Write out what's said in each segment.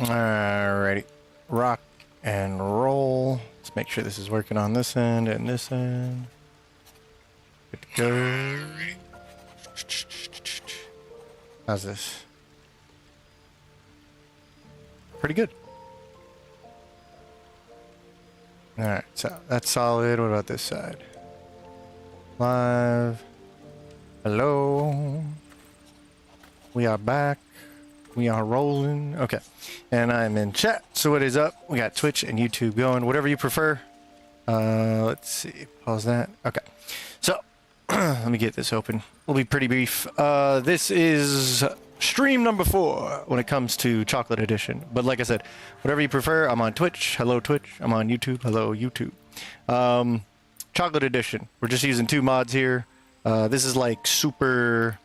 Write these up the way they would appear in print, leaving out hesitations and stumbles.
Alrighty. Rock and roll. Let's make sure this is working on this end and this end. Good to go. How's this? Pretty good. Alright, so that's solid. What about this side? Live. Hello. We are back. We are rolling. Okay. And I'm in chat. So what is up? We got Twitch and YouTube going. Whatever you prefer. Let's see. Pause that. Okay. So let me get this open. We'll be pretty brief. This is stream number 4 when it comes to Chocolate Edition. But like I said, whatever you prefer. I'm on Twitch. Hello, Twitch. I'm on YouTube. Hello, YouTube. Chocolate Edition. We're just using 2 mods here. This is like super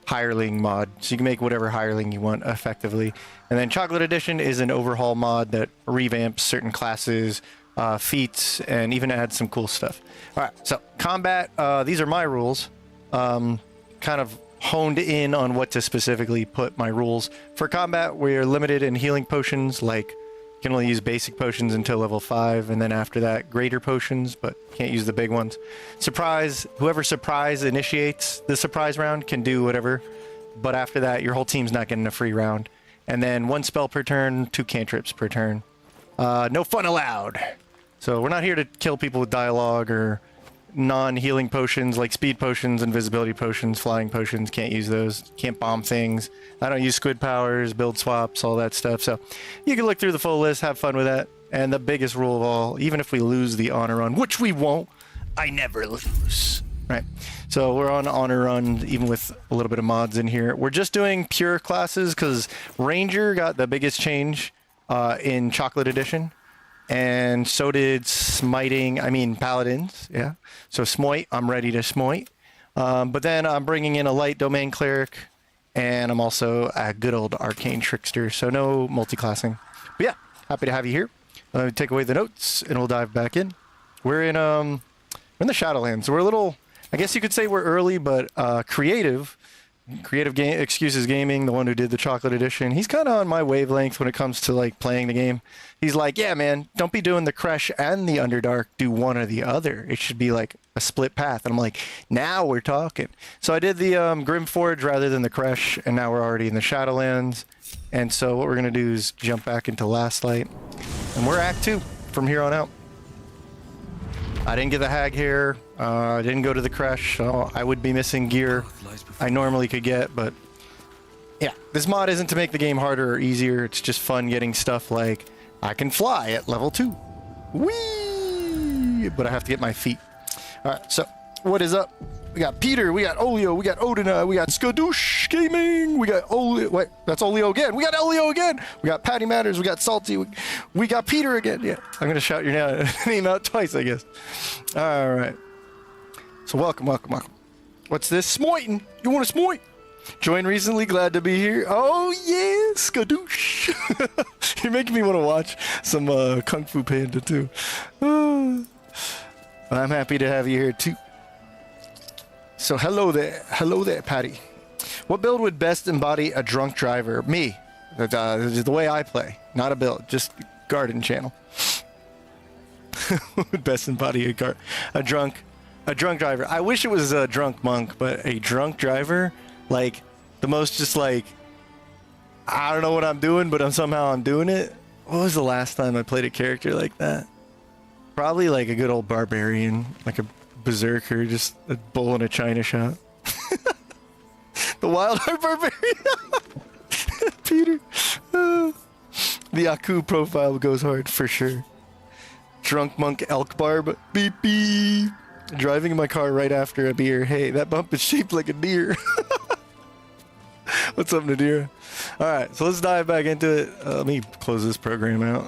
hireling mod, so you can make whatever hireling you want effectively. And then Chocolate Edition is an overhaul mod that revamps certain classes, feats, and even adds some cool stuff. Alright, so combat, these are my rules. Kind of honed in on what to specifically put my rules. For combat, we're limited in healing potions, like you can only use basic potions until level 5, and then after that, greater potions, but can't use the big ones. Surprise, whoever surprise initiates the surprise round can do whatever, but after that, your whole team's not getting a free round. And then 1 spell per turn, 2 cantrips per turn. No fun allowed. So we're not here to kill people with dialogue or non-healing potions like speed potions, invisibility potions, flying potions. Can't use those. Can't bomb things. I don't use squid powers, build swaps, all that stuff. So you can look through the full list, have fun with that. And the biggest rule of all, even if we lose the honor run, which we won't, I never lose. Right. So we're on honor run, even with a little bit of mods in here. We're just doing pure classes because Ranger got the biggest change in Chocolate Edition. And so did Paladins, yeah. So Smoit, I'm ready to Smoit. But then I'm bringing in a light domain cleric, and I'm also a good old arcane trickster, so no multi-classing. But yeah, happy to have you here. Take away the notes, and we'll dive back in. We're in the Shadowlands. So we're a little, I guess you could say we're early, but Creative Excuses Gaming, the one who did the Chocolate Edition, he's kind of on my wavelength when it comes to like playing the game. He's like, yeah, man, don't be doing the Crash and the Underdark. Do one or the other. It should be like a split path. And I'm like, now we're talking. So I did the Grimforge rather than the Crash, and now we're already in the Shadowlands. And so what we're going to do is jump back into Last Light. And we're Act 2 from here on out. I didn't get the hag here. I didn't go to the Crash, so I would be missing gear I normally could get, but yeah, this mod isn't to make the game harder or easier. It's just fun getting stuff like I can fly at level 2. Whee! But I have to get my feet. Alright, so what is up? We got Peter, we got Olio, we got Odina, we got Skadoosh Gaming, we got Olio. Wait, that's Olio again. We got Olio again. We got Patty Matters, we got Salty, we got Peter again. Yeah, I'm gonna shout your name out twice, I guess. Alright. So welcome. What's this? Smoiting. You want to smoit? Joined recently, glad to be here. Oh yeah, skadoosh. You're making me want to watch some Kung Fu Panda too. I'm happy to have you here too. So hello there, Patty. What build would best embody a drunk driver? Me. The way I play, not a build, just garden channel. Would best embody a drunk driver. I wish it was a drunk monk, but a drunk driver, like the most just like, I don't know what I'm doing, but I'm doing it. What was the last time I played a character like that? Probably like a good old barbarian, like a berserker, just a bull in a china shop. The wild heart barbarian. Peter. The Aku profile goes hard for sure. Drunk monk elk barb. Beep beep. Driving in my car right after a beer. Hey, that bump is shaped like a deer. What's up, Nadira? Alright, so let's dive back into it. Let me close this program out.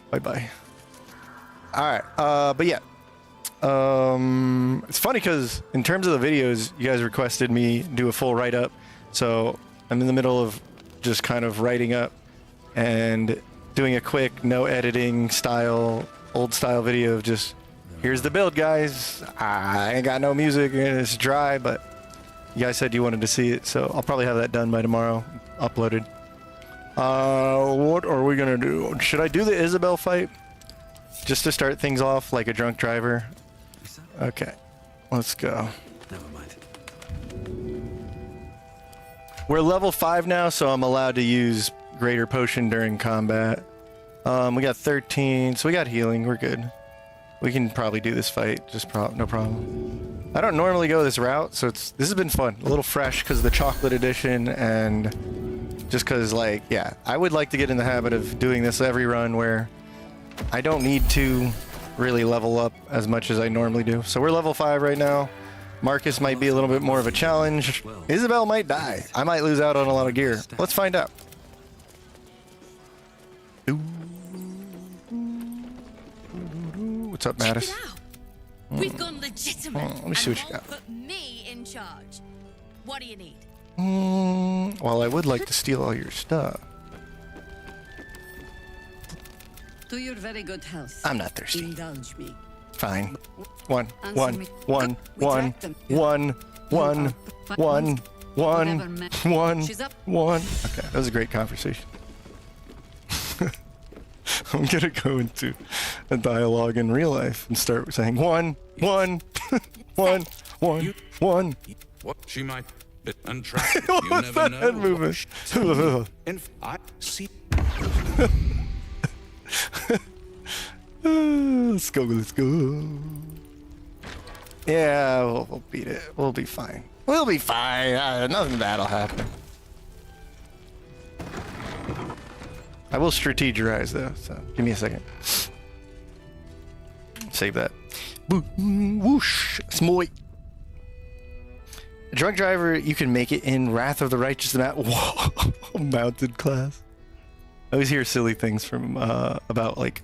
Bye-bye. Alright, but yeah. It's funny because in terms of the videos, you guys requested me do a full write-up. So I'm in the middle of just kind of writing up and doing a quick, no editing style, old style video of just, here's the build, guys. I ain't got no music and it's dry, but you guys said you wanted to see it, so I'll probably have that done by tomorrow, uploaded. What are we gonna do? Should I do the Isabel fight? Just to start things off like a drunk driver? Okay, let's go. Never mind. We're level 5 now, so I'm allowed to use Greater Potion during combat. We got 13, so we got healing. We're good. We can probably do this fight, just no problem. I don't normally go this route, so this has been fun. A little fresh because of the chocolate edition, and just because, like, yeah, I would like to get in the habit of doing this every run where I don't need to really level up as much as I normally do. So we're level 5 right now. Marcus might be a little bit more of a challenge. Isabel might die. I might lose out on a lot of gear. Let's find out. What's up, Mattis? We've gone legitimate. Let me see what you got. Put me in charge. What do you need? Well, I would like to steal all your stuff. To your very good health. I'm not thirsty. Indulge me. Fine. One. Never met. She's up. Okay, that was a great conversation. I'm gonna go into a dialogue in real life and start saying one. What? She might untrack. What was that head movement? I see. Let's go. Yeah, we'll beat it. We'll be fine. Nothing bad'll happen. I will strategize though, so give me a second. Save that. Whoosh! Smoit! A drunk driver, you can make it in Wrath of the Righteous Whoa! Mounted class. I always hear silly things from, about, like,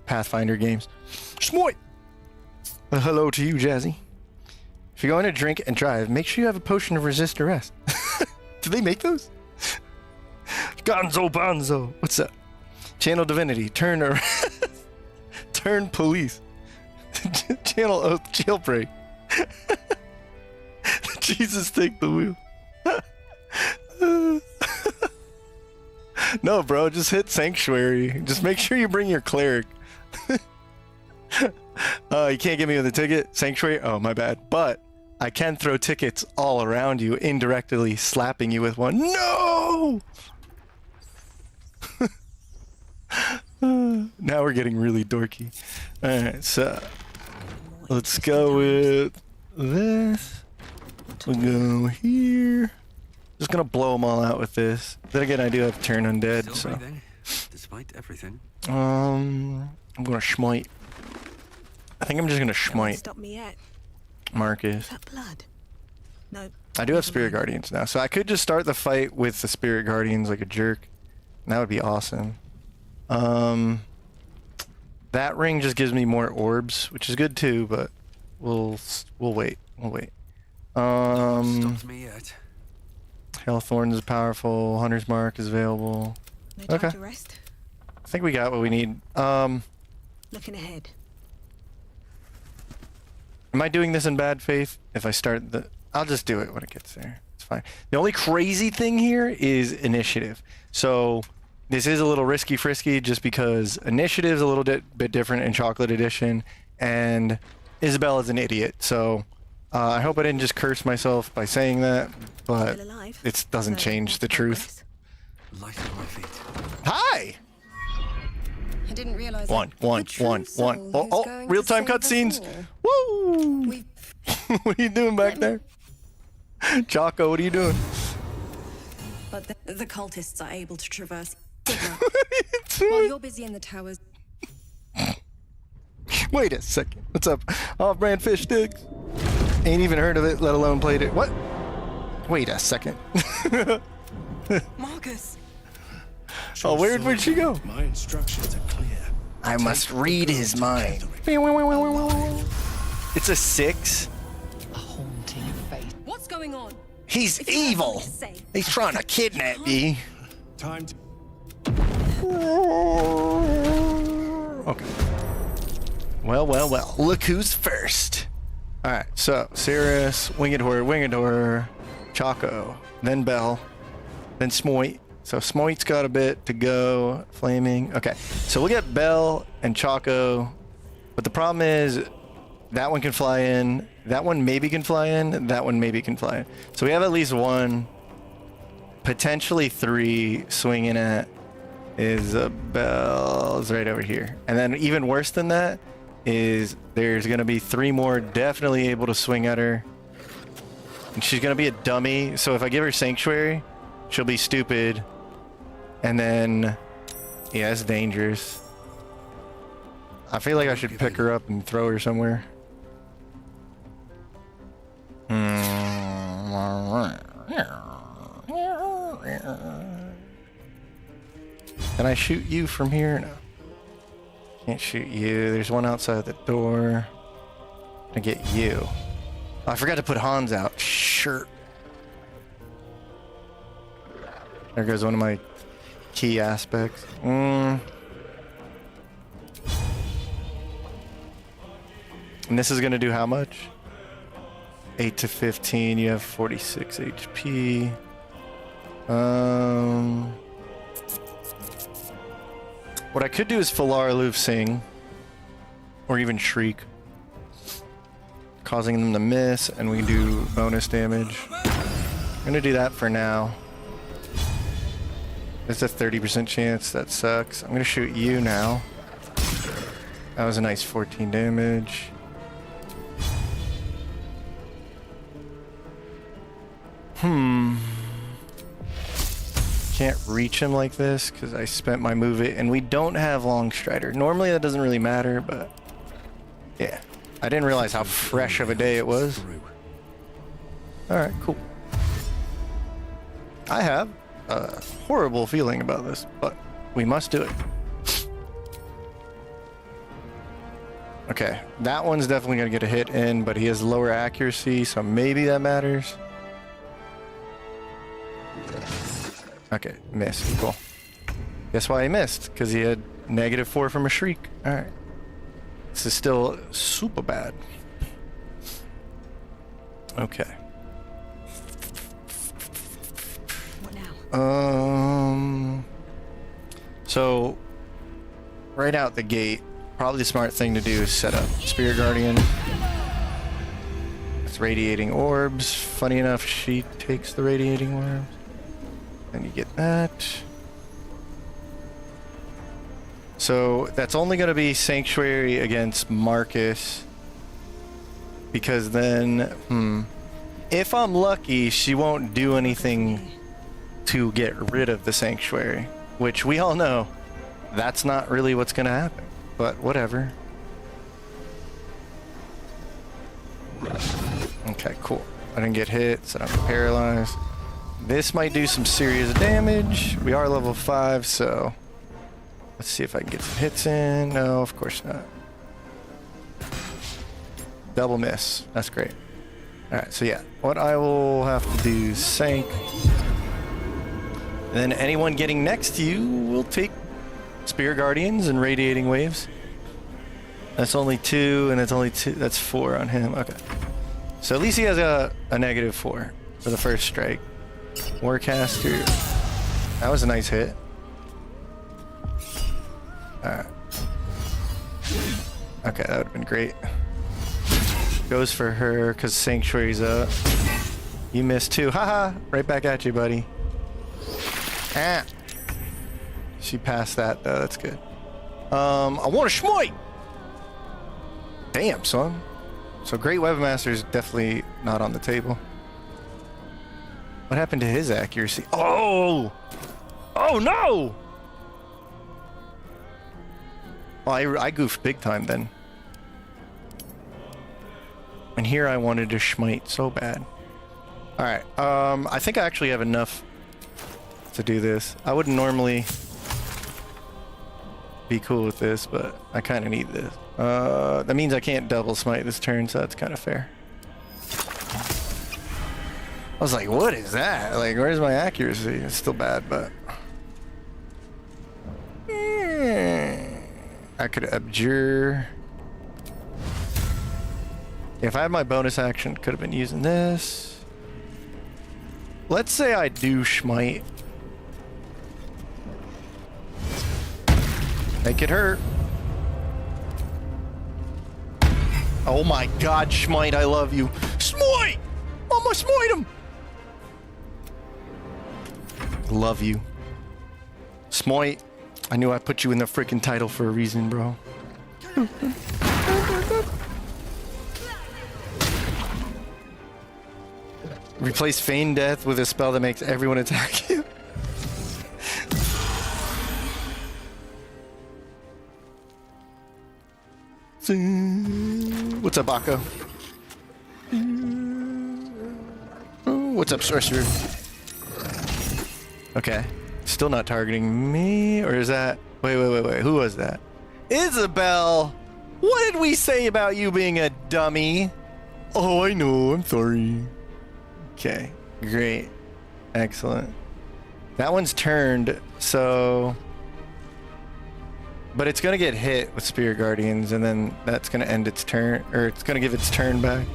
Pathfinder games. Smoit! Hello to you, Jazzy. If you're going to drink and drive, make sure you have a potion of resist arrest. Do they make those? Gonzo Bonzo. What's up? Channel Divinity. Turn arrest. Turn police. Channel Oath. Jailbreak. Jesus, take the wheel. No, bro. Just hit Sanctuary. Just make sure you bring your cleric. You can't get me with a ticket. Sanctuary. Oh, my bad. But I can throw tickets all around you, indirectly slapping you with one. No! Now we're getting really dorky. Alright, so let's go with this. We'll go here. Just gonna blow them all out with this. Then again, I do have turn undead, so. Despite everything. I'm gonna smite. I think I'm just gonna smite. Stop me yet. Marcus. That blood. No. I do have Spirit Guardians now, so I could just start the fight with the Spirit Guardians like a jerk. And that would be awesome. That ring just gives me more orbs, which is good too, but we'll wait. Stopped me yet. Hellthorn is powerful. Hunter's Mark is available. No time Okay. to rest. I think we got what we need. Looking ahead. Am I doing this in bad faith? If I start I'll just do it when it gets there. It's fine. The only crazy thing here is initiative. So this is a little risky frisky just because initiative's a little bit different in Chocolate Edition, and Isabel is an idiot. So I hope I didn't just curse myself by saying that, but Still alive. it doesn't change the truth. Light on my feet. Hi! I didn't realize. One. Oh, real-time cutscenes. Woo! What are you doing back there? Choco, what are you doing? But the cultists are able to traverse. What are you While doing? you're busy in the towers. Wait a second. What's up? Off-brand fish sticks. Ain't even heard of it, let alone played it. What? Wait a second. Marcus. Oh, where'd she go? My instructions are clear. I must read his mind. It's a 6. A haunting face. What's going on? He's If you have evil. something to say. He's trying to kidnap me. Time to Okay. Well. Look who's first. All right. So Cirrus, Winged Horror, Choco, then Bell, then Smoit. So Smoite's got a bit to go. Flaming. Okay. So we'll get Bell and Choco. But the problem is that one can fly in. That one maybe can fly in. That one maybe can fly in. So we have at least one, potentially three swinging at Isabel's right over here. And then even worse than that is there's going to be three more definitely able to swing at her. And she's going to be a dummy. So if I give her Sanctuary, she'll be stupid. And then, yeah, it's dangerous. I feel like I should pick her up and throw her somewhere. Can I shoot you from here? No. Can't shoot you. There's one outside the door. I get you. Oh, I forgot to put Hans out. Sure. There goes one of my key aspects. And this is going to do how much? 8 to 15. You have 46 HP. What I could do is Falar Aloof Sing. Or even Shriek. Causing them to miss. And we can do bonus damage. I'm going to do that for now. There's a 30% chance. That sucks. I'm going to shoot you now. That was a nice 14 damage. Can't reach him like this because I spent my move it, and we don't have Long Strider. Normally that doesn't really matter, but yeah. I didn't realize how fresh of a day it was. Alright, cool. I have a horrible feeling about this, but we must do it. Okay, that one's definitely going to get a hit in, but he has lower accuracy, so maybe that matters. Okay, missed. Cool. Guess why he missed? Because he had -4 from a Shriek. Alright. This is still super bad. Okay. What now? So, right out the gate, probably the smart thing to do is set up Spear Guardian. It's radiating orbs. Funny enough, she takes the radiating orbs. Then you get that. So that's only going to be Sanctuary against Marcus. Because then, if I'm lucky, she won't do anything to get rid of the Sanctuary. Which we all know, that's not really what's going to happen. But whatever. Okay, cool. I didn't get hit, so I'm paralyzed. This might do some serious damage. We are level 5, so let's see if I can get some hits in. No, of course not. Double miss. That's great. Alright, so yeah. What I will have to do is Sank. And then anyone getting next to you will take Spear Guardians and Radiating Waves. That's only 2, and it's only 2. That's 4 on him. Okay. So at least he has a -4 for the first strike. Warcaster. That was a nice hit. Alright. Okay, that would have been great. Goes for her because Sanctuary's up. You missed too. Haha! Right back at you, buddy. Ah! She passed that though. That's good. I want to Schmoit! Damn, son. So Great Webmaster is definitely not on the table. What happened to his accuracy? Oh! Oh no! Well, I goofed big time then. And here I wanted to Schmite so bad. Alright, I think I actually have enough to do this. I wouldn't normally be cool with this, but I kind of need this. That means I can't double smite this turn, so that's kind of fair. I was like, what is that? Like, where's my accuracy? It's still bad, but... I could abjure. If I had my bonus action, could have been using this. Let's say I do Schmite. Make it hurt. Oh my god, Smite, I love you. Smite! I'm gonna smite him! Love you. Smite, I knew I put you in the freaking title for a reason, bro. Replace Feign Death with a spell that makes everyone attack you. What's up, Akko? What's up, Sorcerer? Okay. Still not targeting me, or is that... Wait. Who was that? Isabel! What did we say about you being a dummy? Oh, I know. I'm sorry. Okay. Great. Excellent. That one's turned, so... But it's gonna get hit with Spirit Guardians, and then that's gonna end its turn, or it's gonna give its turn back.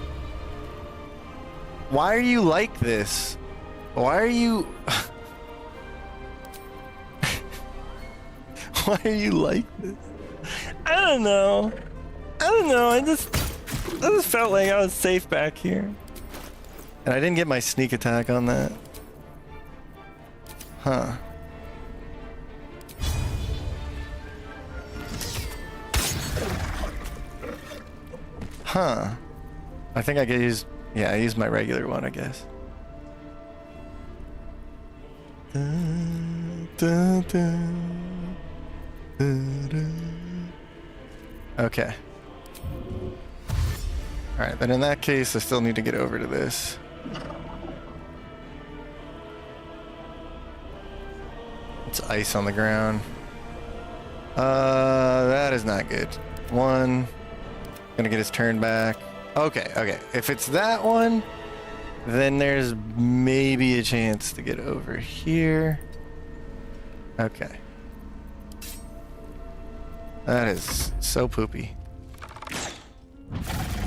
Why are you like this? Why are you... Why are you like this? I don't know. I just felt like I was safe back here. And I didn't get my sneak attack on that. Huh. Huh. I think I could use... Yeah, I used my regular one, I guess. Okay. Alright, then in that case, I still need to get over to this. It's ice on the ground. That is not good. One. Gonna get his turn back. Okay. If it's that one, then there's maybe a chance to get over here. Okay. That is so poopy.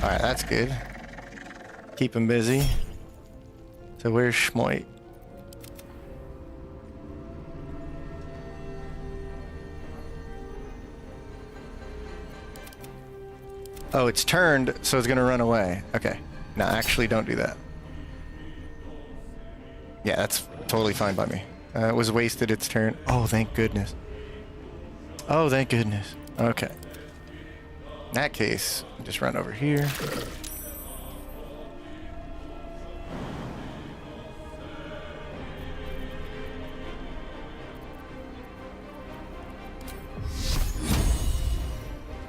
Alright, that's good. Keep him busy. So where's Schmoit? Oh, it's turned, so it's gonna run away. Okay. No, actually don't do that. Yeah, that's totally fine by me. It was wasted its turn. Oh, thank goodness. Oh, thank goodness. Okay. In that case, just run over here.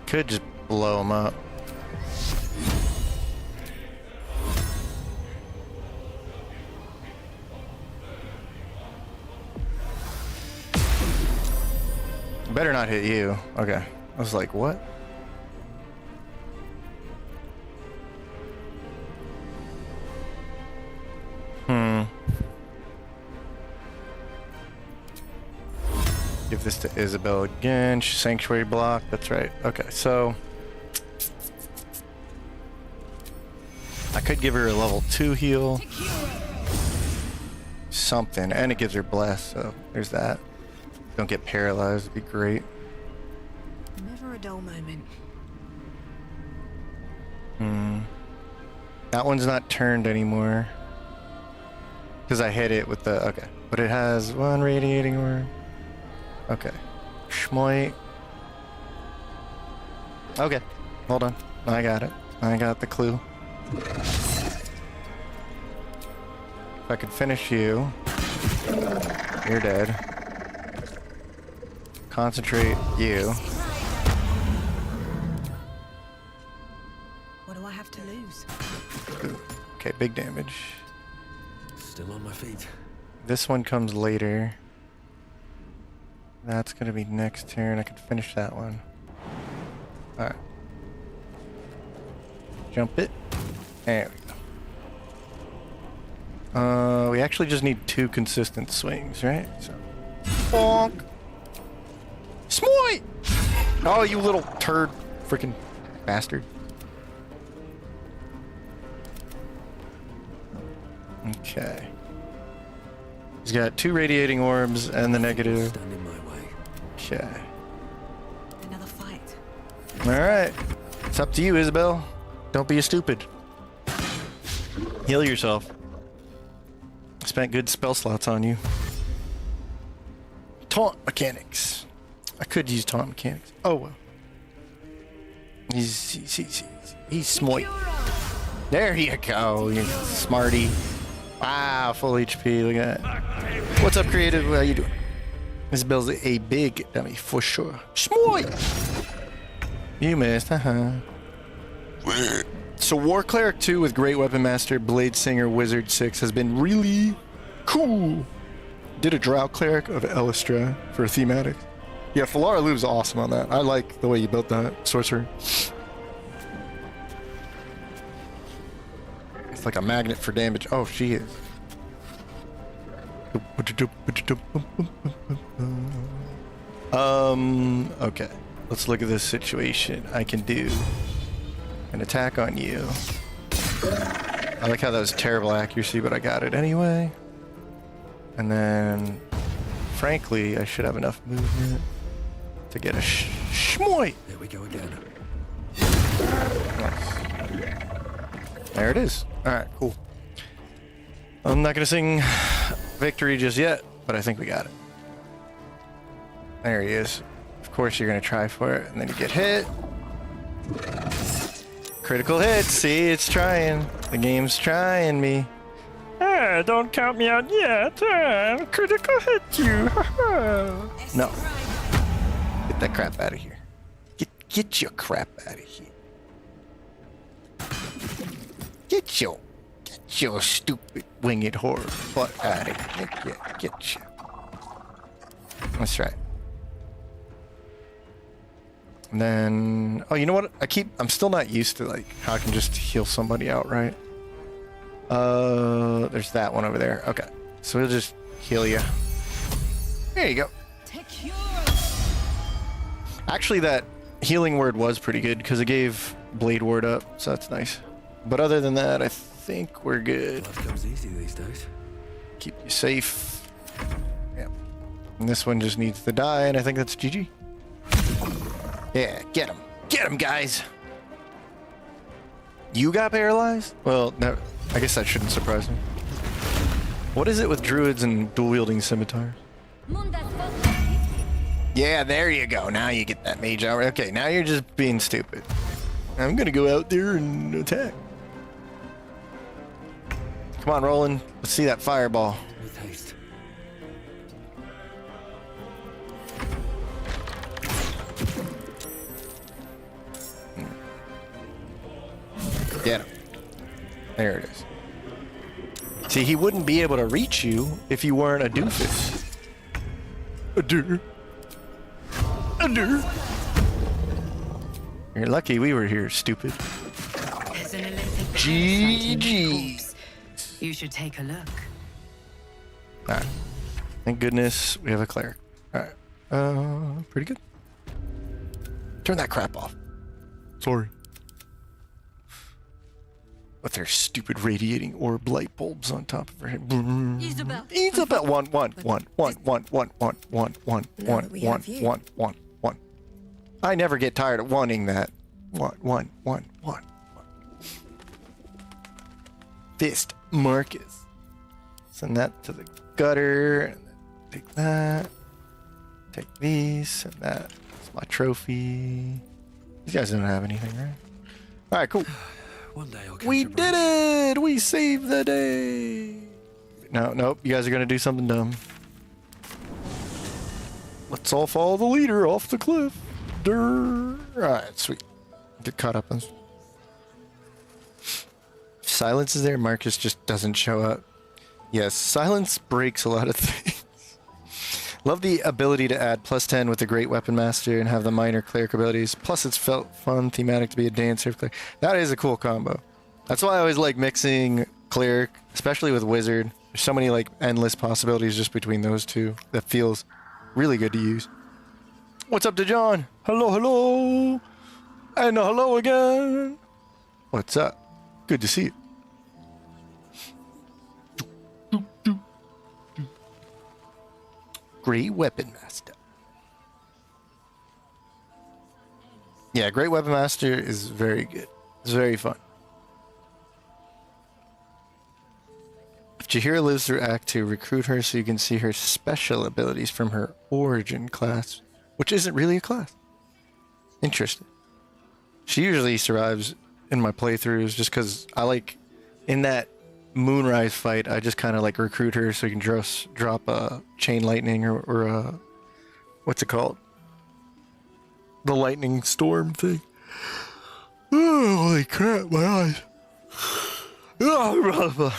Could just blow him up. Better not hit you. Okay. I was like, what? Give this to Isabel again. She's Sanctuary block. That's right. Okay, so... I could give her a level 2 heal. Something. And it gives her Bless, so there's that. Don't get paralyzed. It'd be great. Never a dull moment. That one's not turned anymore. Because I hit it with the... Okay. But it has one radiating orb. Okay. Schmoit. Okay. Hold on. I got it. I got the clue. If I could finish you... You're dead. Concentrate you. What do I have to lose? Ooh. Okay, big damage. Still on my feet. This one comes later. That's gonna be next turn. I can finish that one. Alright. Jump it. There we go. We actually just need 2 consistent swings, right? So. Bonk! Smoit! Oh, you little turd. Freaking bastard. Okay. He's got 2 radiating orbs and the negative. Stand in my way. Okay. All right. It's up to you, Isabel. Don't be a stupid. Heal yourself. Spent good spell slots on you. Taunt mechanics. I could use taunt mechanics. Oh well. He's smite. There you go, you smarty. Wow, full HP. Look at that. What's up, creative? How you doing? Isabel's a big dummy for sure. Smite. You missed, So War Cleric 2 with Great Weapon Master, Blade Singer, Wizard 6 has been really cool. Did a Drought Cleric of Elistra for thematic. Yeah, Falara Lube's awesome on that. I like the way you built that sorcerer. It's like a magnet for damage. Oh, she is. Okay. Let's look at this situation. I can do an attack on you. I like how that was terrible accuracy, but I got it anyway. And then, frankly, I should have enough movement to get a shmoit. There we go again. Nice. There it is. All right, cool. I'm not gonna sing victory just yet, but I think we got it. There he is. Of course, you're gonna try for it, and then you get hit. Critical hit. See, it's trying. The game's trying me. Ah, don't count me out yet. Critical hit you. No. Get that crap out of here. Get your crap out of here. Get your stupid winged horror butt out of here. Get you. That's right. And then, oh, you know what? I'm still not used to like how I can just heal somebody outright. There's that one over there. Okay, so we'll just heal you. There you go. Actually, that healing word was pretty good because it gave Blade Ward up, so that's nice. But other than that, I think we're good. Life comes easy these days. Keep you safe. Yeah. And this one just needs to die, and I think that's GG. Yeah, get him. Get him, guys. You got paralyzed? Well, no, I guess that shouldn't surprise me. What is it with druids and dual-wielding scimitars? Yeah, there you go. Now you get that mage out. Okay, now you're just being stupid. I'm gonna go out there and attack. Come on, Roland. Let's see that fireball. With haste. Get him. There it is. See, he wouldn't be able to reach you if you weren't a doofus. A deer. A deer. You're lucky we were here, stupid. GG. You should take a look. Alright. Thank goodness we have a cleric. Alright. Pretty good. Turn that crap off. Sorry. With their stupid radiating orb light bulbs on top of her head. Isabel. Isabel. One. I never get tired of wanting that. One. Fist Marcus. Send that to the gutter. And then take that. Take these. And that. It's my trophy. These guys don't have anything, right? Alright, cool. One day I'll catch We a break. did it! We saved the day! No, nope. You guys are gonna do something dumb. Let's all follow the leader off the cliff. Alright, sweet. Get caught up on. Silence is there. Marcus just doesn't show up. Yes, silence breaks a lot of things. Love the ability to add +10 with the Great Weapon Master and have the minor cleric abilities. Plus, it's felt fun, thematic to be a dancer. That is a cool combo. That's why I always like mixing cleric, especially with wizard. There's so many like endless possibilities just between those two. That feels really good to use. What's up to John? Hello. And hello again. What's up? Good to see you. Great Weapon Master. Yeah, Great Weapon Master is very good. It's very fun. If Jahira lives through Act 2, recruit her so you can see her special abilities from her origin class, which isn't really a class. Interesting. She usually survives in my playthroughs just because I like, in that Moonrise fight, I just kind of like recruit her so you can drop a chain lightning or a, what's it called? The lightning storm thing. Oh, holy crap, my eyes.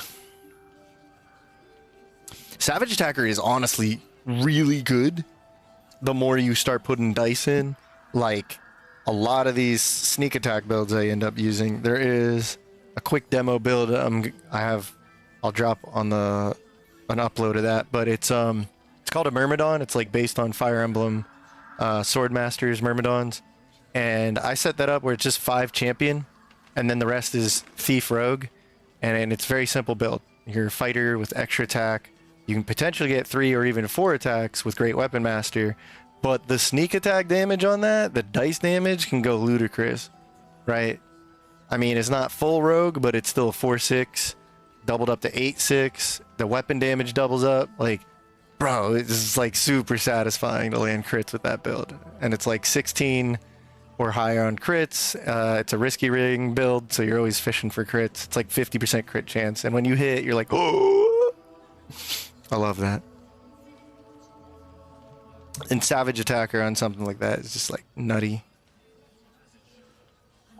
Savage Attacker is honestly really good the more you start putting dice in. Like, a lot of these sneak attack builds I end up using. There is a quick demo build I'll drop on an upload of that, but it's called a Myrmidon. It's like based on Fire Emblem Swordmasters Myrmidons. And I set that up where it's just 5 champion, and then the rest is thief rogue, and it's very simple build. You're a fighter with extra attack. You can potentially get 3 or even 4 attacks with Great Weapon Master, but the sneak attack damage on that, the dice damage, can go ludicrous, right? I mean, it's not full rogue, but it's still 4/6, doubled up to 8/6. The weapon damage doubles up. Like, bro, it's like super satisfying to land crits with that build, and it's like 16 or higher on crits. It's a risky ring build, so you're always fishing for crits. It's like 50% crit chance, and when you hit, you're like, oh, I love that. And Savage Attacker on something like that is just like nutty.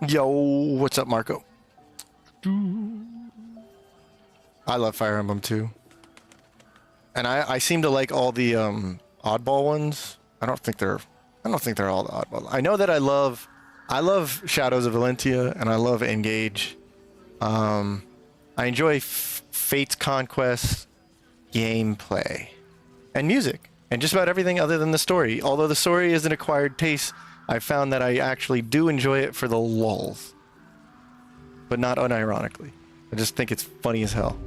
Yo, what's up, Marco? I love Fire Emblem too, and I seem to like all the oddball ones. I don't think they're all the oddball. I know that I love Shadows of Valentia, and I love Engage. I enjoy Fate's Conquest gameplay and music and just about everything other than the story. Although the story is an acquired taste, I found that I actually do enjoy it for the lulz, but not unironically. I just think it's funny as hell.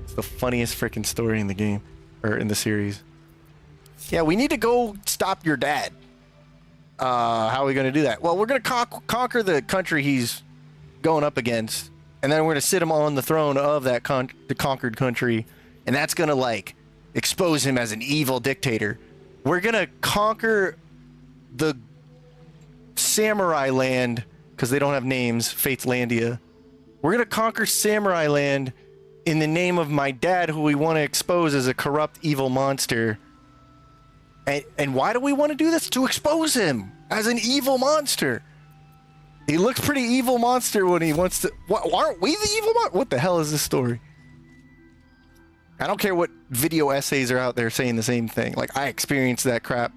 It's the funniest freaking story in the game, or in the series. Yeah, we need to go stop your dad. How are we going to do that? Well, we're going to conquer the country he's going up against, and then we're going to sit him on the throne of that the conquered country, and that's going to, like, expose him as an evil dictator. We're going to conquer the Samurai Land, because they don't have names, Fate's Landia. We're going to conquer Samurai Land in the name of my dad, who we want to expose as a corrupt, evil monster. And why do we want to do this? To expose him as an evil monster. He looks pretty evil monster when he wants to... aren't we the evil monster? What the hell is this story? I don't care what video essays are out there saying the same thing. Like, I experienced that crap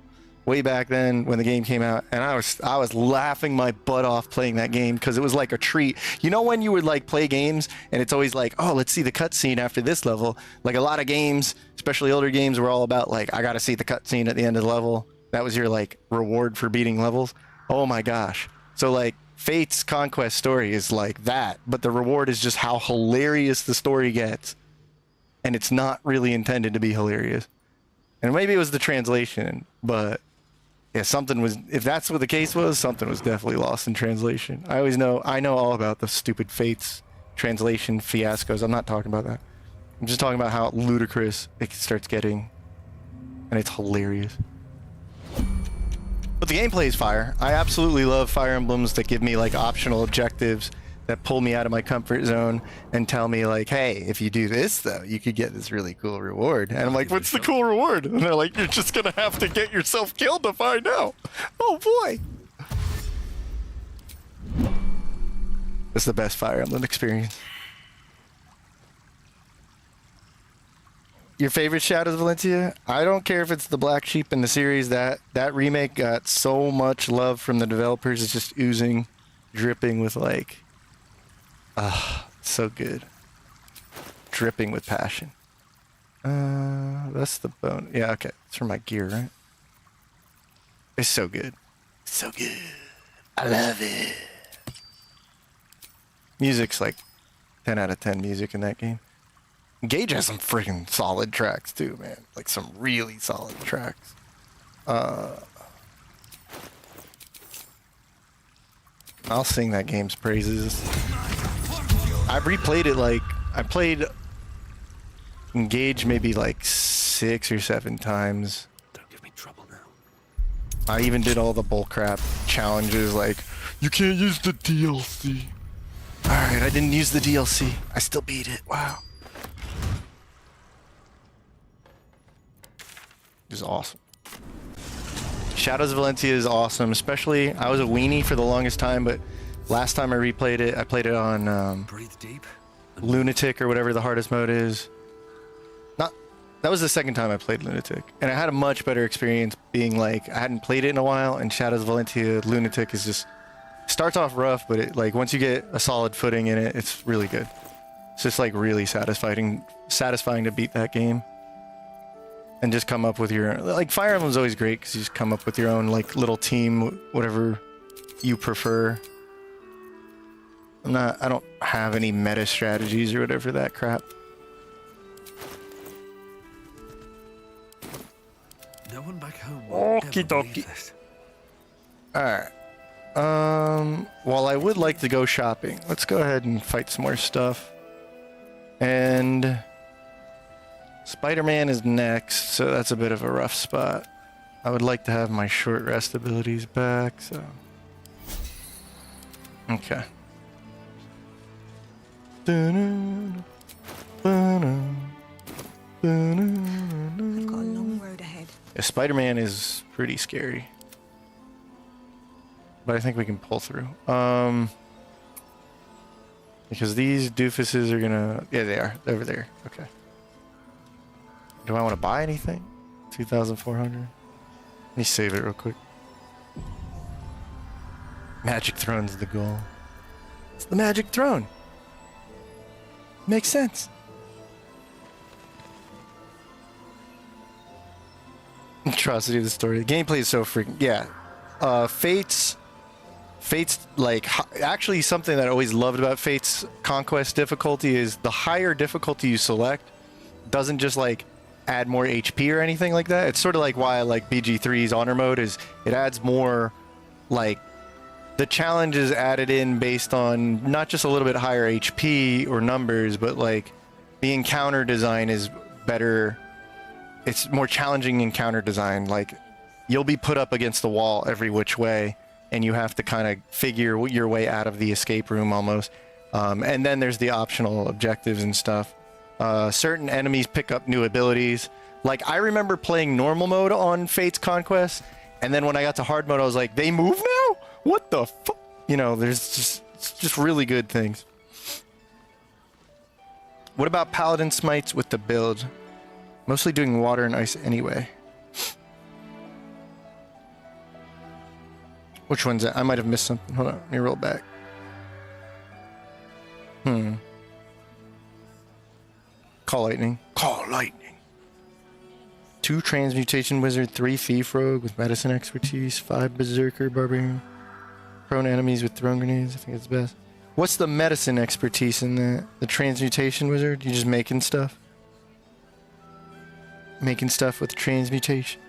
way back then when the game came out, and I was laughing my butt off playing that game because it was like a treat. You know when you would like play games and it's always like, oh, let's see the cutscene after this level. Like, a lot of games, especially older games, were all about like, I gotta see the cutscene at the end of the level. That was your like reward for beating levels. Oh my gosh. So like Fate's Conquest story is like that, but the reward is just how hilarious the story gets. And it's not really intended to be hilarious. And maybe it was the translation, but yeah, something was, if that's what the case was, something was definitely lost in translation. I know all about the stupid Fates translation fiascos. I'm not talking about that. I'm just talking about how ludicrous it starts getting, and it's hilarious. But the gameplay is fire. I absolutely love Fire Emblems that give me like optional objectives that pull me out of my comfort zone and tell me like, hey, if you do this though, you could get this really cool reward. And I'm like, what's the cool reward? And they're like, you're just gonna have to get yourself killed to find out. Oh boy. It's the best Fire Emblem experience. Your favorite Shadows of Valentia? I don't care if it's the black sheep in the series. That remake got so much love from the developers. It's just oozing, dripping with like, so good. Dripping with passion. That's the bone. Yeah, okay. It's for my gear, right? It's so good. So good. I love it. Music's like 10 out of 10 music in that game. Gage has some freaking solid tracks too, man. Like some really solid tracks. I'll sing that game's praises. I've replayed it like I played Engage maybe like 6 or 7 times. Don't give me trouble now. I even did all the bullcrap challenges like you can't use the DLC. Alright, I didn't use the DLC. I still beat it. Wow. It was awesome. Shadows of Valencia is awesome, especially I was a weenie for the longest time, but last time I replayed it, I played it on Breathe deep. Lunatic or whatever the hardest mode is. That was the second time I played Lunatic, and I had a much better experience being like I hadn't played it in a while. And Shadows of Valencia Lunatic is just starts off rough, but it like once you get a solid footing in it, it's really good. It's just like really satisfying to beat that game and just come up with your like Fire Emblem's always great because you just come up with your own like little team, whatever you prefer. I don't have any meta strategies or whatever that crap. No one back home will Okie ever believe dokie. this. Alright. Well, I would like to go shopping. Let's go ahead and fight some more stuff. And Spider-Man is next, so that's a bit of a rough spot. I would like to have my short rest abilities back, so. Okay. I've got a long road ahead. Yeah, Spider-Man is pretty scary. But I think we can pull through. Because these doofuses are gonna... Yeah, they are. They're over there. Okay. Do I want to buy anything? 2,400. Let me save it real quick. Magic Throne's the goal. It's the Magic Throne. Makes sense. Atrocity of the story. The gameplay is so freaking... Yeah. Fate's like... Actually, something that I always loved about Fate's Conquest difficulty is the higher difficulty you select doesn't just like add more HP or anything like that. It's sort of like why I like BG3's Honor Mode is it adds more like... The challenge is added in based on not just a little bit higher HP or numbers, but like the encounter design is better. It's more challenging encounter design. Like you'll be put up against the wall every which way, and you have to kind of figure your way out of the escape room almost. And then there's the optional objectives and stuff. Certain enemies pick up new abilities. Like I remember playing normal mode on Fate's Conquest, and then when I got to hard mode, I was like, they move now? What the fuck? You know, it's just really good things. What about Paladin Smites with the build? Mostly doing water and ice anyway. Which one's that? I might have missed something. Hold on, let me roll back. Call Lightning. Call Lightning. 2 Transmutation Wizard, 3 Thief Rogue with Medicine Expertise, 5 Berserker Barbarian. Prone enemies with Throne Grenades. I think it's best. What's the Medicine Expertise in the Transmutation Wizard? You just making stuff? Making stuff with Transmutation.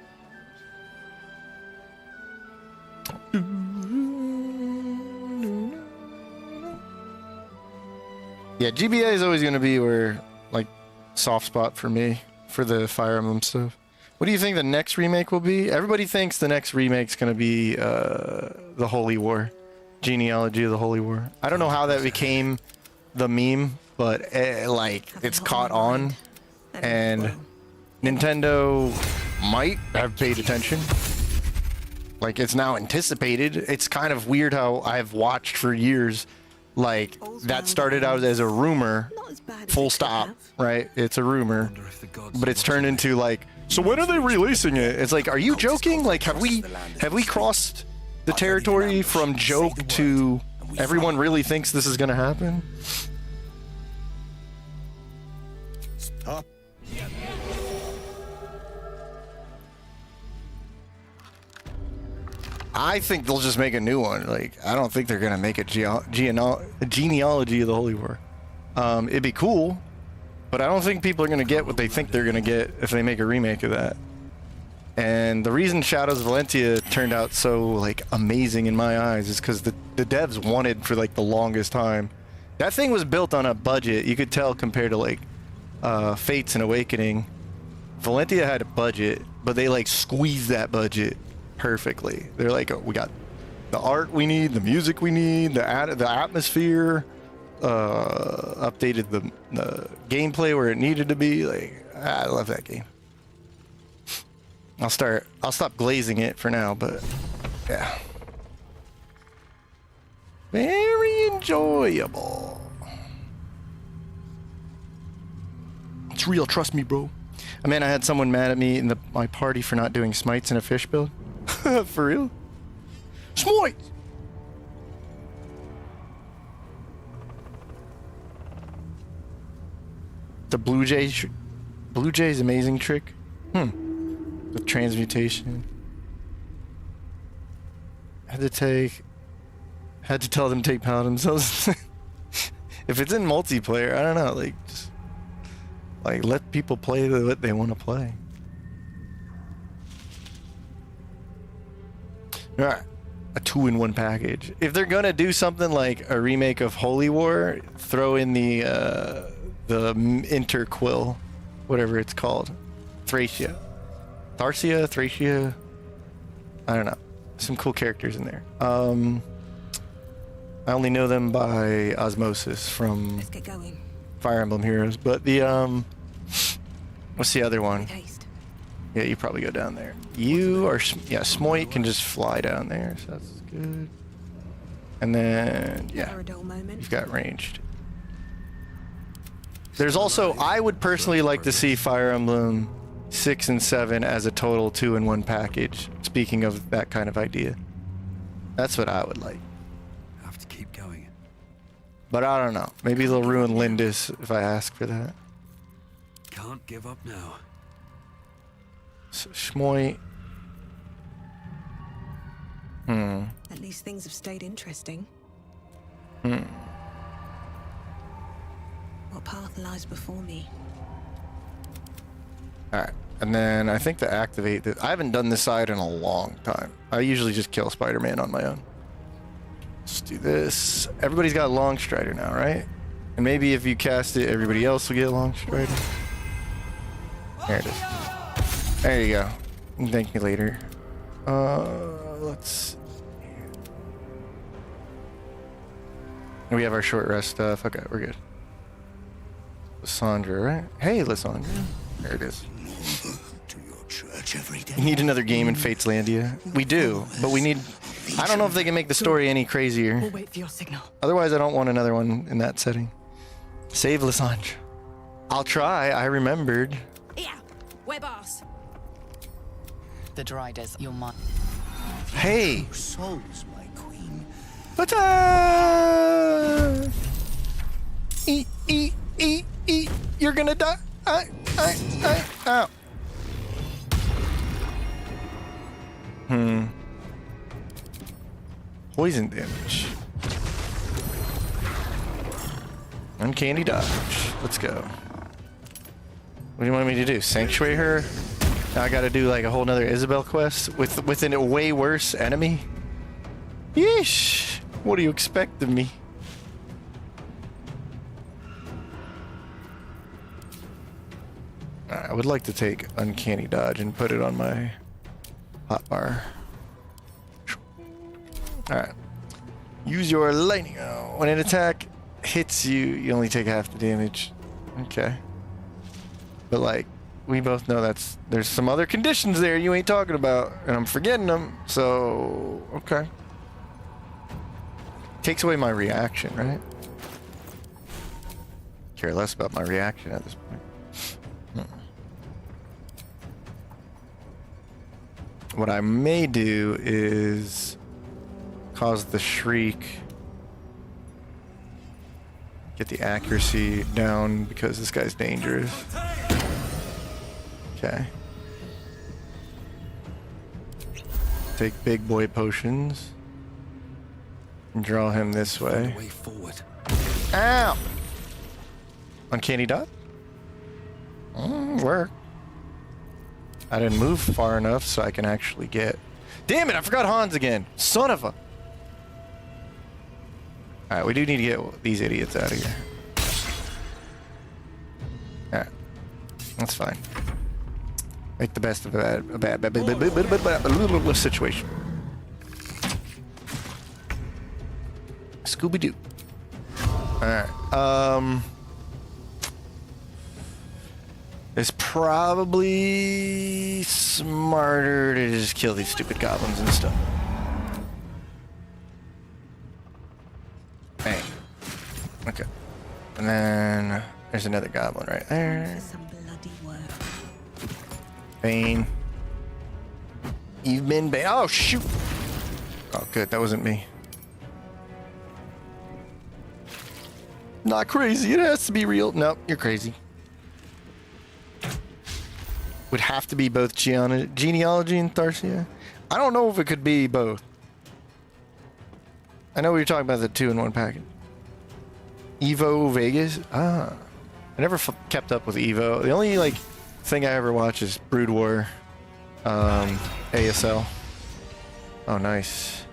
Yeah, GBA is always going to be where, like, soft spot for me for the Fire Emblem stuff. What do you think the next remake will be? Everybody thinks the next remake's going to be the Holy War. Genealogy of the Holy War. I don't know how that became the meme, but like it's caught on, and Nintendo might have paid attention. Like it's now anticipated. It's kind of weird how I've watched for years. Like that started out as a rumor, full stop, right? It's a rumor, but it's turned into like, so when are they releasing it? It's like, are you joking? Like, have we crossed the territory from joke to everyone really thinks this is gonna happen? Stop. I think they'll just make a new one. Like, I don't think they're gonna make a genealogy of the Holy War. It'd be cool, but I don't think people are gonna get what they think they're gonna get if they make a remake of that. And the reason Shadows of Valentia turned out so like amazing in my eyes is because the devs wanted for like the longest time. That thing was built on a budget. You could tell compared to like Fates and Awakening. Valentia had a budget, but they like squeezed that budget perfectly. They're like, oh, we got the art we need, the music we need, the atmosphere, updated the gameplay where it needed to be. Like, I love that game. I'll stop glazing it for now, but yeah. Very enjoyable. It's real, trust me, bro. I mean, I had someone mad at me in my party for not doing smites in a fish build. For real? Smite! The Blue Jay's amazing trick. The transmutation. Had to tell them to take power themselves. If it's in multiplayer, I don't know, like, just, like, let people play what they want to play. Alright, a 2-in-1 package. If they're gonna do something like a remake of Holy War, throw in the Interquill, whatever it's called. Thracia. Thracia. I don't know. Some cool characters in there. I only know them by osmosis from Let's get going. Fire Emblem Heroes, but the what's the other one? Taste. Yeah, you probably go down there. You are Smoit can just fly down there, so that's good. And then yeah, Never a dull moment. you've got ranged. There's also, I would personally like to see Fire Emblem 6 and 7 as a total 2-in-1 package. Speaking of that kind of idea, that's what I would like. Have to keep going. But I don't know. Maybe they'll ruin Lindis if I ask for that. Can't give up now. So, Schmoy. At least things have stayed interesting. What path lies before me? Alright. And then I think to activate this, I haven't done this side in a long time. I usually just kill Spider-Man on my own. Let's do this. Everybody's got a Long Strider now, right? And maybe if you cast it, everybody else will get a Long Strider. There it is. There you go. Thank you later. Let's... We have our short rest stuff. Okay, we're good. Lysandra, right? Hey, Lysandra. There it is. To your church every day. We need another game in Fateslandia. We do, but we need... I don't know if they can make the story any crazier. We'll wait for your signal. Otherwise, I don't want another one in that setting. Save Lysandra. I'll try. I remembered. Yeah, we're boss. The dry desert, your mind. Hey! Souls, my queen. Bata! Eat, eat, eat, eat. You're gonna die. Ow. Poison damage. Uncanny dodge. Let's go. What do you want me to do? Sanctuary her? Now I gotta do like a whole nother Isabel quest with a way worse enemy? Yeesh! What do you expect of me? I would like to take Uncanny Dodge and put it on my hotbar. Alright. Use your lightning. Oh, when an attack hits you, you only take half the damage. Okay. But like, we both know there's some other conditions there you ain't talking about, and I'm forgetting them, so okay. Takes away my reaction, right? Care less about my reaction at this point. What I may do is cause the shriek, get the accuracy down because this guy's dangerous. Okay. Take big boy potions and draw him this way. Way forward. Ow! Uncanny dot? Work. I didn't move far enough so I can actually get... Damn it, I forgot Hans again. Son of a... Alright, we do need to get these idiots out of here. Alright. That's fine. Make the best of a bad situation. Scooby-Doo. Alright, it's probably smarter to just kill these stupid goblins and stuff. Bang. Okay. And then there's another goblin right there. For some bloody work. Bane. You've been Bane. Oh, shoot. Oh, good. That wasn't me. Not crazy. It has to be real. Nope, you're crazy. Would have to be both genealogy and Tharsia. I don't know if it could be both. I know we were talking about the 2-in-1 package. Evo Vegas? Ah. I never kept up with Evo. The only, like, thing I ever watch is Brood War. ASL. Oh, nice.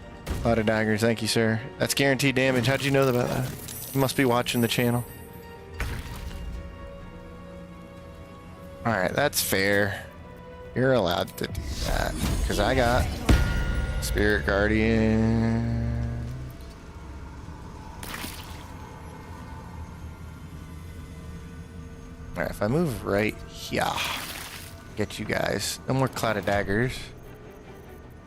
A lot of daggers. Thank you, sir. That's guaranteed damage. How'd you know about that? You must be watching the channel. Alright, that's fair. You're allowed to do that. Because I got Spirit Guardian. Alright, if I move right here, get you guys. No more Cloud of Daggers.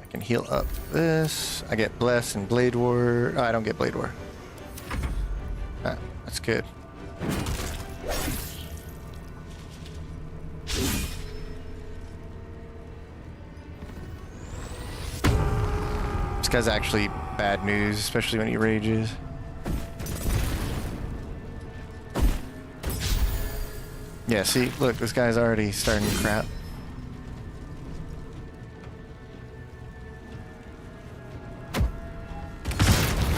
I can heal up this. I get Bless and Blade War. Oh, I don't get Blade War. Ah, that's good. This guy's actually bad news, especially when he rages. Yeah, see, look, this guy's already starting to crap.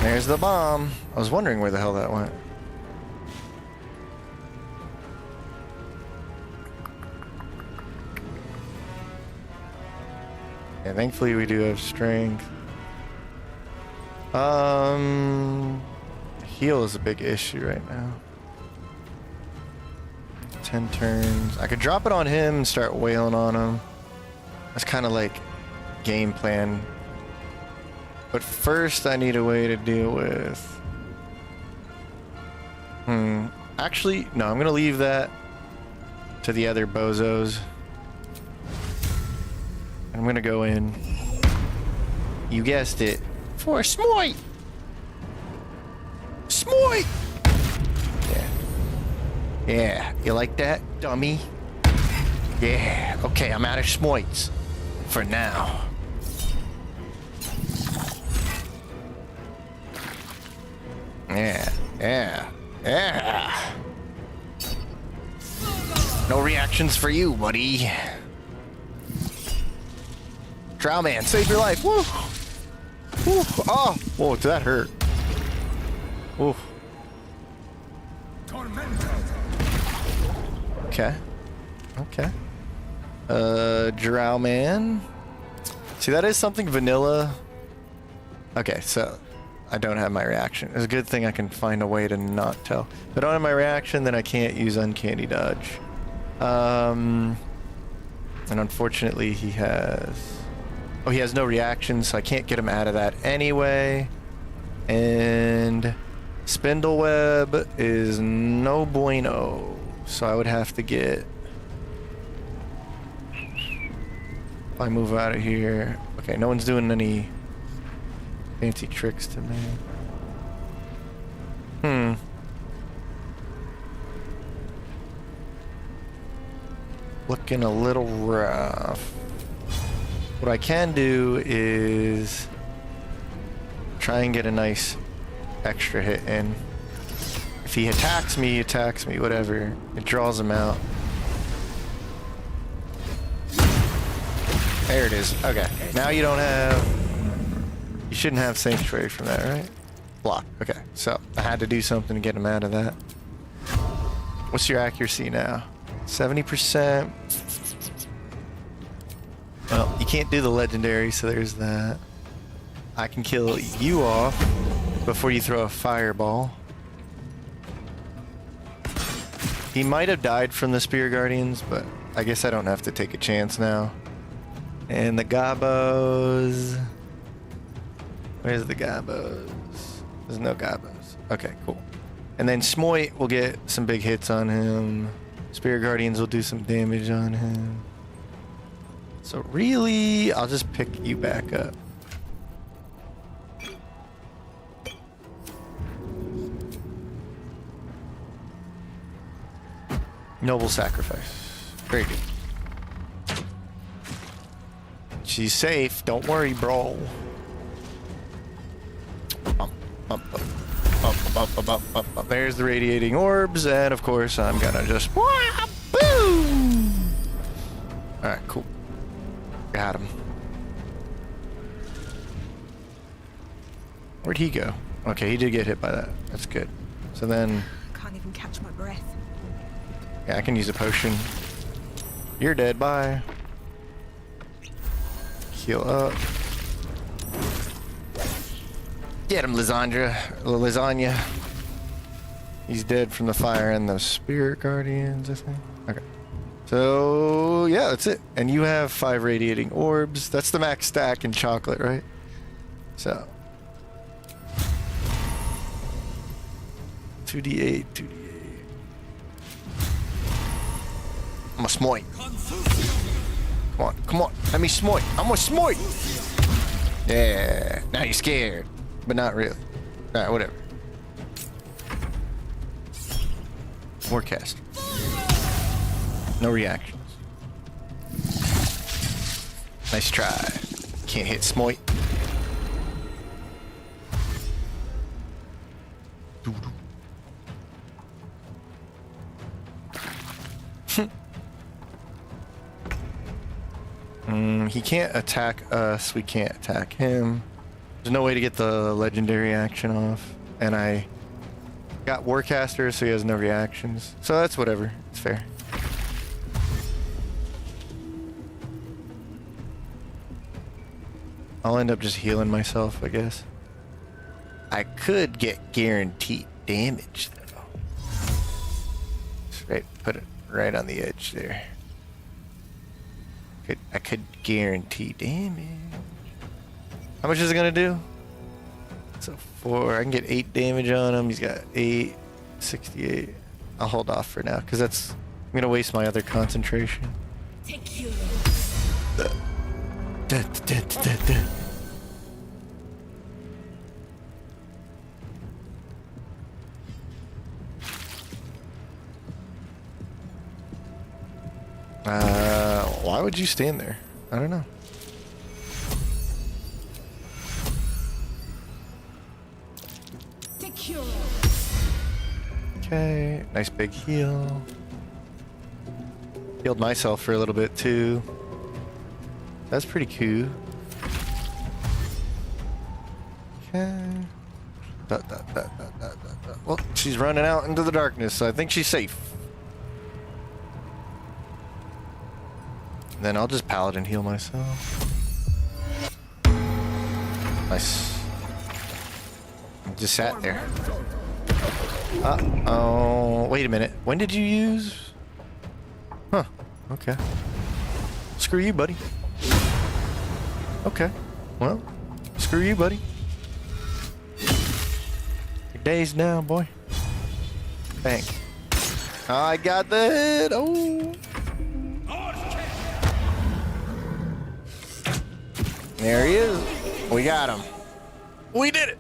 There's the bomb. I was wondering where the hell that went. Yeah, thankfully we do have strength. Heal is a big issue right now. 10 turns. I could drop it on him and start wailing on him. That's kind of like game plan. But first I need a way to deal with... Actually, no, I'm going to leave that to the other bozos. I'm going to go in. You guessed it. For Smoit! Smoit! Yeah. Yeah, you like that, dummy? Yeah, okay, I'm out of Smoites. For now. Yeah, yeah, yeah. No reactions for you, buddy. Drow man, save your life. Woo! Woo! Oh! Whoa, did that hurt? Ooh. Okay. Okay. Drow man. See, that is something vanilla. Okay, so I don't have my reaction. It's a good thing I can find a way to not tell. If I don't have my reaction, then I can't use Uncanny Dodge. And unfortunately, he has... Oh, he has no reaction, so I can't get him out of that anyway. And Spindleweb is no bueno. So I would have to get... If I move out of here... Okay, no one's doing any fancy tricks to me. Looking a little rough. What I can do is try and get a nice extra hit in. If he attacks me, whatever. It draws him out. There it is. Okay. Now you don't have... You shouldn't have Sanctuary from that, right? Block. Okay. So I had to do something to get him out of that. What's your accuracy now? 70%. can't do the legendary, so there's that. I can kill you off before you throw a fireball. He might have died from the Spear Guardians, but I guess I don't have to take a chance now. And the Gabos. Where's the Gabos? There's no Gabos. Okay, cool. And then Smoit will get some big hits on him. Spear Guardians will do some damage on him. So really, I'll just pick you back up. Noble sacrifice. Very good. She's safe. Don't worry, bro. There's the radiating orbs, and of course, I'm gonna just boom. All right, cool. Got him. Where'd he go? Okay, he did get hit by that. That's good. So then, Can't even catch my breath. yeah, I can use a potion. You're dead. Bye. Heal up. Get him, Lasagna. He's dead from the fire and the Spirit Guardians, I think. Okay. So, yeah, that's it. And you have 5 radiating orbs. That's the max stack in chocolate, right? So. 2d8, 2d8. I'm a smoit. Come on. Let me smoit. I'm a smoit. Yeah. Now you're scared. But not really. Alright, whatever. More cast. No reactions. Nice try. Can't hit Smoit. He can't attack us. We can't attack him. There's no way to get the legendary action off. And I got Warcaster, so he has no reactions. So that's whatever. It's fair. I'll end up just healing myself, I guess. I could get guaranteed damage, though. Just put it right on the edge there. I could guarantee damage. How much is it gonna do? So 4. I can get 8 damage on him. He's got 8, 68. I'll hold off for now because I'm gonna waste my other concentration. Take you. Why would you stand there? I don't know. Okay, nice big heal. Healed myself for a little bit too. That's pretty cool. Okay. Well, she's running out into the darkness, so I think she's safe. Then I'll just paladin heal myself. Nice. Just sat there. Uh-oh. Wait a minute. When did you use? Huh. Okay. Screw you, buddy. Okay. Well, screw you, buddy. Your day's down, boy. Bang. I got the hit. Oh. There he is. We got him. We did it.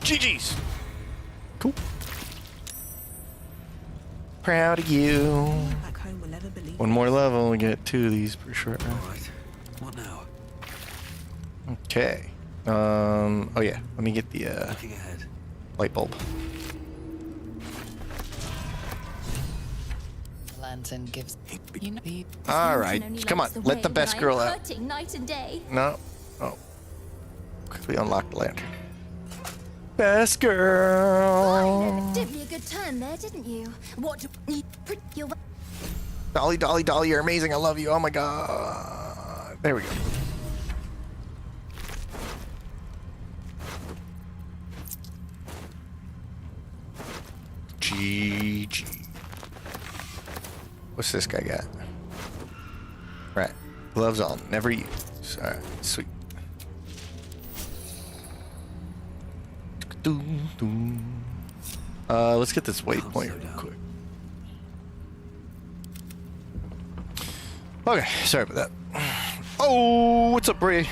GG's. Cool. Proud of you. Back home will ever believe. One more level, we get 2 of these per short run. Alright. What now? Okay. Oh yeah. Let me get the Looking ahead. light bulb. Lantern gives you know. All right. Come on. Let the best girl out. Hurting night and day. No. Oh. Quickly unlock the lantern. Best girl. Did me a good turn there, didn't you? What do you your Dolly, Dolly, Dolly, you're amazing. I love you. Oh my god. There we go. GG. What's this guy got? Right. Gloves on. Never use. Alright. Sweet. Let's get this waypoint real quick. Okay. Sorry about that. Oh, what's up, Bree?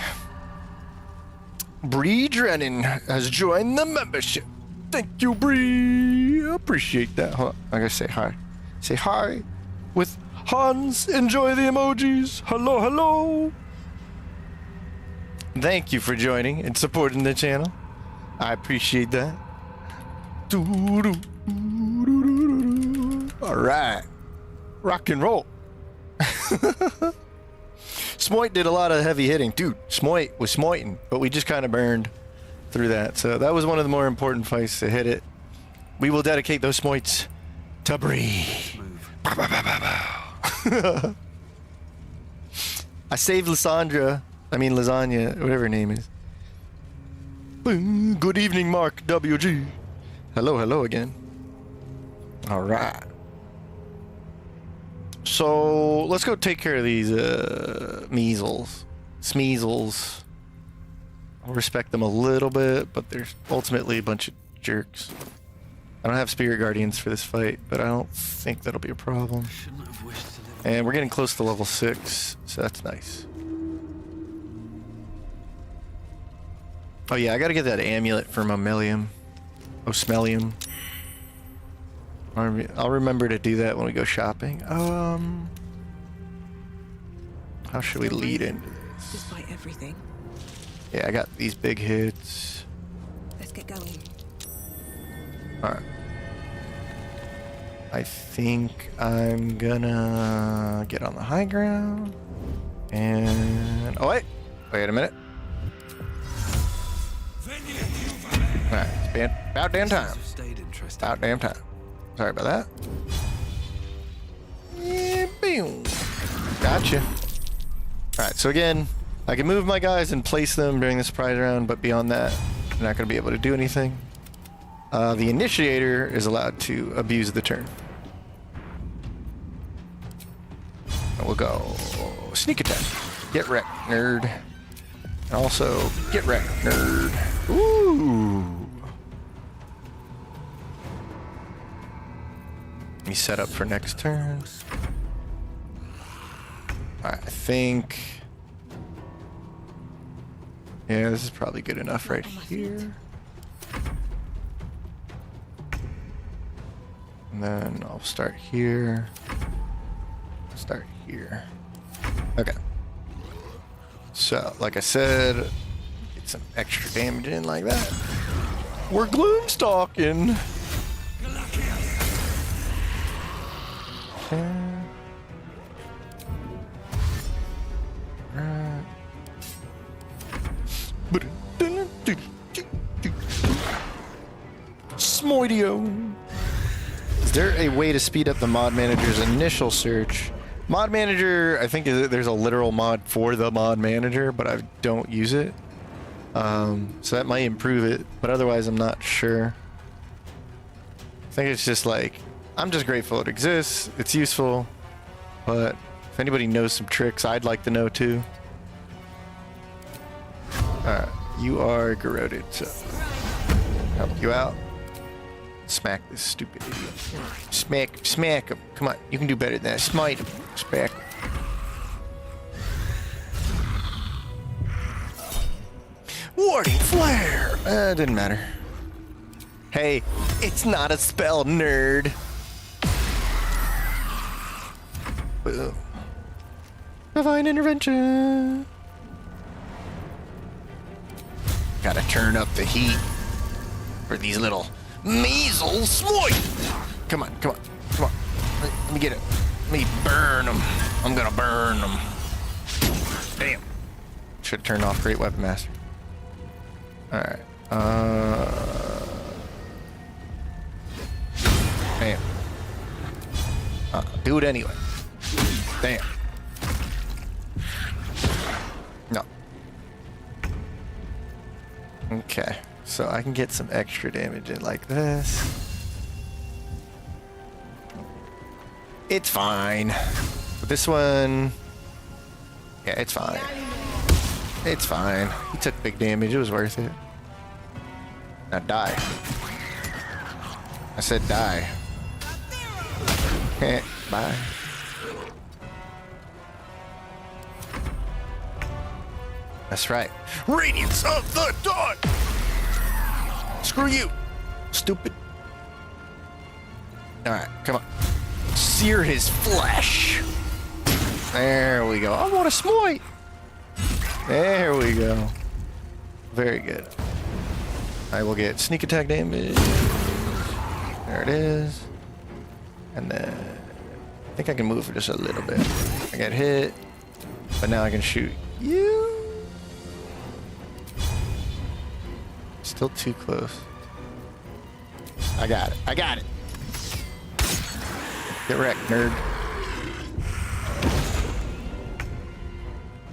Bree Drennan has joined the membership. Thank you, Bree. I appreciate that. Hold on. I gotta say hi. Say hi with Hans. Enjoy the emojis. Hello, hello. Thank you for joining and supporting the channel. I appreciate that. All right. Rock and roll. Smoit did a lot of heavy hitting. Dude, Smoit was smoiting, but we just kind of burned through that. So that was one of the more important fights to hit it. We will dedicate those Smoits to Bree. I saved Lasagna, whatever her name is. Good evening, Mark WG. Hello, hello again. All right. So let's go take care of these Smeasles. I'll respect them a little bit, but they're ultimately a bunch of jerks. I don't have Spirit Guardians for this fight, but I don't think that'll be a problem. And we're getting close to level 6, so that's nice. Oh yeah, I gotta get that amulet for Mammalium. Osmelium. I'll remember to do that when we go shopping. How should we lead into this? Despite everything. Yeah, I got these big hits. Let's get going. Alright. I think I'm gonna get on the high ground. And... oh, wait a minute. Alright, it's about damn time. About damn time. Sorry about that. Yeah, boom. Gotcha. Alright, so again, I can move my guys and place them during the surprise round, but beyond that, they're not going to be able to do anything. The initiator is allowed to abuse the turn. And we'll go sneak attack. Get wrecked, nerd. And also, get wrecked, nerd. Ooh. Let me set up for next turn. I think... yeah, this is probably good enough right here. And then I'll start here. Start here. Okay. So, like I said, get some extra damage in like that. We're gloomstalking. Okay. Right. Smoitio. Is there a way to speed up the mod manager's initial search? Mod manager, I think there's a literal mod for the mod manager, but I don't use it. So that might improve it, but otherwise I'm not sure. I think it's just like, I'm just grateful it exists, it's useful, but if anybody knows some tricks, I'd like to know too. Alright, you are corroded, so help you out. Smack this stupid idiot. Smack him. Come on, you can do better than that. Smite him. Smack him. Warding flare! Didn't matter. Hey, it's not a spell, nerd. Boom. Divine intervention. Gotta turn up the heat for these little measles. Smoit! Come on, come on, come on. Let me get it. Let me burn them. I'm gonna burn them. Damn. Should have turned off Great Weapon Master. Alright. Damn. Do it anyway. Damn. No. Okay. So I can get some extra damage in like this. It's fine. But this one, yeah, it's fine. It's fine. He took big damage. It was worth it. Now die. I said die. Bye. That's right. Radiance of the Dawn! Screw you, stupid. Alright, come on. Sear his flesh. There we go. I want to SMOITE. There we go. Very good. I will get sneak attack damage. There it is. And then I think I can move for just a little bit. I got hit, but now I can shoot you. Still too close. I got it. I got it. Get wrecked, nerd.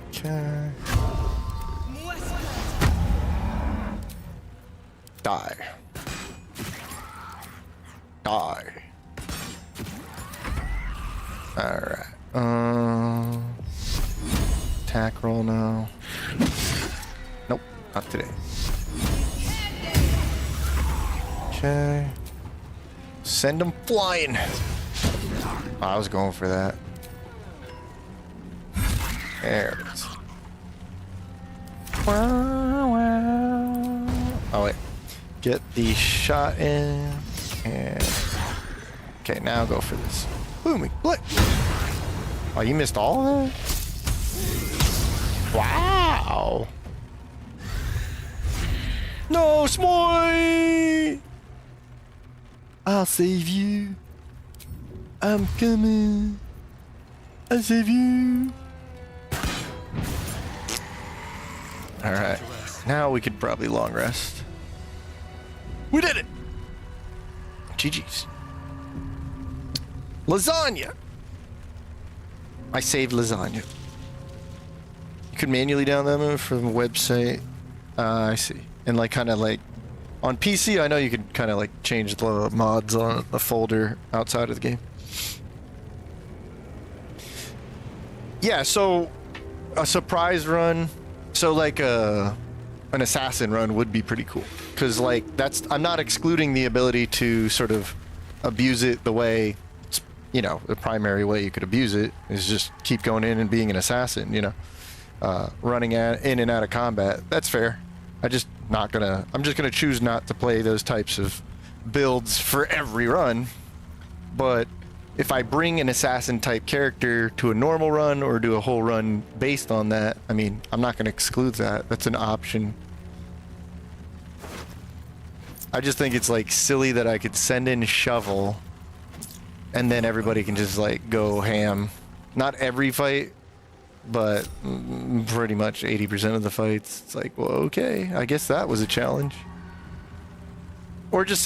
Okay. Die. Die. Alright. Attack roll now. Nope, not today. Okay. Send them flying. Oh, I was going for that. There it is. Oh wait. Get the shot in. And okay, now go for this. Boom, blip. Oh, you missed all of that? Wow. No, SMOITE! I'll save you. I'm coming. I'll save you. Alright. Now we could probably long rest. We did it! GG's. Lasagna! I saved lasagna. You could manually download them from a website. I see. And like kind of like on PC, I know you could kind of like change the mods on the folder outside of the game. Yeah, so a surprise run, so like an assassin run would be pretty cool. Cause like I'm not excluding the ability to sort of abuse it the way, you know, the primary way you could abuse it is just keep going in and being an assassin, you know, running in and out of combat. That's fair. I'm just gonna choose not to play those types of builds for every run. But if I bring an assassin type character to a normal run or do a whole run based on that, I mean, I'm not gonna exclude that. That's an option. I just think it's like silly that I could send in Shovel and then everybody can just like go ham. Not every fight, but pretty much 80% of the fights. It's like, well, okay, I guess that was a challenge. Or it just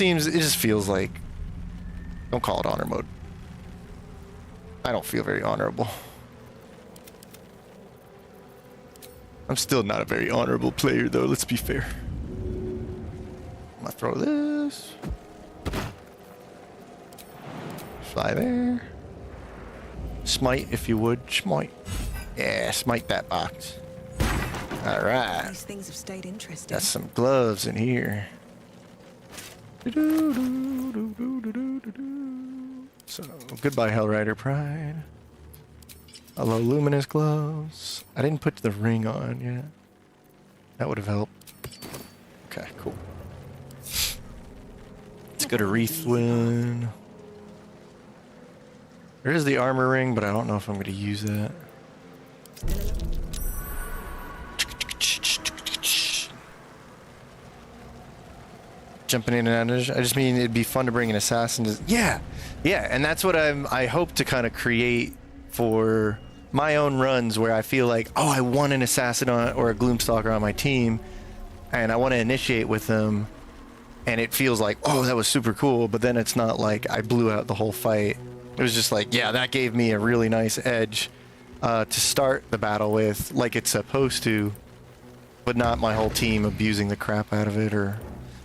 feels like, don't call it honor mode. I don't feel very honorable. I'm still not a very honorable player though, let's be fair. I'm gonna throw this. Fly there. Smite if you would, SMOITE. Yeah, smite that box. Alright. These things have stayed interesting. Got some gloves in here. So, goodbye Hellrider Pride. Hello Luminous gloves. I didn't put the ring on yet. That would have helped. Okay, cool. Let's go to Wreathwin. There is the armor ring, but I don't know if I'm going to use that. Jumping in and out. I just mean it'd be fun to bring an assassin to... Yeah, and that's what I hope to kind of create for my own runs, where I feel like, oh, I want an assassin or a Gloomstalker on my team, and I want to initiate with them, and it feels like, oh, that was super cool, but then it's not like I blew out the whole fight. It was just like, yeah, that gave me a really nice edge to start the battle with, like it's supposed to, but not my whole team abusing the crap out of it, or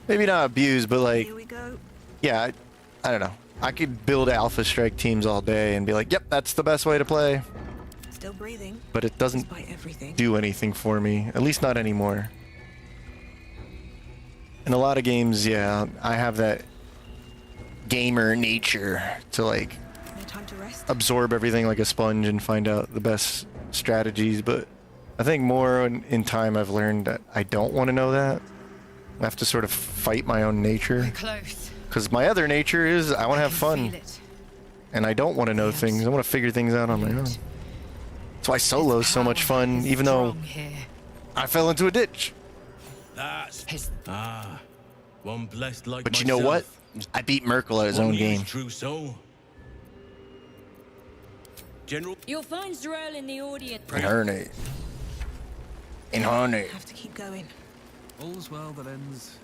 maybe not abuse, but like, Here we go. yeah, I don't know. I could build Alpha Strike teams all day and be like, yep, that's the best way to play. Still breathing. But it doesn't Despite everything. do anything for me. At least not anymore. In a lot of games, yeah, I have that gamer nature to like No time to rest. absorb everything like a sponge and find out the best strategies. But I think more in time I've learned that I don't want to know that. I have to sort of fight my own nature. Close. Because my other nature is I want to have Feel fun. it. And I don't want to know things. I want to figure things out on my own. That's why solo is so much fun, even though Strong here. I fell into a ditch. That's His one blessed like But you know what? I beat Merkel at his own game. True soul. General. You'll find Zerel in the audience. Incarnate. Incarnate. Have to keep going. All's well that ends.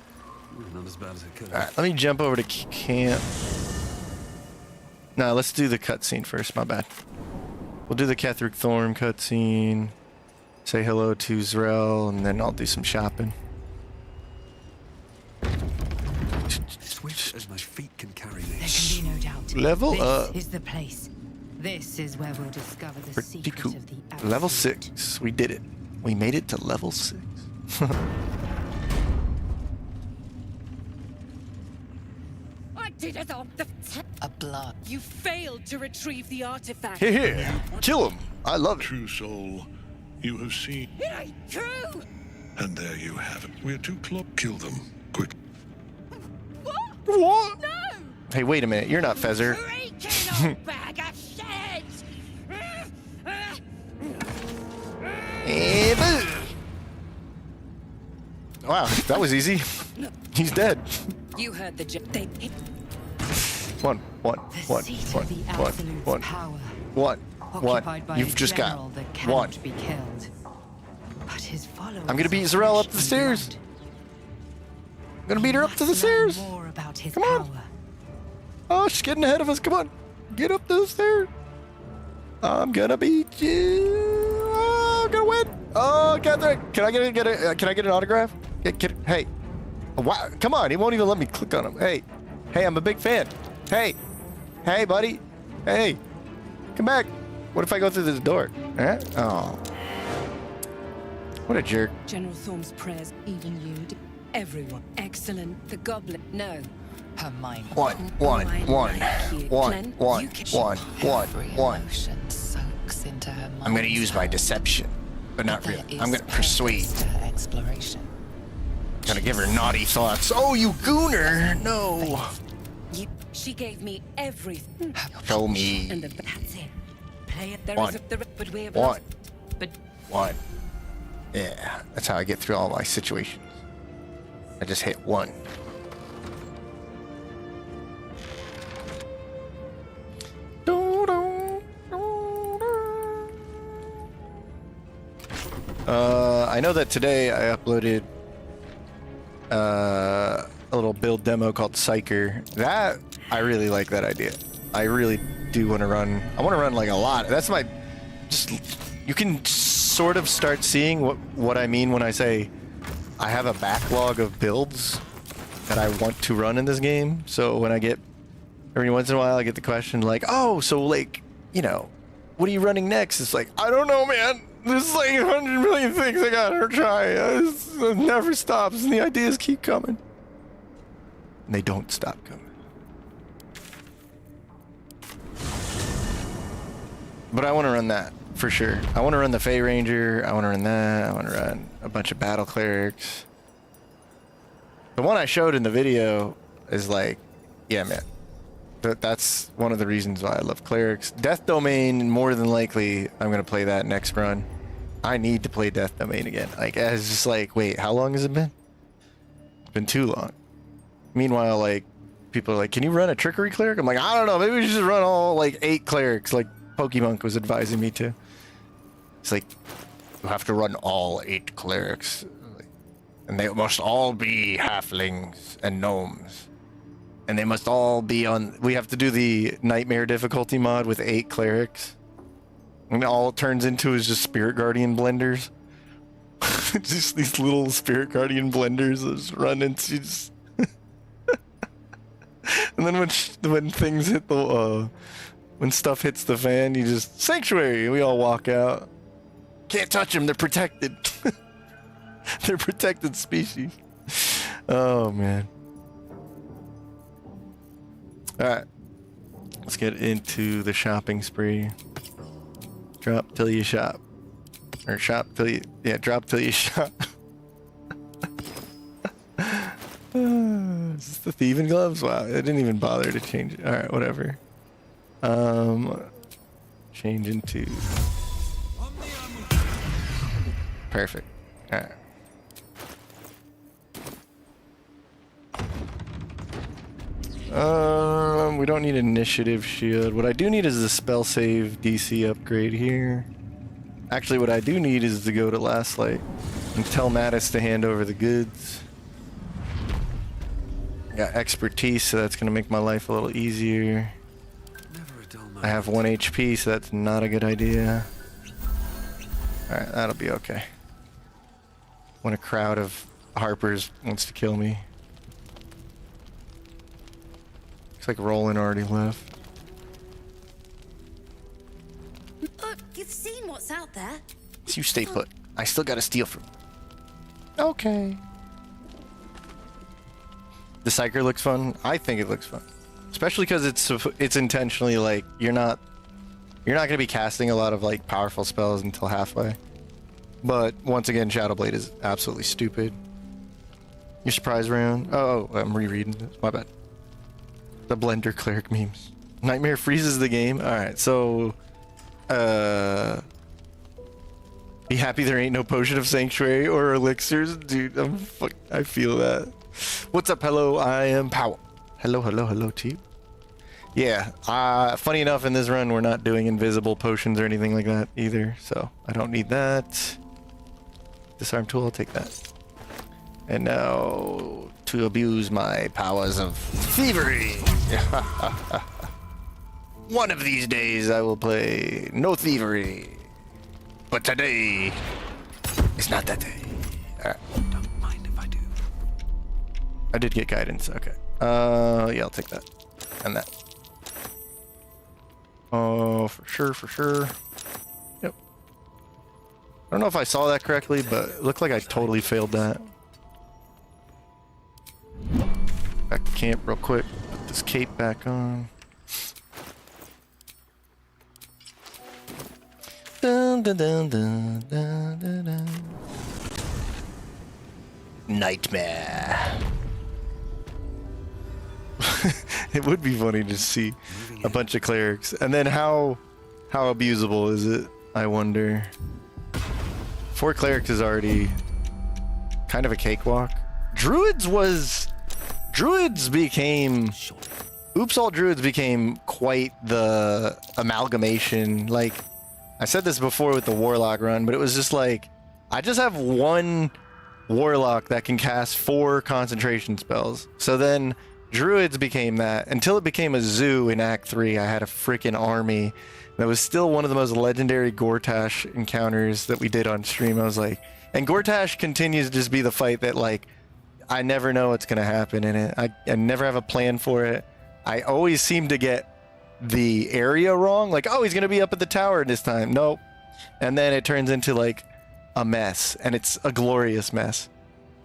Not as bad as it could have. Alright, let me jump over to camp. No, let's do the cutscene first, my bad. We'll do the Ketheric Thorm cutscene. Say hello to Zrel, and then I'll do some shopping. Swift as my feet can carry me. There can be no doubt. Level this up. is the place. This is where we'll discover the Pretty secret cool. of the absolute. Level 6. We did it. We made it to level 6. I did it on the. A blood. You failed to retrieve the artifact. Here, kill him. I love it. True soul, you have seen, It ain't true. and there you have it. We're too close. Kill them, quick. What? No. Hey, wait a minute. You're not Feather. Freaking old bag of shit. Eh, boo. Wow, that was easy. He's dead. You heard the they. One. The seat of the absolute power. Occupied by You've a just got general that one. cannot be killed. But his followers I'm gonna beat are Zerel up flesh the and stairs. blood. I'm gonna beat her up to the Must learn stairs. More about his Come on. power. Oh, she's getting ahead of us. Come on. Get up those stairs. I'm gonna beat you. Oh, I'm gonna win. Oh, Catherine. Can I get an autograph? Hey. Wow. Come on. He won't even let me click on him. Hey, I'm a big fan. Hey, buddy. Hey. Come back. What if I go through this door? Huh? Oh. What a jerk. General Thorm's prayers. Even you. Everyone. Excellent. The goblin. No. Her mind. One. Every emotion soaks into her mind. I'm gonna use my deception, but not really. I'm gonna persuade. To her exploration. Gonna give her naughty thoughts. Oh, you gooner! No. She gave me everything. Show me. And that's it. Play it. There One. is but we have One. lost. But One. Yeah, that's how I get through all my situations. I just hit one. I know that today I uploaded a little build demo called Psyker. That I really like that idea. I really do want to run. I want to run like a lot. That's my just. You can sort of start seeing what I mean when I say I have a backlog of builds that I want to run in this game. So when I get every once in a while I get the question like, oh, so like, you know, what are you running next? It's like, I don't know, man. There's like 100 million things I gotta try. It never stops, and the ideas keep coming. And they don't stop coming. But I want to run that for sure. I want to run the Fey Ranger. I want to run that. I want to run a bunch of battle clerics. The one I showed in the video is like, yeah, man. That's one of the reasons why I love clerics. Death Domain, more than likely, I'm gonna play that next run. I need to play Death Domain again. Like, it's just like, wait, how long has it been? It's been too long. Meanwhile, like, people are like, can you run a trickery cleric? I'm like, I don't know. Maybe we should just run all like 8 clerics, like Pokemon was advising me to. It's like, you have to run all 8 clerics, and they must all be halflings and gnomes. And they must all be on... We have to do the Nightmare difficulty mod with 8 clerics. And all it turns into is just Spirit Guardian blenders. Just these little Spirit Guardian blenders that just run into... Just and And then when things hit the when stuff hits the fan, you just sanctuary. We all walk out. Can't touch them. They're protected. They're protected species. Oh man. All right. Let's get into the shopping spree. Drop till you shop. Or shop till you... Yeah, drop till you shop. Is this the thieving gloves? Wow, I didn't even bother to change it. Alright, whatever. Change into... Perfect. Alright. We don't need initiative shield. What I do need is the spell save DC upgrade here. Actually, what I do need is to go to Last Light and tell Mattis to hand over the goods. I got expertise, so that's going to make my life a little easier. I have 1 HP, so that's not a good idea. Alright, that'll be okay. When a crowd of Harpers wants to kill me. Looks like Roland already left. You've seen what's out there. You stay put. I still gotta steal from you. Okay. The Psyker looks fun. I think it looks fun. Especially because it's intentionally like you're not gonna be casting a lot of like powerful spells until halfway. But once again, Shadowblade is absolutely stupid. Your surprise round. Oh, I'm rereading this. My bad. The Blender Cleric memes. Nightmare freezes the game. Alright, so be happy there ain't no potion of sanctuary or elixirs. Dude, I feel that. What's up? Hello, I am Powell. Hello to you. Yeah, funny enough, in this run we're not doing invisible potions or anything like that either, so I don't need that. Disarm tool, I'll take that. And now to abuse my powers of thievery. One of these days I will play no thievery. But today is not that day. Alright. Don't mind if I do. I did get guidance, okay. Yeah, I'll take that. And that. Oh, for sure. Yep. I don't know if I saw that correctly, but it looked like I totally failed that. Back to camp real quick. Put this cape back on. Dun, dun, dun, dun, dun, dun, dun. Nightmare. It would be funny to see a bunch of clerics. And then how abusable is it, I wonder? 4 clerics is already kind of a cakewalk. Druids became... Oops, all druids became quite the amalgamation. Like, I said this before with the warlock run, but it was just like, I just have 1 warlock that can cast 4 concentration spells. So then druids became that until it became a zoo in Act 3. I had a freaking army that was still one of the most legendary Gortash encounters that we did on stream. I was like, and Gortash continues to just be the fight that like, I never know what's going to happen in it. I never have a plan for it. I always seem to get the area wrong. Like, oh, he's going to be up at the tower this time. Nope. And then it turns into like a mess, and it's a glorious mess.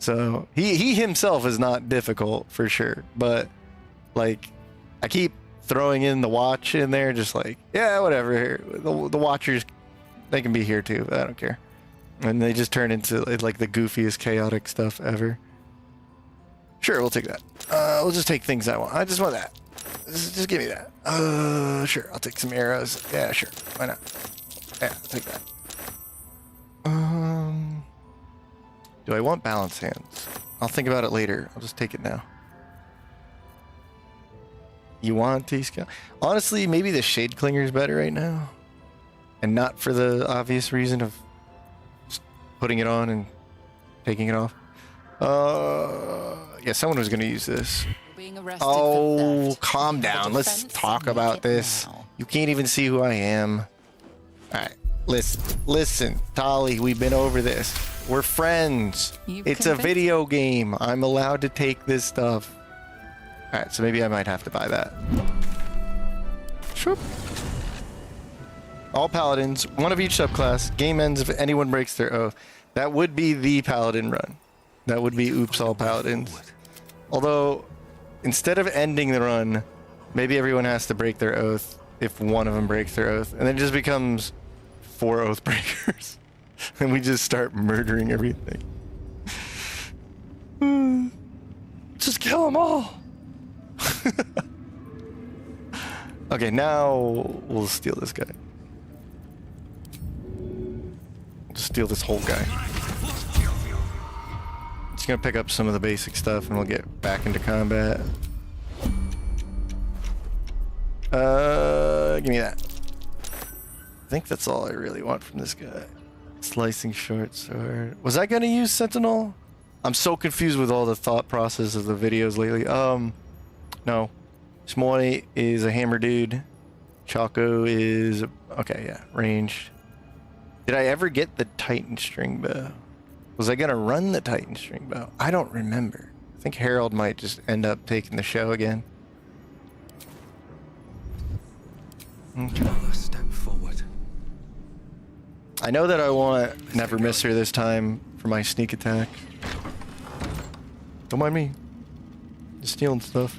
So he himself is not difficult for sure, but like I keep throwing in the watch in there, just like, yeah, whatever. The watchers, they can be here too. I don't care. And they just turn into like the goofiest chaotic stuff ever. Sure, we'll take that. We'll just take things I want. I just want that. Just give me that. Sure, I'll take some arrows. Yeah, sure. Why not? Yeah, I'll take that. Do I want balance hands? I'll think about it later. I'll just take it now. You want T-Scout? Honestly, maybe the Shade Clinger is better right now. And not for the obvious reason of just putting it on and taking it off. Yeah, someone was going to use this. Oh, calm down. Let's talk about this. You can't even see who I am. Alright, listen, Tali, we've been over this. We're friends. It's a video game. I'm allowed to take this stuff. Alright, so maybe I might have to buy that. Shoop. All paladins, one of each subclass. Game ends if anyone breaks their oath. That would be the paladin run. That would be oops all paladins. Although, instead of ending the run, maybe everyone has to break their oath if one of them breaks their oath. And then it just becomes 4 oath breakers. And we just start murdering everything. Just kill them all. Okay, now we'll steal this guy. Just steal this whole guy. Just gonna pick up some of the basic stuff and we'll get back into combat. Give me that. I think that's all I really want from this guy. Slicing short sword. Was I gonna use Sentinel? I'm so confused with all the thought process of the videos lately. No. SMOITES is a hammer dude. Choco is... Okay, yeah. Ranged. Did I ever get the Titan string bow? Was I gonna run the Titan string bow? I don't remember. I think Harold might just end up taking the show again. Okay. Another step forward. I know that I want Never Miss Her this time for my sneak attack. Don't mind me. Just stealing stuff.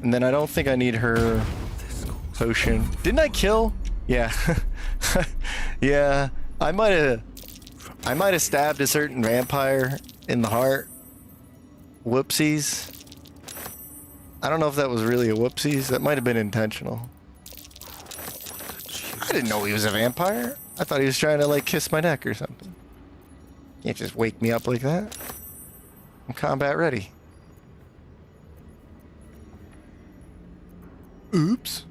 And then I don't think I need her potion. Didn't I kill? Yeah. Yeah. I might have stabbed a certain vampire in the heart. Whoopsies. I don't know if that was really a whoopsies. That might have been intentional. I didn't know he was a vampire. I thought he was trying to like kiss my neck or something. You can't just wake me up like that. I'm combat ready. Oops.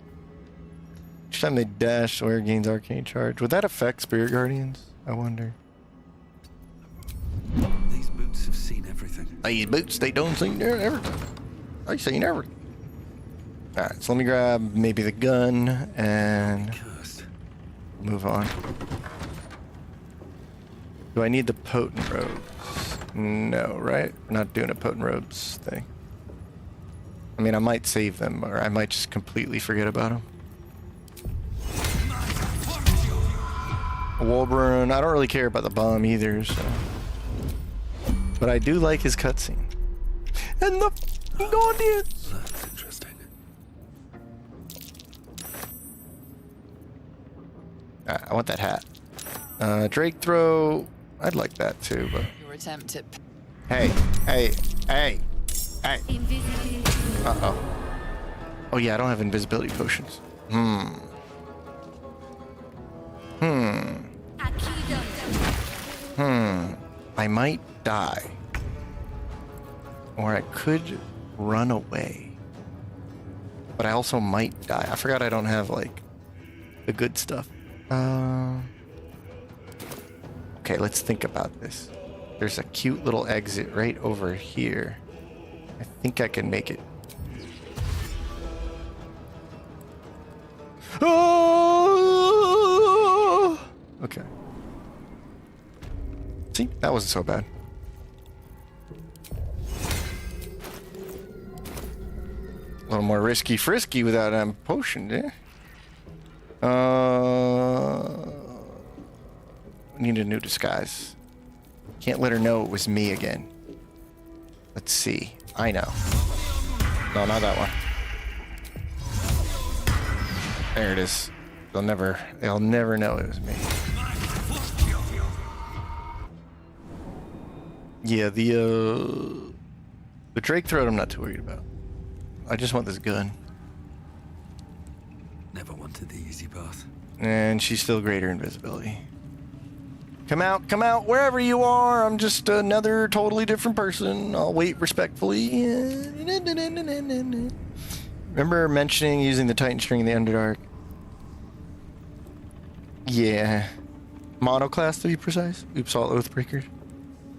Each time they dash, Sawyer gains arcane charge. Would that affect Spirit Guardians? I wonder. These boots have seen everything. These boots, they don't see everything. I seen everything. Alright, so let me grab maybe the gun and Cursed. move on. Do I need the potent robes? No, right? We're not doing a potent robes thing. I mean, I might save them, or I might just completely forget about them. Wolverine, I don't really care about the bomb either, so. But I do like his cutscene. And the Guardians! That's interesting. I want that hat. Drake throw, I'd like that too, but. Your attempt at Hey. Uh-oh. Oh yeah, I don't have invisibility potions. I might die. Or I could run away. But I also might die. I forgot I don't have, like, the good stuff. Okay, let's think about this. There's a cute little exit right over here. I think I can make it. Oh! Okay. See, that wasn't so bad. A little more risky frisky without a potion, eh? Need a new disguise. Can't let her know it was me again. Let's see. I know. No, not that one. There it is. They'll never know it was me. Yeah, the Drake throat I'm not too worried about. I just want this gun. Never wanted the easy path. And she's still greater invisibility. Come out, wherever you are. I'm just another totally different person. I'll wait respectfully. Remember mentioning using the Titan string in the Underdark? Yeah. Monoclass to be precise. Oops, all Oathbreakers.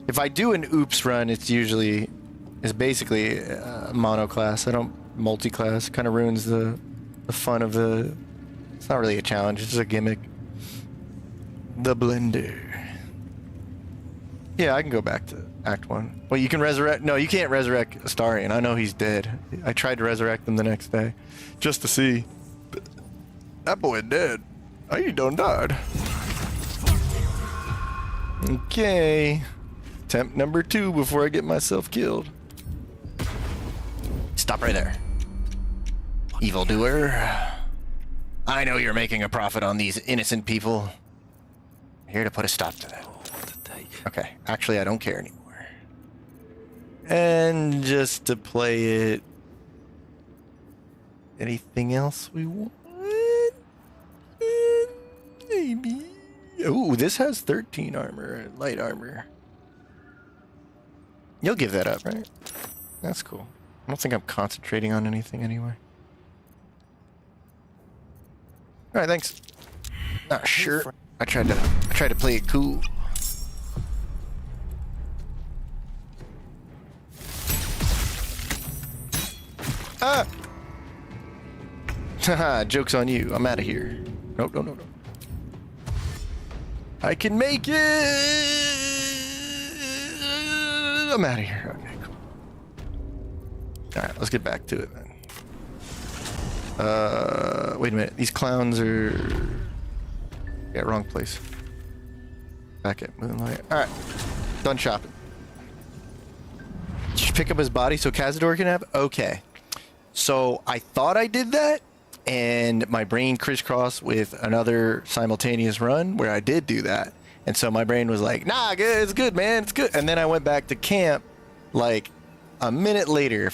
If I do an oops run, it's basically monoclass. I don't multi-class. Kind of ruins the fun of the... It's not really a challenge, it's just a gimmick. The blender. Yeah, I can go back to Act 1. Well, you can resurrect. No, you can't resurrect Astarion. I know he's dead. I tried to resurrect him the next day just to see. But that boy dead. He done died. Okay. Attempt number 2 before I get myself killed. Stop right there. Evildoer. I know you're making a profit on these innocent people. Here to put a stop to that. Okay, actually I don't care anymore. And just to play it... Anything else we want? Maybe. Ooh, this has 13 armor, light armor. You'll give that up, right? That's cool. I don't think I'm concentrating on anything anyway. Alright, thanks. Not sure. I tried to play it cool. Ah! Haha, joke's on you. I'm out of here. Nope, no. I can make it! I'm out of here. Okay, cool. Alright, let's get back to it then. Wait a minute. These clowns are... Yeah, wrong place. Back at Moonlight. Alright. Done shopping. Did you pick up his body so Cazador can have? Okay. So I thought I did that, and my brain crisscrossed with another simultaneous run where I did do that. And so my brain was like, nah, good, it's good, man, it's good. And then I went back to camp like a minute later.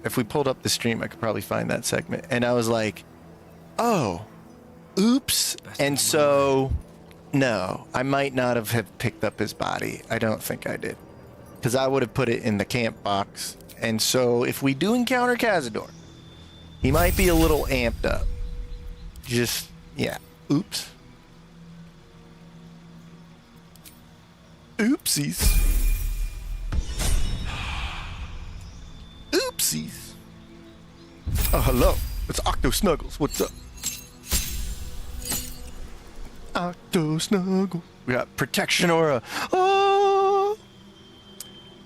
If we pulled up the stream, I could probably find that segment. And I was like, oh, oops. And so, no, I might not have picked up his body. I don't think I did. Because I would have put it in the camp box. And so if we do encounter Cazador, he might be a little amped up. Just, yeah. Oops. Oopsies. Oopsies. Oh, hello. It's Octo Snuggles. What's up? Octo Snuggles. We got Protection Aura. Oh!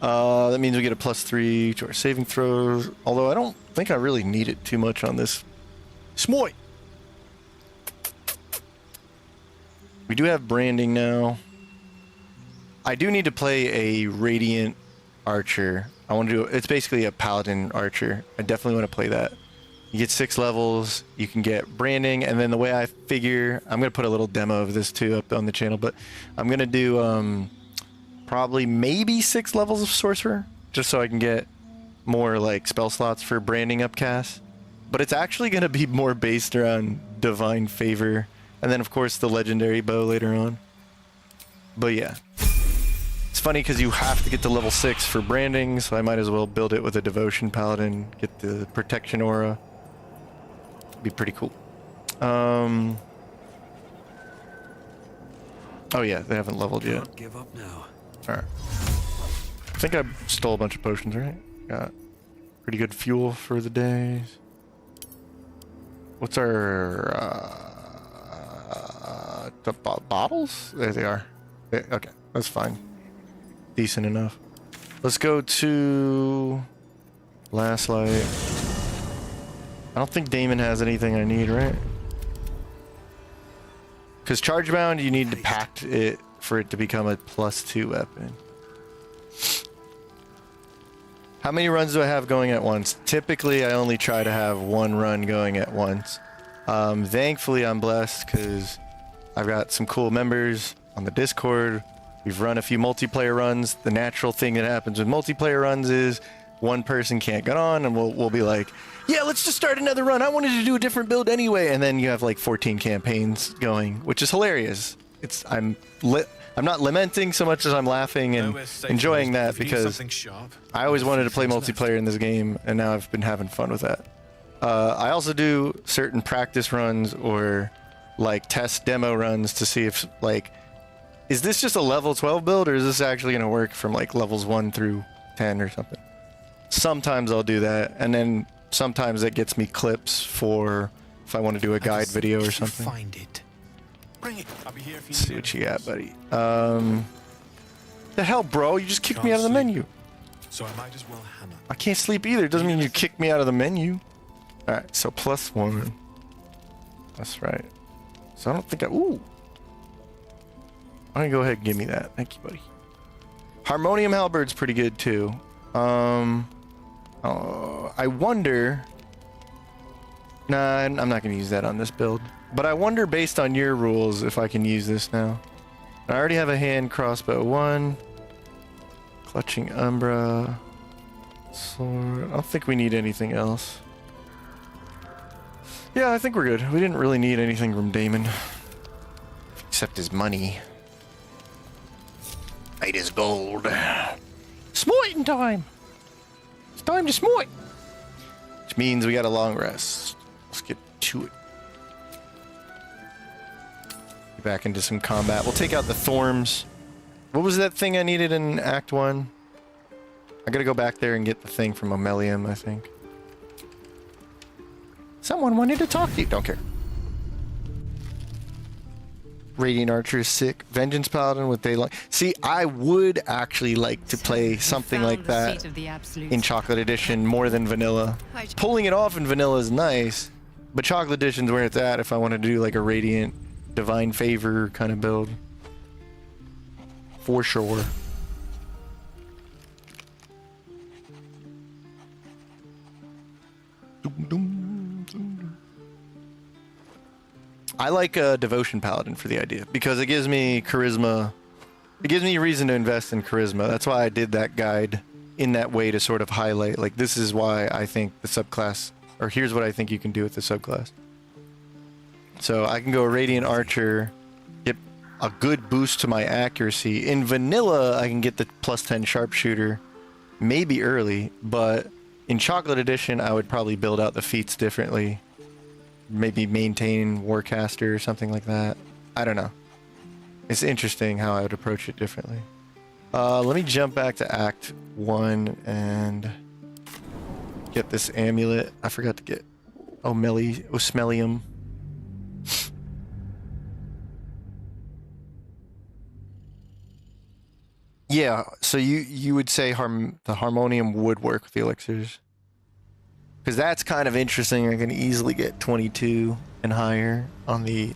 That means we get a +3 to our saving throws. Although I don't think I really need it too much on this. SMOITE! We do have branding now. I do need to play a Radiant Archer. I want to do... It's basically a Paladin Archer. I definitely want to play that. You get 6 levels. You can get branding. And then the way I figure... I'm going to put a little demo of this too up on the channel. But I'm going to do... probably maybe 6 levels of sorcerer, just so I can get more like spell slots for branding upcasts. But it's actually going to be more based around divine favor, and then of course the legendary bow later on. But yeah, it's funny because you have to get to level 6 for branding, so I might as well build it with a devotion paladin, get the protection aura. Be pretty cool. Oh yeah, they haven't leveled yet. Don't give up now. Alright. I think I stole a bunch of potions, right? Got pretty good fuel for the days. What's our... the bottles? There they are. Okay, that's fine. Decent enough. Let's go to... Last Light. I don't think Damon has anything I need, right? Because Chargebound, you need to pact it for it to become a +2 weapon. How many runs do I have going at once? Typically, I only try to have 1 run going at once. Thankfully, I'm blessed because I've got some cool members on the Discord. We've run a few multiplayer runs. The natural thing that happens with multiplayer runs is one person can't get on, and we'll be like, yeah, let's just start another run. I wanted to do a different build anyway. And then you have like 14 campaigns going, which is hilarious. I'm not lamenting so much as I'm laughing and enjoying that because I always wanted to play multiplayer in this game, and now I've been having fun with that. I also do certain practice runs or like test demo runs to see if like, is this just a level 12 build or is this actually going to work from like levels 1 through 10 or something? Sometimes I'll do that, and then sometimes it gets me clips for if I want to do a guide video or something. Find it. Bring it. I'll be here if you Let's see what you got, buddy. The hell, bro? You just kicked me out of the menu. So I might as well hammer. I can't sleep either. It doesn't mean you kicked me out of the menu. Alright, so +1. That's right. So I don't think I... Ooh. I'm gonna go ahead and give me that. Thank you, buddy. Harmonium Halberd's pretty good, too. I wonder... Nah, I'm not gonna use that on this build. But I wonder, based on your rules, if I can use this now. I already have a hand crossbow 1. Clutching Umbra. Sword. I don't think we need anything else. Yeah, I think we're good. We didn't really need anything from Damon. Except his money. Might is gold. Smoiting time! It's time to smoit! Which means we got a long rest. Let's get to it. Get back into some combat. We'll take out the Thorms. What was that thing I needed in Act 1? I gotta go back there and get the thing from Omelium, I think. Someone wanted to talk to you. Don't care. Radiant Archer is sick. Vengeance Paladin with Daylight. See, I would actually like to play something like that in Chocolate Edition more than Vanilla. Pulling it off in Vanilla is nice, but Chocolate Edition's where it's at if I wanted to do like a Radiant Divine Favor kind of build. For sure. I like a Devotion Paladin for the idea because it gives me charisma. It gives me a reason to invest in charisma. That's why I did that guide in that way to sort of highlight, like, this is why I think the subclass, or here's what I think you can do with the subclass. So I can go Radiant Archer, get a good boost to my accuracy. In Vanilla, I can get the +10 Sharpshooter, maybe early, but in Chocolate Edition, I would probably build out the feats differently. Maybe maintain Warcaster or something like that. I don't know. It's interesting how I would approach it differently. Let me jump back to Act 1 and get this amulet. I forgot to get Osmelium. Yeah, so you would say the Harmonium would work with the elixirs. Because that's kind of interesting. I can easily get 22 and higher on the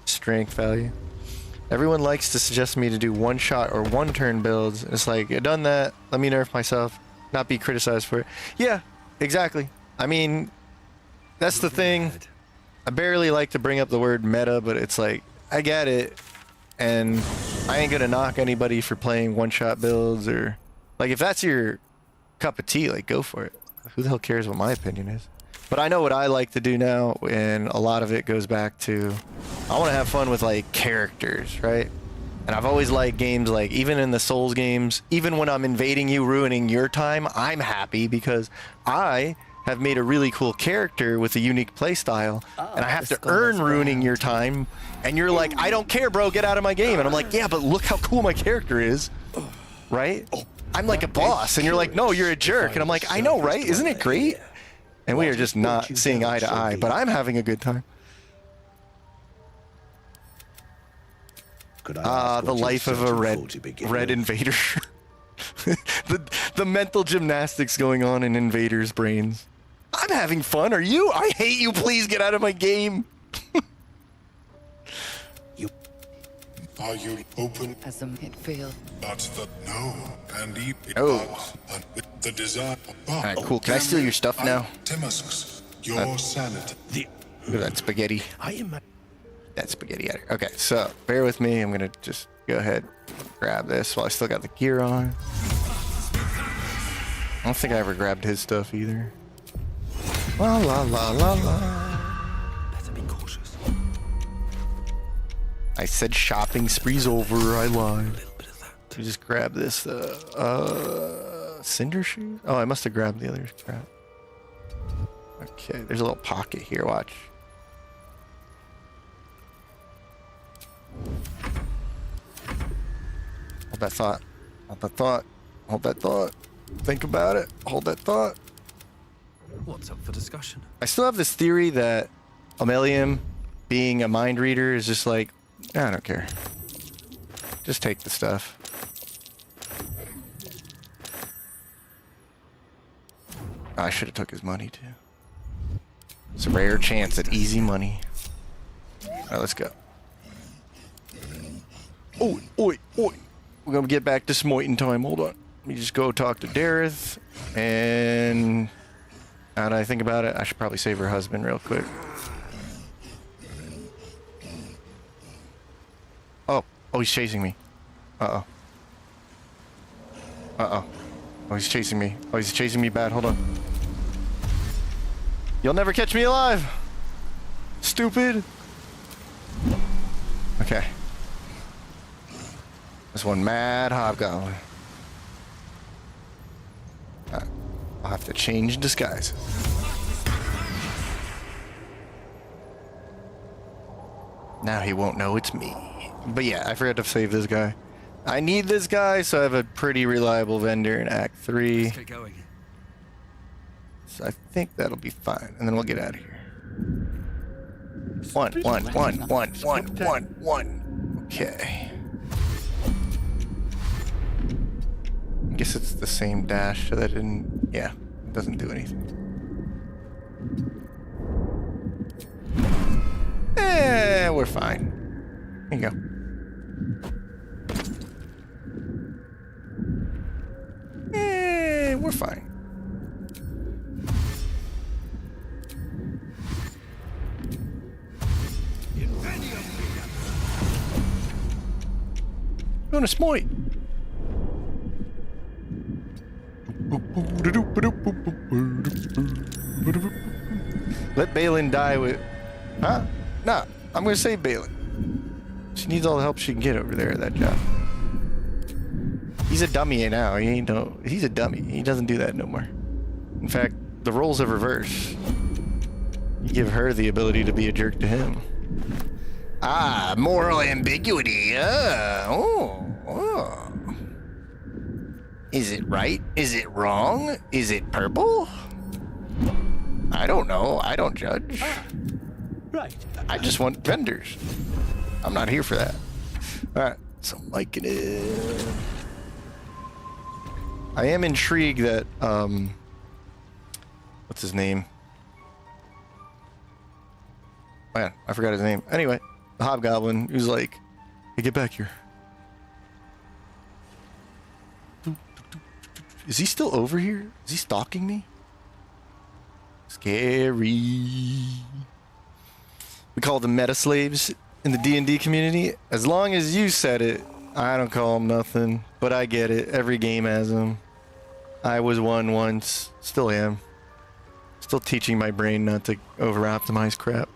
strength value. Everyone likes to suggest me to do one-shot or one-turn builds. It's like, I've done that. Let me nerf myself. Not be criticized for it. Yeah, exactly. I mean, that's the thing. I barely like to bring up the word meta, but it's like, I get it. And I ain't gonna knock anybody for playing one-shot builds or... Like, if that's your cup of tea, like, go for it. Who the hell cares what my opinion is? But I know what I like to do now, and a lot of it goes back to I want to have fun with like characters, right? And I've always liked games like, even in the Souls games, even when I'm invading you, ruining your time, I'm happy because I have made a really cool character with a unique playstyle, and I have to earn ruining your time, and you're like, I don't care, bro, get out of my game. And I'm like, yeah, but look how cool my character is, right? I'm like a boss, and you're like, no, you're a jerk. And I'm like, I know, right? Isn't it great? And we are just not seeing eye to eye, but I'm having a good time. The life of a red invader. the mental gymnastics going on in invaders' brains. I'm having fun. Are you? I hate you. Please get out of my game. Are you open? As it feels. That's the no. And eat Oh. the desire. Alright, cool. Can I steal your stuff now? Timusks, your sanity. Look at that spaghetti. That spaghetti out here. Okay, so bear with me. I'm gonna just go ahead and grab this while I still got the gear on. I don't think I ever grabbed his stuff either. La la la la la. Better be cautious. I said shopping spree's over. I lied. A little bit of that. Let me just grab this. Cinder shoes? Oh, I must have grabbed the other crap. Okay, there's a little pocket here. Watch. Hold that thought. Hold that thought. Hold that thought. Think about it. Hold that thought. What's up for discussion? I still have this theory that Omelium, being a mind reader, is just like, I don't care. Just take the stuff. I should have took his money too. It's a rare chance at easy money. Alright, let's go. Oi, oi, oi. We're gonna get back to smoiting time. Hold on. Let me just go talk to Dareth. And now that I think about it, I should probably save her husband real quick. Oh, he's chasing me. Uh-oh. Uh-oh. Oh, he's chasing me. Oh, he's chasing me bad. Hold on. You'll never catch me alive. Stupid. Okay. This one mad hobgoblin. I'll have to change disguises. Now he won't know it's me. But yeah, I forgot to save this guy. I need this guy, so I have a pretty reliable vendor in Act 3. Let's get going. So I think that'll be fine, and then we'll get out of here. One. Okay. I guess it's the same dash, so that didn't... Yeah, it doesn't do anything. We're fine. Here you go. We're fine. We're gonna smoit. Let Balin die with... Huh? Nah, I'm gonna save Balin. She needs all the help she can get over there at that job. He's a dummy now. He's a dummy. He doesn't do that no more. In fact, the roles have reversed. You give her the ability to be a jerk to him. Ah, moral ambiguity. Oh. Is it right? Is it wrong? Is it purple? I don't know. I don't judge. Right. I just want vendors. I'm not here for that. Alright, so liking it. I am intrigued that, what's his name? Man, I forgot his name. Anyway, the hobgoblin, who's like, hey, get back here. Is he still over here? Is he stalking me? Scary. We call them meta slaves in the D&D community. As long as you said it, I don't call them nothing, but I get it. Every game has them. I was one once, still am. Still teaching my brain not to over-optimize crap.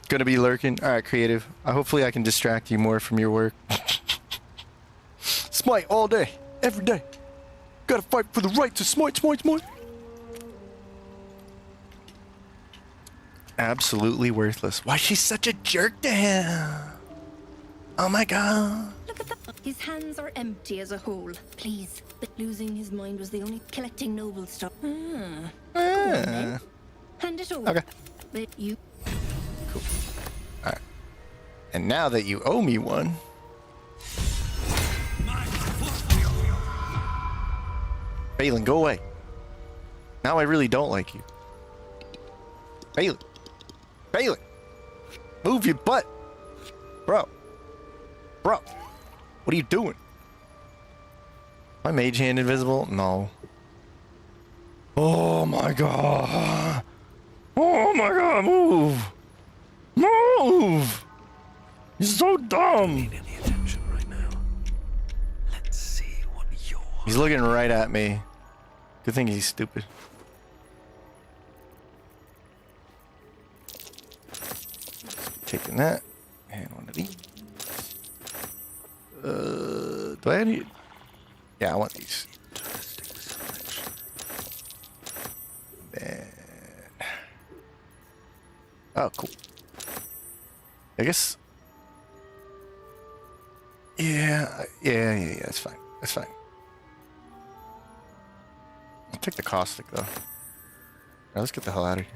Gonna be lurking. Alright, creative. Hopefully I can distract you more from your work. Smite all day, every day. Gotta fight for the right to smite. Absolutely worthless. Why she's such a jerk to him? Oh my god. Look at that. His hands are empty as a whole. Please. But losing his mind was the only collecting noble stuff. Go on, then. Hand it over. Okay. But you... Cool. Alright. And now that you owe me one... Balin, go away. Now I really don't like you. Balin. Move your butt. Bro. What are you doing? My mage hand invisible? No. Oh my god. Move. You're so dumb. Need any attention right now. Let's see what you're... He's looking right at me. Good thing he's stupid. Taking that. And one of these. Do I need... Yeah, I want these. Then... Oh, cool. I guess... Yeah, that's fine. That's fine. I'll take the caustic, though. Alright, let's get the hell out of here.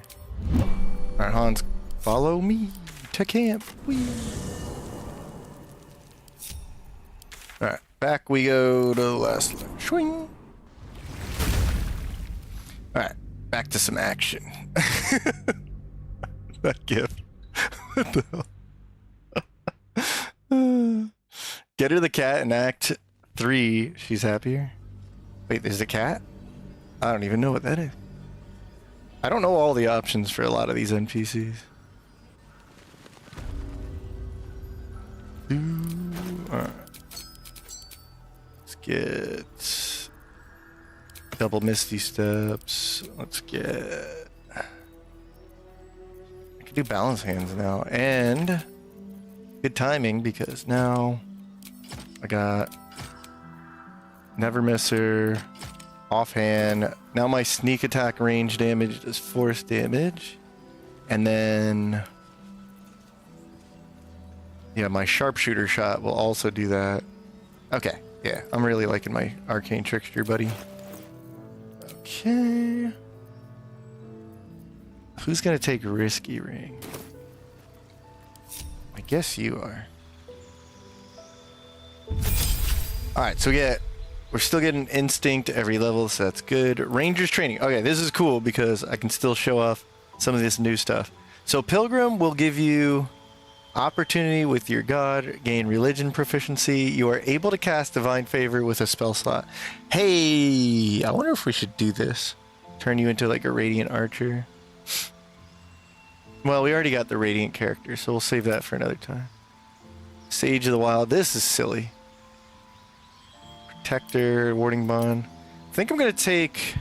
Alright, Hans, follow me to camp. Whee. Alright, back we go to the last line. Swing. Alright, back to some action. That gift. What the hell? Get her the cat in Act 3. She's happier. Wait, there's a cat? I don't even know what that is. I don't know all the options for a lot of these NPCs. Alright. Let's get double Misty Steps. Let's get... I can do balance hands now. And good timing because now I got Never Misser, offhand. Now my sneak attack range damage does force damage. And then yeah, my sharpshooter shot will also do that. Okay, yeah, I'm really liking my arcane trickster, buddy. Okay. Who's gonna take risky ring? I guess you are. Alright, so we're still getting instinct every level, so that's good. Ranger's training. Okay, this is cool because I can still show off some of this new stuff. So Pilgrim will give you opportunity with your god, gain religion proficiency. You are able to cast divine favor with a spell slot. Hey, I wonder if we should do this. Turn you into like a radiant archer. Well, we already got the radiant character, so we'll save that for another time. Sage of the Wild. This is silly. Protector, warding bond. I think I'm gonna take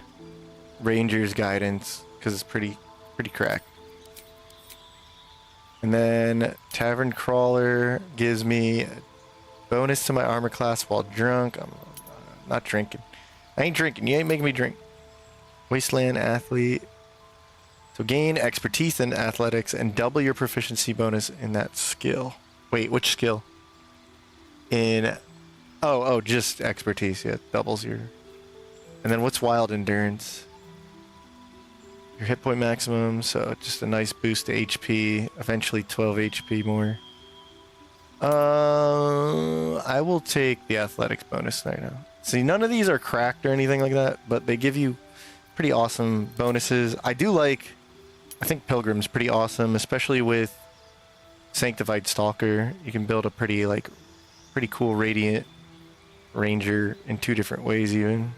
Ranger's guidance because it's pretty cracked. And then Tavern Crawler gives me a bonus to my armor class while drunk. I'm not drinking. I ain't drinking. You ain't making me drink. Wasteland Athlete. So gain expertise in athletics and double your proficiency bonus in that skill. Wait, which skill? In... Oh, just expertise. Yeah, doubles your... And then what's Wild Endurance? Your hit point maximum, so just a nice boost to HP. Eventually 12 HP more. I will take the athletics bonus right now. See, none of these are cracked or anything like that, but they give you pretty awesome bonuses. I think Pilgrim's pretty awesome, especially with Sanctified Stalker. You can build a pretty cool Radiant Ranger in 2 different ways even.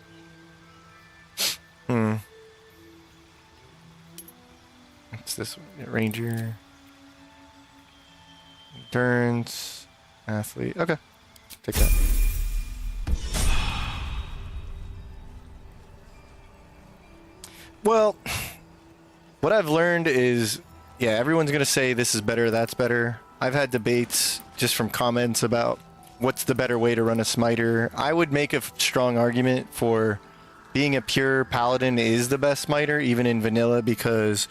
What's this one? Ranger. Endurance. Athlete. Okay. Take that. Well, what I've learned is, yeah, everyone's going to say this is better, that's better. I've had debates just from comments about what's the better way to run a smiter. I would make a strong argument for being a pure paladin is the best smiter, even in vanilla, because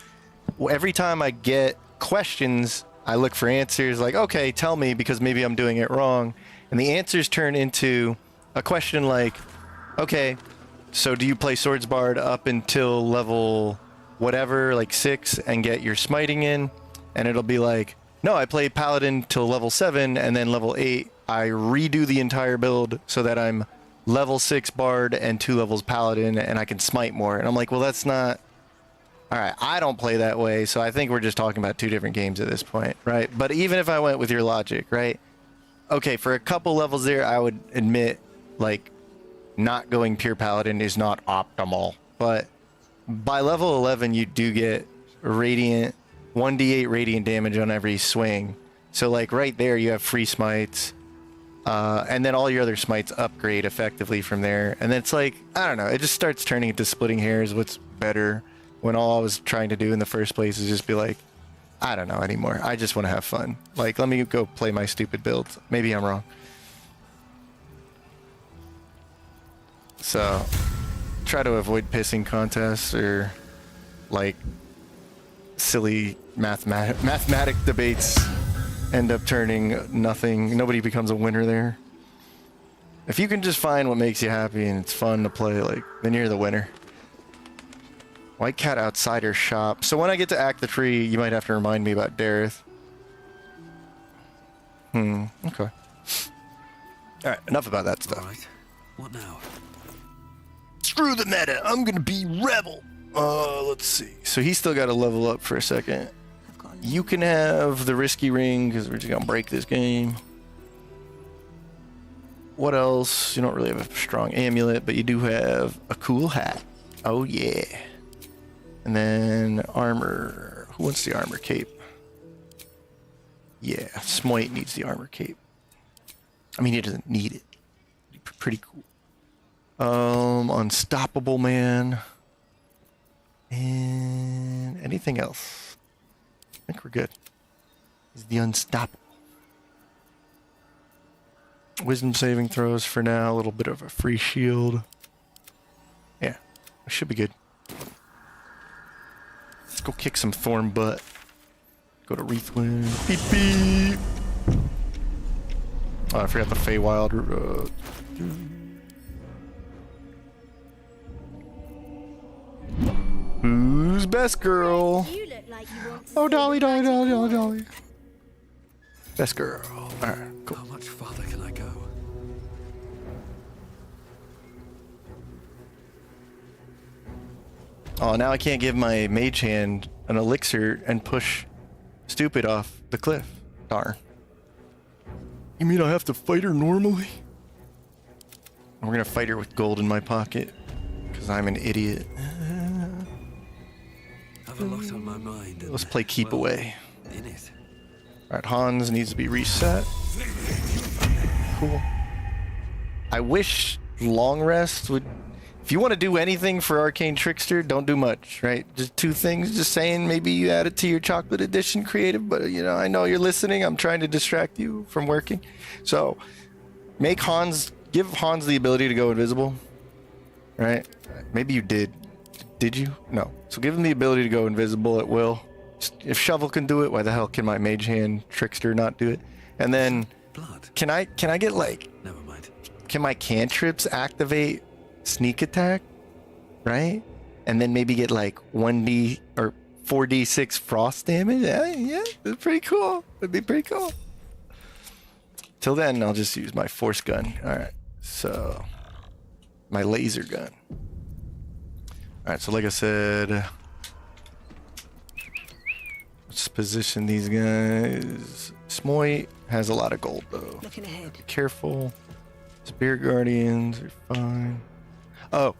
every time I get questions, I look for answers like, okay, tell me, because maybe I'm doing it wrong. And the answers turn into a question like, okay, so do you play Swords Bard up until level whatever, like 6, and get your smiting in? And it'll be like, no, I play Paladin till level 7, and then level 8, I redo the entire build so that I'm level 6 Bard and 2 levels Paladin, and I can smite more. And I'm like, well, that's not... Alright, I don't play that way, so I think we're just talking about 2 different games at this point, right? But even if I went with your logic, right? Okay, for a couple levels there, I would admit, like, not going pure Paladin is not optimal. But by level 11, you do get Radiant, 1d8 Radiant damage on every swing. So, like, right there, you have free smites. And then all your other smites upgrade effectively from there. And then it's like, I don't know, it just starts turning into splitting hairs. What's better? When all I was trying to do in the first place is just be like, I don't know anymore. I just want to have fun. Like, let me go play my stupid builds. Maybe I'm wrong. So, try to avoid pissing contests or, like, silly mathematic debates end up turning nothing. Nobody becomes a winner there. If you can just find what makes you happy and it's fun to play, like, then you're the winner. White Cat Outsider Shop. So when I get to Act the Tree, you might have to remind me about Dareth. Okay. Alright, enough about that stuff. Alright. What now? Screw the meta, I'm gonna be rebel. Let's see. So he's still got to level up for a second. I've got a You can have the risky ring because we're just gonna break this game. What else? You don't really have a strong amulet, but you do have a cool hat. Oh yeah. And then armor. Who wants the armor cape? Yeah, Smoit needs the armor cape. I mean, he doesn't need it. Pretty cool. Unstoppable man. And anything else? I think we're good. He's the unstoppable. Wisdom saving throws for now. A little bit of a free shield. Yeah, we should be good. Let's go kick some thorn butt. Go to Wreathwind. Beep beep. Oh, I forgot the Feywild. Who's best girl? You look like you want to Oh, see Dolly, the Dolly, magic Dolly, Dolly, world. Dolly. Best girl. All right, cool. How much farther can I go? Oh, now I can't give my mage hand an elixir and push Stupid off the cliff. Darn. You mean I have to fight her normally? We're gonna fight her with gold in my pocket, because I'm an idiot. Have a lot on my mind. And, Let's play keep well, away. In it. Alright, Hans needs to be reset. Cool. I wish long rest would... If you want to do anything for Arcane Trickster, don't do much, right? Just two things. Just saying, maybe you add it to your chocolate edition creative, but you know, I know you're listening. I'm trying to distract you from working. So make Hans, give Hans the ability to go invisible, right? Maybe you did. Did you? No. So give him the ability to go invisible at will. If Shovel can do it, why the hell can my mage hand Trickster not do it? And then Blood. can I get like, Never mind. can my cantrips activate sneak attack, right? And then maybe get like 1d or 4d6 frost damage. Yeah, that's pretty cool. That'd be pretty cool. Till then, I'll just use my force gun. All right, so my laser gun. All right, so like I said, let's position these guys. Smoit has a lot of gold though. Looking ahead. Be careful. Spirit Guardians are fine. Oh,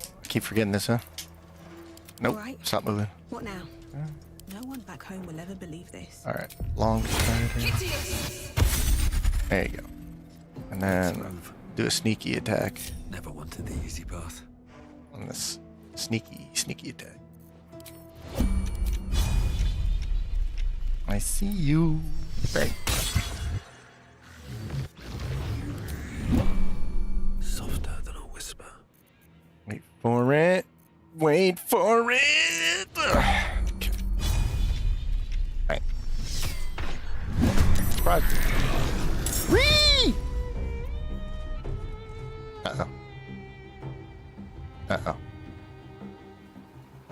I keep forgetting this, huh? Nope. All right. Stop moving. What now? No one back home will ever believe this. All right, long strider. There you go. And then do a sneaky attack Never wanted the easy path. on this sneaky attack. I see you. Right. Softer than a whisper. Wait for it. Wait for it. Okay. Right. Surprise. Whee! Uh-oh. Uh-oh.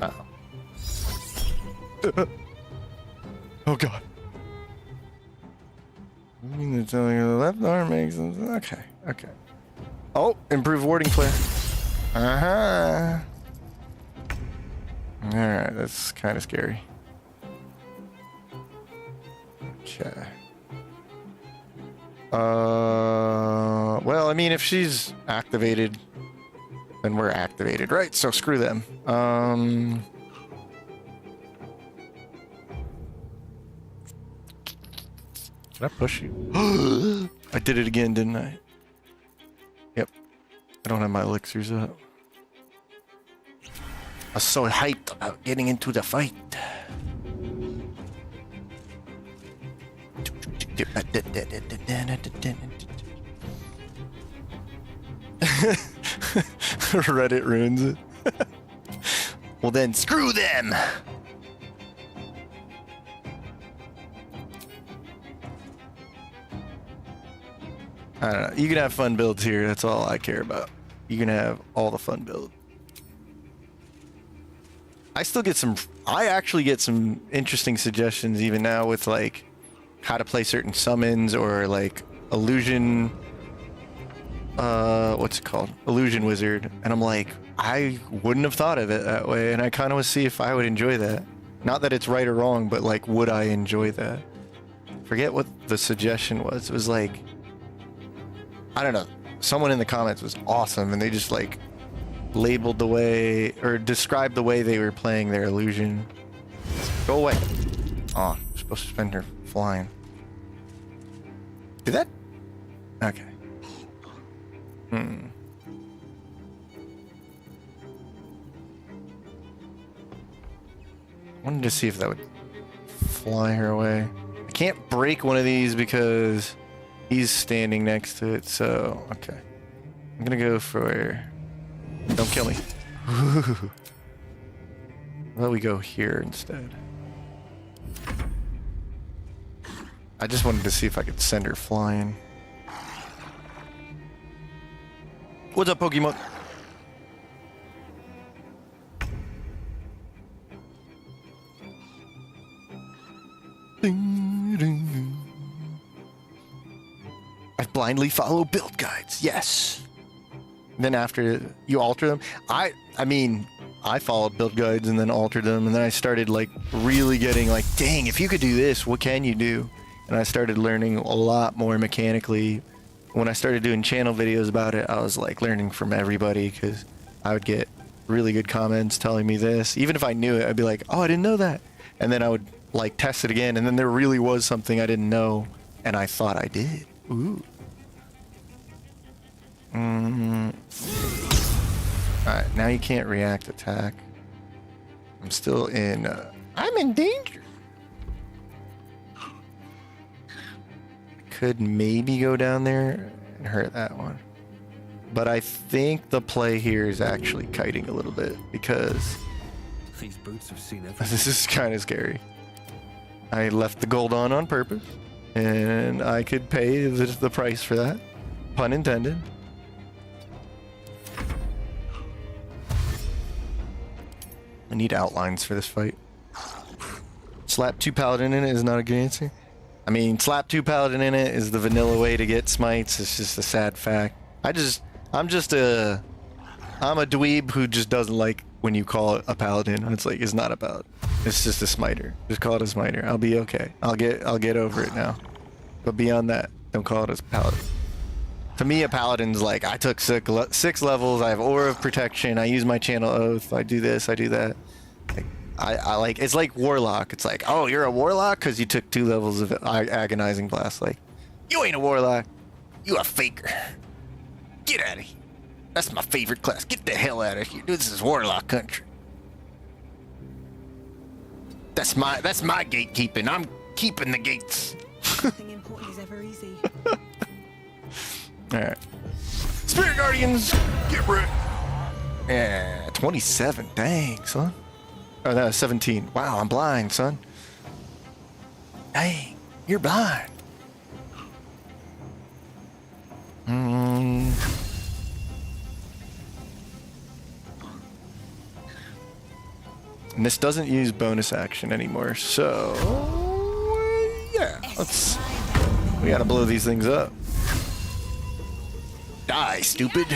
Uh-oh. Oh, God. I mean, they're telling you the left arm makes sense. Okay, okay. Oh, improved warding flare. Uh-huh. Alright, that's kind of scary. Okay. Well, I mean, if she's activated, then we're activated, right? So screw them. Did I push you? I did it again, didn't I? Yep. I don't have my elixirs up. I was so hyped about getting into the fight. Reddit ruins it. Well then, screw them! I don't know. You can have fun builds here. That's all I care about. You can have all the fun builds. I still get some... I actually get some interesting suggestions even now with like how to play certain summons or like illusion... what's it called? Illusion Wizard. And I'm like, I wouldn't have thought of it that way, and I kind of want to see if I would enjoy that. Not that it's right or wrong, but like, would I enjoy that? Forget what the suggestion was. It was like, I don't know. Someone in the comments was awesome, and they just like labeled the way or described the way they were playing their illusion. Go away. Oh, I'm supposed to spend her flying. Did that? Okay. Wanted to see if that would fly her away. I can't break one of these because he's standing next to it, so okay. I'm gonna go for... Don't kill me. How about we go here instead? I just wanted to see if I could send her flying. What's up, Pokemon? Ding, ding, ding. I blindly follow build guides. Yes. Then after you alter them, I mean, I followed build guides and then altered them, and then I started like really getting like, dang, if you could do this, what can you do? And I started learning a lot more mechanically. When I started doing channel videos about it, I was like learning from everybody because I would get really good comments telling me this. Even if I knew it, I'd be like, oh, I didn't know that. And then I would like test it again, and then there really was something I didn't know, and I thought I did. Ooh. Alright, now you can't react attack. I'm still in, I'm in danger. Could maybe go down there and hurt that one. But I think the play here is actually kiting a little bit because These boots have seen everything. this is kind of scary. I left the gold on purpose, and I could pay the price for that. Pun intended. I need outlines for this fight. Slap 2 Paladin in it is not a good answer. I mean, slap 2 Paladin in it is the vanilla way to get smites. It's just a sad fact. I'm a dweeb who just doesn't like when you call it a paladin. It's like, it's not a paladin. It's just a smiter. Just call it a smiter. I'll be okay. I'll get over it now. But beyond that, don't call it a paladin. To me, a paladin's like, I took 6 levels, I have aura of protection, I use my channel oath, I do this, I do that. Like, I like, it's like warlock. It's like, oh, you're a warlock because you took 2 levels of agonizing blast. Like, you ain't a warlock, you a faker. Get out of here. That's my favorite class. Get the hell out of here. This is warlock country. That's my gatekeeping. I'm keeping the gates. Nothing important is ever easy. All right. Spirit Guardians, get ready. Yeah, 27. Dang, son. Oh, no, 17. Wow, I'm blind, son. Dang, you're blind. And this doesn't use bonus action anymore, so yeah, we gotta blow these things up. Die, stupid.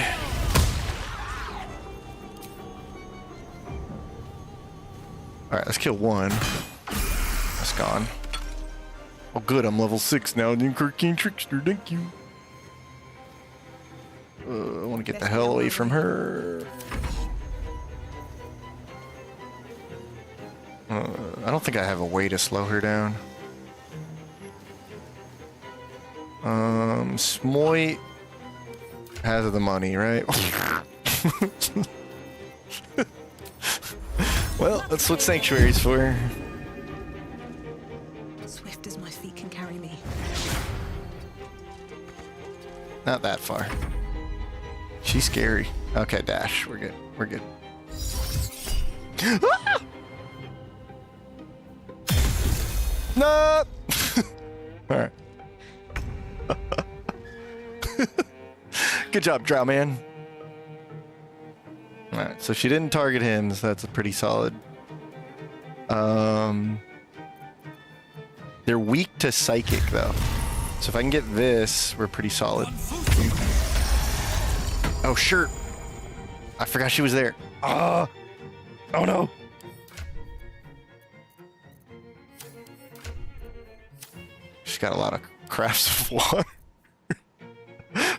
Alright, let's kill one. That's gone. Oh good, I'm level 6 now, new Kirkine Trickster, thank you. I want to get the hell away from her. I don't think I have a way to slow her down. Smoit has the money, right? Well, that's what Sanctuary's for. Swift as my feet can carry me. Not that far. She's scary. Okay, dash. We're good. We're good. Ah! No! Alright. Good job, Drow Man. Alright, so she didn't target him, so that's a pretty solid. They're weak to Psychic, though. So if I can get this, we're pretty solid. Oh, sure. I forgot she was there. Oh no. She's got a lot of crafts of water.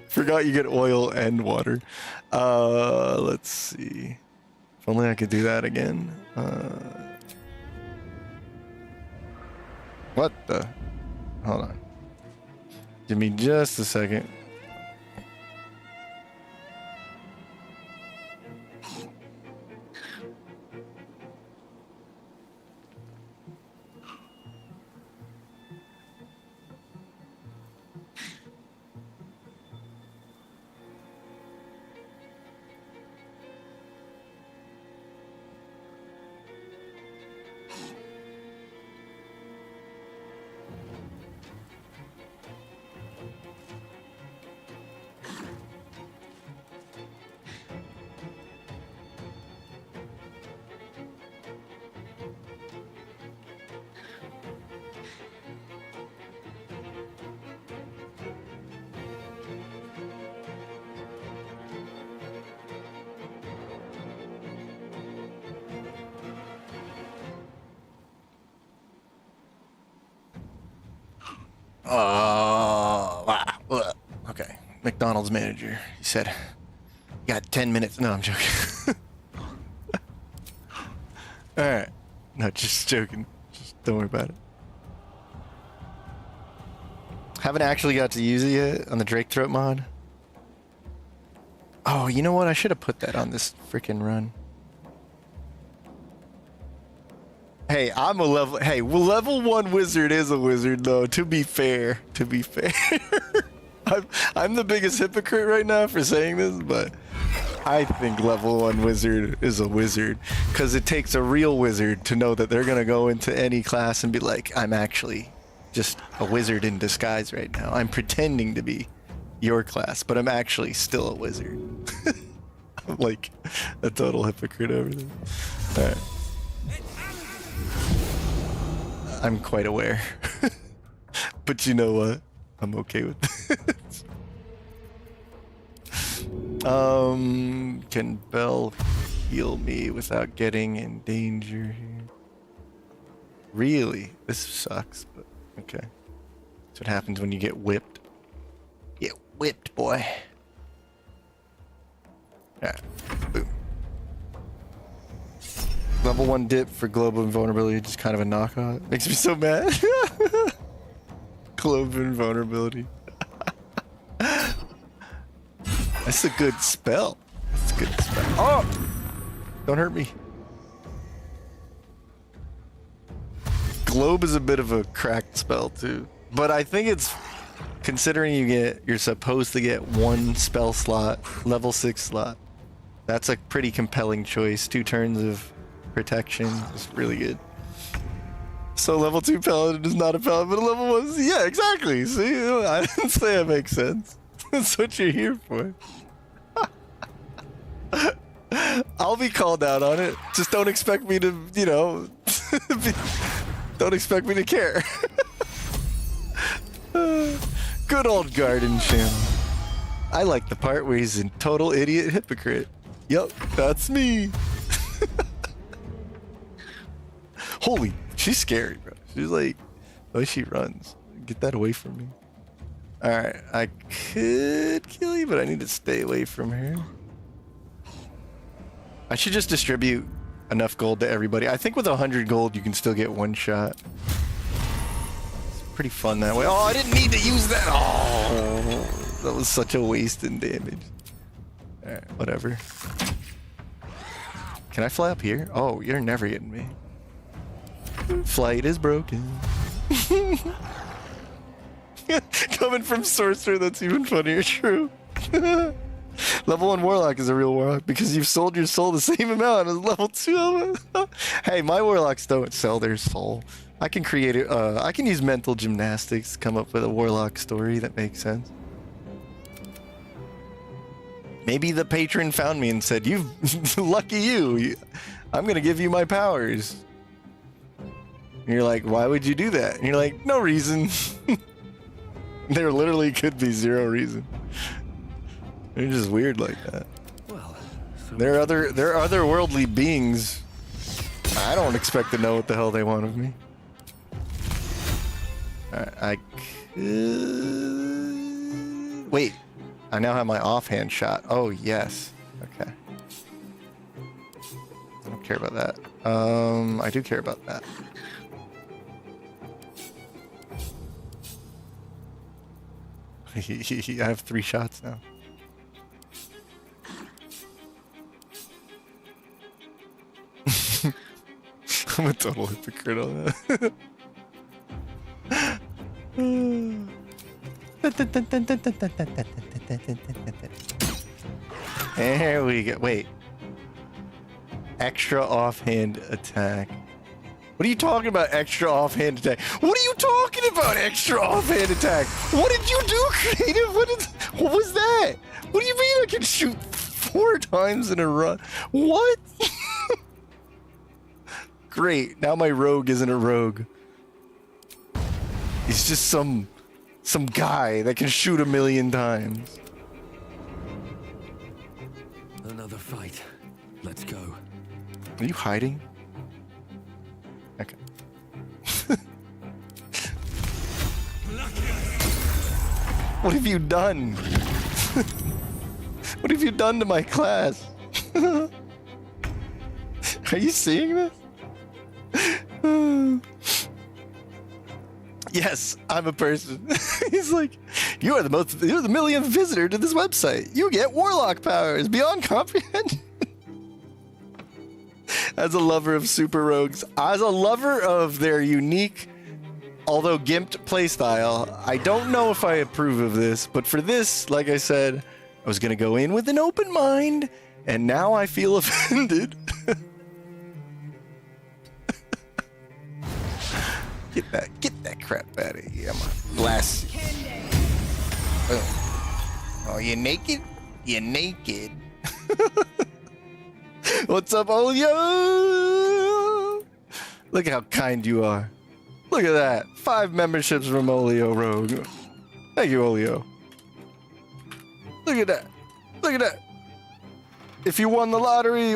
Forgot you get oil and water. Let's see. If only I could do that again. What the? Hold on. Give me just a second. Okay. McDonald's manager. He said, "You got 10 minutes." No, I'm joking. All right. No, just joking. Just don't worry about it. Haven't actually got to use it yet on the Drake Throat mod. Oh, you know what? I should have put that on this freaking run. Hey, I'm a level. Hey, well, level 1 wizard is a wizard, though. To be fair, I'm the biggest hypocrite right now for saying this, but I think level 1 wizard is a wizard because it takes a real wizard to know that they're gonna go into any class and be like, "I'm actually just a wizard in disguise right now. I'm pretending to be your class, but I'm actually still a wizard." I'm like a total hypocrite over this. All right. I'm quite aware. But you know what? I'm okay with this. Can Belle heal me without getting in danger here? Really? This sucks, but okay. That's what happens when you get whipped. Get whipped, boy. Alright, boom. Level 1 dip for global invulnerability, just kind of a knockout. Makes me so mad. Global invulnerability. That's a good spell. That's a good spell. Oh! Don't hurt me. Globe is a bit of a cracked spell too. But I think it's, considering you're supposed to get 1 spell slot, level 6 slot. That's a pretty compelling choice. 2 turns of protection is really good. So level 2 paladin is not a paladin, but a level 1 is, yeah, exactly. See, I didn't say it makes sense. That's what you're here for. I'll be called out on it. Just don't expect me to, you know, don't expect me to care. Good old garden channel. I like the part where he's a total idiot hypocrite. Yep, that's me. Holy, she's scary, bro. She's like, the way she runs. Get that away from me. Alright, I could kill you, but I need to stay away from her. I should just distribute enough gold to everybody. I think with 100 gold, you can still get 1 shot. It's pretty fun that way. Oh, I didn't need to use that. Oh, that was such a waste in damage. Alright, whatever. Can I fly up here? Oh, you're never getting me. Flight is broken. Coming from sorcerer, that's even funnier. True. Level 1 warlock is a real warlock because you've sold your soul the same amount as level 2. Hey, my warlocks don't sell their soul. I can create it. I can use mental gymnastics to come up with a warlock story that makes sense. Maybe the patron found me and said, "You, lucky you. I'm gonna give you my powers." And you're like, "Why would you do that?" And you're like, "No reason." There literally could be 0 reason. They're just weird like that. Well, They're otherworldly beings. I don't expect to know what the hell they want of me. Alright, wait. I now have my offhand shot. Oh, yes. Okay. I don't care about that. I do care about that. I have 3 shots now. I'm a total hypocrite on that. There we go. Wait. Extra offhand attack. What are you talking about, extra offhand attack? What are you talking about, extra offhand attack? What did you do, creative? What was that? What do you mean I can shoot 4 times in a run? What? Great. Now my rogue isn't a rogue. He's just some guy that can shoot 1,000,000 times. Another fight. Let's go. Are you hiding? Okay. What have you done? What have you done to my class? Are you seeing this? Yes, I'm a person. He's like, you're the 1,000,000th visitor to this website. You get warlock powers beyond comprehension. As a lover of super rogues, as a lover of their unique, although gimped playstyle, I don't know if I approve of this, but for this, like I said, I was gonna go in with an open mind, and now I feel offended. Get that crap out of here. I'm gonna blast you. Oh, you naked? You naked. What's up, Olio? Look how kind you are. Look at that. 5 memberships from Olio Rogue. Thank you, Olio. Look at that. Look at that. If you won the lottery,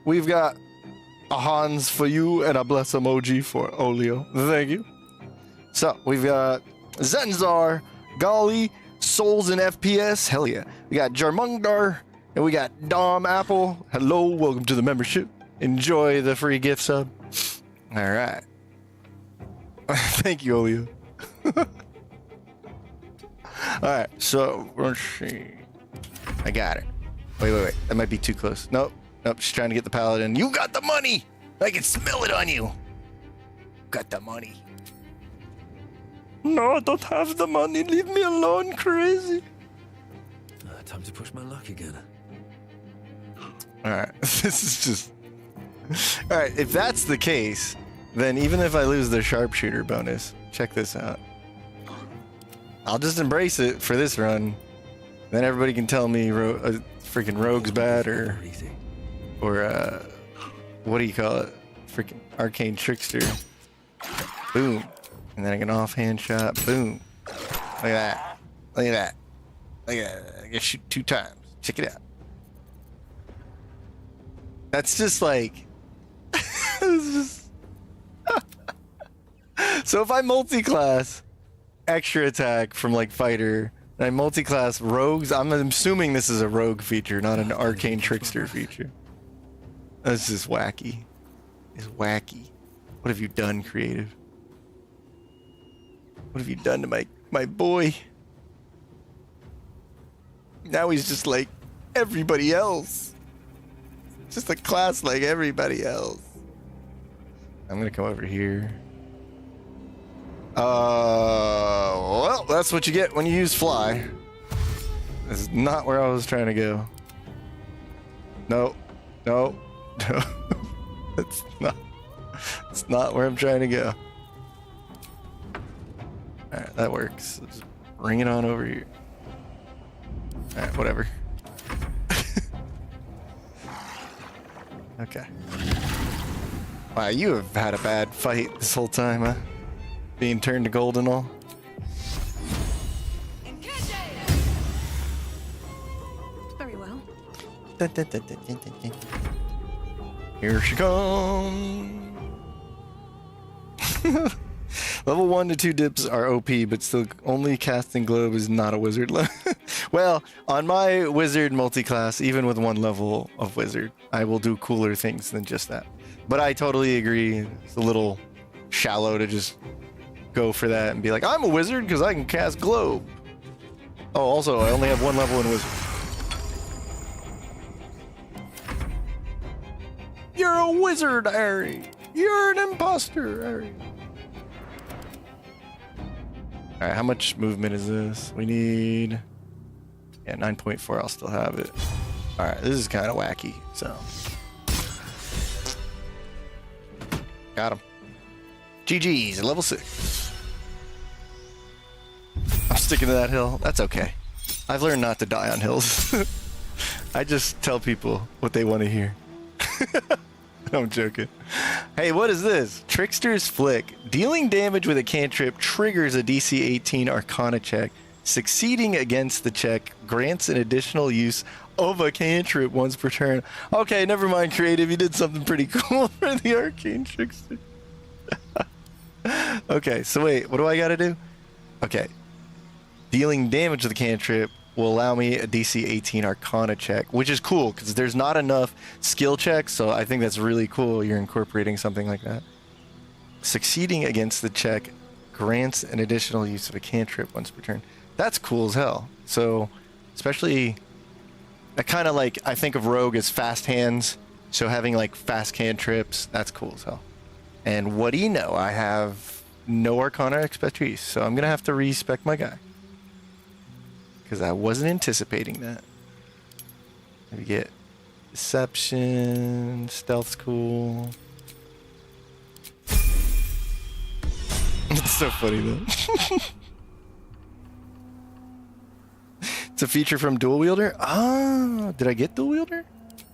we've got a Hans for you and a bless emoji for Olio. Thank you. So we've got Zenzar, Golly, Souls in FPS. Hell yeah. We got Jarmungdar, and we got Dom Apple. Hello, welcome to the membership. Enjoy the free gift sub. All right. Thank you, Olio. All right. So let's see. I got it. Wait. That might be too close. Nope. She's trying to get the paladin. You got the money! I can smell it on you! Got the money. No, I don't have the money. Leave me alone, crazy. Time to push my luck again. Alright, this is just... Alright, if that's the case, then even if I lose the sharpshooter bonus, check this out. I'll just embrace it for this run. Then everybody can tell me freaking rogue's bad, or what do you call it? Freaking arcane trickster. Boom. And then I get an offhand shot. Boom. Look at that. Look at that. Look at that. I can shoot 2 times. Check it out. That's just like... it's just... So if I multi-class extra attack from like fighter, and I multi-class rogues, I'm assuming this is a rogue feature, not an arcane trickster feature. That's just wacky. It's wacky. What have you done, creative? What have you done to my boy? Now he's just like everybody else. Just a class like everybody else. I'm gonna come over here. Well, that's what you get when you use fly. This is not where I was trying to go. No. It's not where I'm trying to go. Alright, that works. Just bring it on over here. Alright, whatever. Okay. Wow, you have had a bad fight this whole time, huh? Being turned to gold and all. Very well. Here she comes. Level 1 to 2 dips are OP, but still only casting globe is not a wizard. Well, on my wizard multi-class, even with 1 level of wizard, I will do cooler things than just that. But I totally agree. It's a little shallow to just go for that and be like, I'm a wizard because I can cast globe. Oh, also, I only have 1 level in wizard. You're a wizard, Harry. You're an imposter, Harry. All right, how much movement is this? We need, yeah, 9.4. I'll still have it. All right, this is kind of wacky. So, got him. GG's, level 6. I'm sticking to that hill. That's okay. I've learned not to die on hills. I just tell people what they want to hear. I'm joking. Hey, what is this? Trickster's Flick. Dealing damage with a cantrip triggers a DC 18 Arcana check. Succeeding against the check grants an additional use of a cantrip once per turn. Okay, never mind, creative. You did something pretty cool for the Arcane Trickster. Okay, so wait, what do I gotta do? Okay. Dealing damage with a cantrip will allow me a DC 18 Arcana check, which is cool because there's not enough skill checks, so I think that's really cool you're incorporating something like that. Succeeding against the check grants an additional use of a cantrip once per turn. That's cool as hell. So, especially, I kind of like, I think of Rogue as fast hands, so having like fast cantrips, that's cool as hell. And what do you know? I have no Arcana expertise, so I'm going to have to respec my guy. Because I wasn't anticipating that. We get deception, stealth's cool. It's so funny though. It's a feature from Dual Wielder. Ah, did I get Dual Wielder?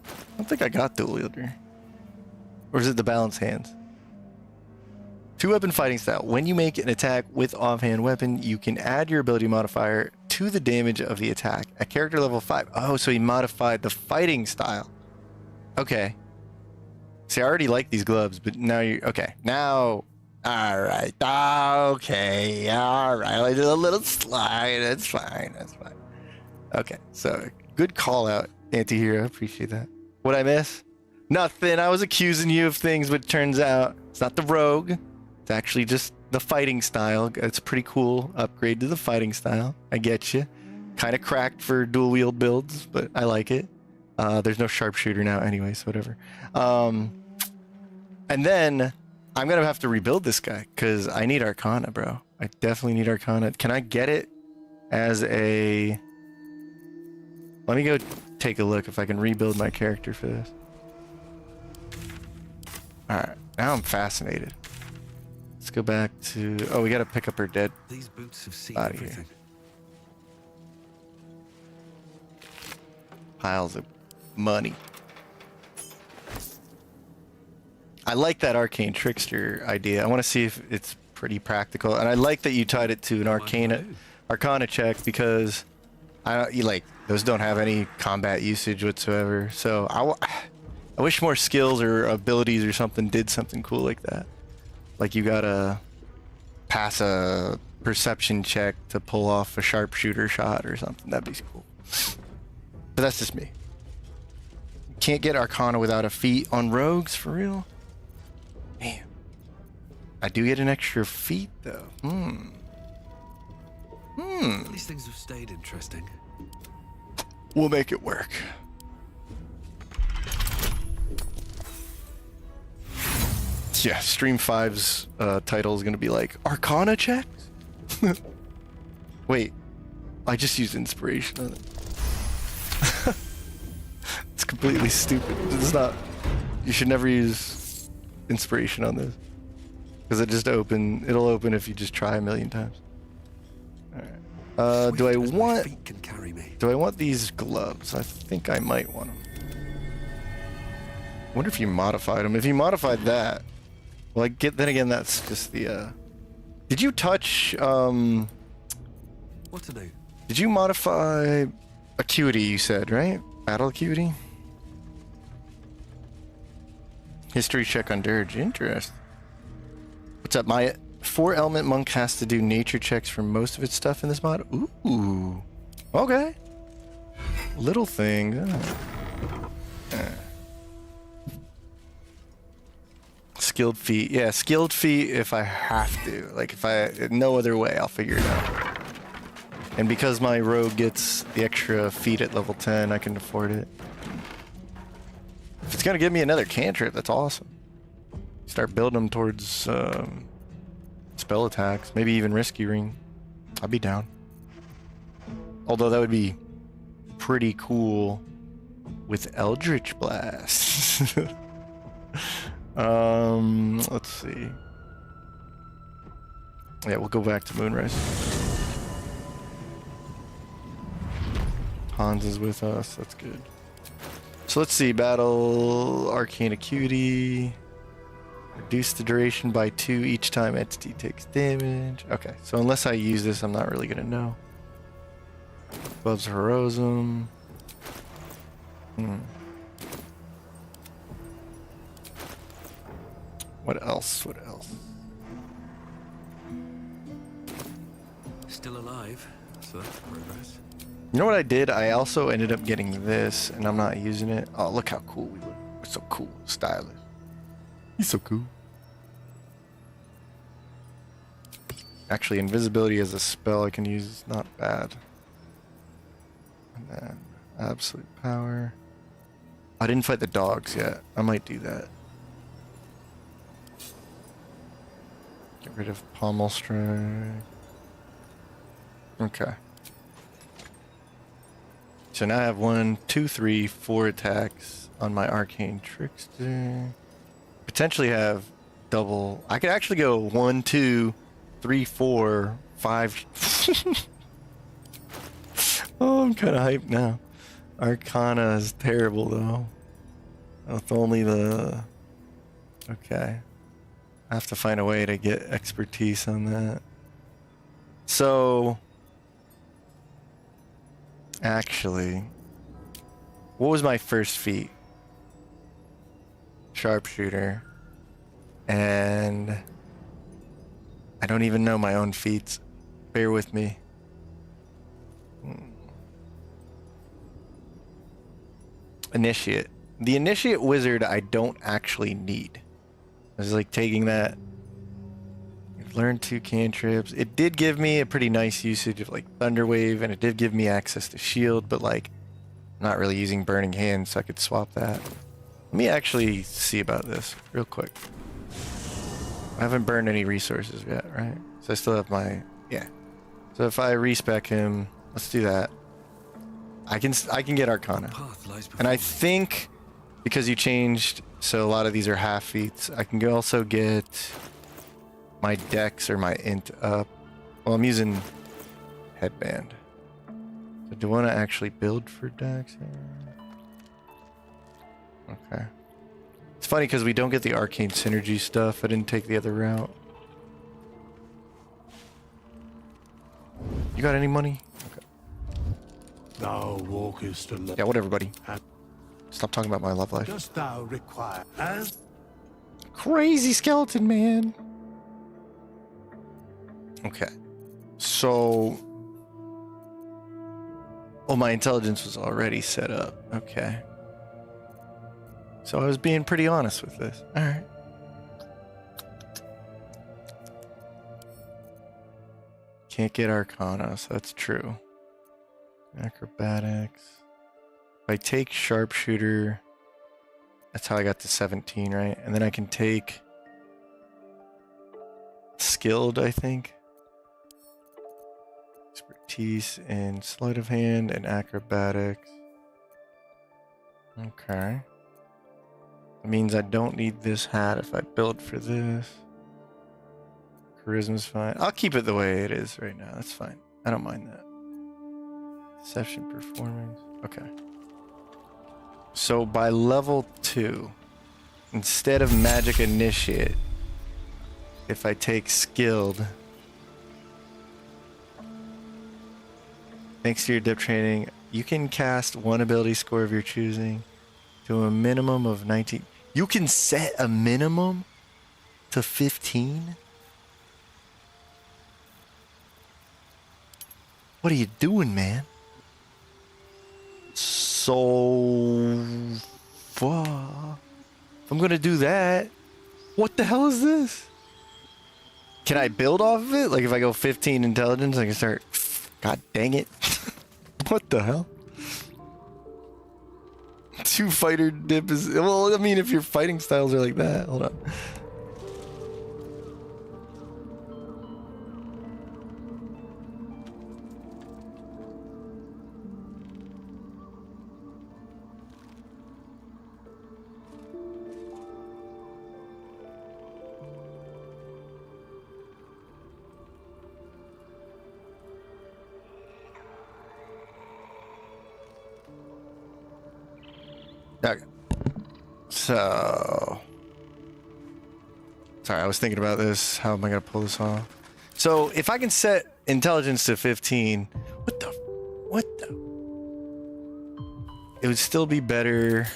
I don't think I got Dual Wielder. Or is it the Balance Hands? 2-weapon fighting style. When you make an attack with offhand weapon, you can add your ability modifier to the damage of the attack at character level 5. Oh, so he modified the fighting style. Okay. See, I already like these gloves, but now you okay. Now, all right. Okay. All right. I did a little slide. That's fine. That's fine. Okay. So good call out, Antihero. Appreciate that. What'd I miss? Nothing. I was accusing you of things, but it turns out it's not the rogue. It's actually just the fighting style. It's a pretty cool upgrade to the fighting style. I get you. Kind of cracked for dual wield builds, but I like it. There's no sharpshooter now anyway, so whatever. And then I'm going to have to rebuild this guy because I need Arcana, bro. I definitely need Arcana. Can I get it as a... Let me go take a look if I can rebuild my character for this. Alright, now I'm fascinated. Let's go back to... Oh, we gotta pick up her dead These boots have seen body everything. here. Piles of money. I like that Arcane Trickster idea. I want to see if it's pretty practical. And I like that you tied it to an Arcana check because those don't have any combat usage whatsoever. So I wish more skills or abilities or something did something cool like that. Like you gotta pass a perception check to pull off a sharpshooter shot or something. That'd be cool. But that's just me. Can't get Arcana without a feat on rogues, for real? Man. I do get an extra feat though. These things have stayed interesting. We'll make it work. Yeah, Stream 5's title is going to be like, Arcana checks? Wait, I just used inspiration on it. It's completely stupid. It's not... You should never use inspiration on this. Because it'll open if you just try a million times. Alright. Do I want these gloves? I think I might want them. I wonder if you modified them. If you modified that... Well, then again, that's just the, Did you touch, What to do? Did you modify acuity, you said, right? Battle acuity? History check on Dirge. Interest. What's up? My 4-element monk has to do nature checks for most of its stuff in this mod. Ooh. Okay. Little things. Skilled feat. Yeah, skilled feat if I have to. Like, if I... No other way, I'll figure it out. And because my rogue gets the extra feat at level 10, I can afford it. If it's gonna give me another cantrip, that's awesome. Start building them towards spell attacks. Maybe even Risky Ring. I'd be down. Although that would be pretty cool with Eldritch Blast. Let's see. Yeah, we'll go back to Moonrise. Hans is with us. That's good. So let's see. Battle Arcane Acuity. Reduce the duration by 2 each time entity takes damage. Okay, so unless I use this, I'm not really gonna know. Gloves Heroism. What else? What else? Still alive, so that's progress. You know what I did? I also ended up getting this, and I'm not using it. Oh, look how cool we look. We're so cool, stylish. He's so cool. Actually, invisibility as a spell I can use is not bad. And then absolute power. I didn't fight the dogs yet. I might do that. Get rid of pommel strike. Okay. So now I have 1, 2, 3, 4 attacks on my arcane trickster. Potentially have double. I could actually go 1, 2, 3, 4, 5. Oh, I'm kind of hyped now. Arcana is terrible though. With only the. Okay. I have to find a way to get expertise on that. So. Actually, what was my first feat? Sharpshooter. And I don't even know my own feats. Bear with me. Initiate. The Initiate Wizard I don't actually need. I was like taking that. Learn 2 cantrips. It did give me a pretty nice usage of like Thunderwave, and it did give me access to shield, but like I'm not really using Burning Hands, so I could swap that. Let me actually see about this real quick. I haven't burned any resources yet, right? So I still have my, yeah. So if I respec him, let's do that. I can get Arcana. And I think because you changed, so a lot of these are half feats, I can also get my dex or my int up. Well, I'm using headband. So do I want to actually build for dex here? Okay. It's funny because we don't get the arcane synergy stuff. I didn't take the other route. You got any money? Okay. Thou walkest alone. Yeah, whatever, buddy. Stop talking about my love life. Dost thou require as Crazy skeleton man. Okay. So. Oh, my intelligence was already set up. Okay. So I was being pretty honest with this. Alright. Can't get Arcana, so that's true. Acrobatics. If I take Sharpshooter, that's how I got to 17, right? And then I can take Skilled, I think. Expertise in Sleight of Hand and Acrobatics. Okay. That means I don't need this hat if I build for this. Charisma's fine. I'll keep it the way it is right now. That's fine. I don't mind that. Deception performance. Okay. So by level 2, instead of Magic Initiate, if I take Skilled, thanks to your depth training, you can cast one ability score of your choosing to a minimum of 19. You can set a minimum to 15? What are you doing, man? So... fuck. If I'm gonna do that, what the hell is this? Can I build off of it? Like if I go 15 intelligence, I can start... God dang it. What the hell? 2 fighter dip is... Well, I mean, if your fighting styles are like that. Hold on. Okay. So, sorry, I was thinking about this. How am I gonna pull this off? So, if I can set intelligence to 15, what the? It would still be better.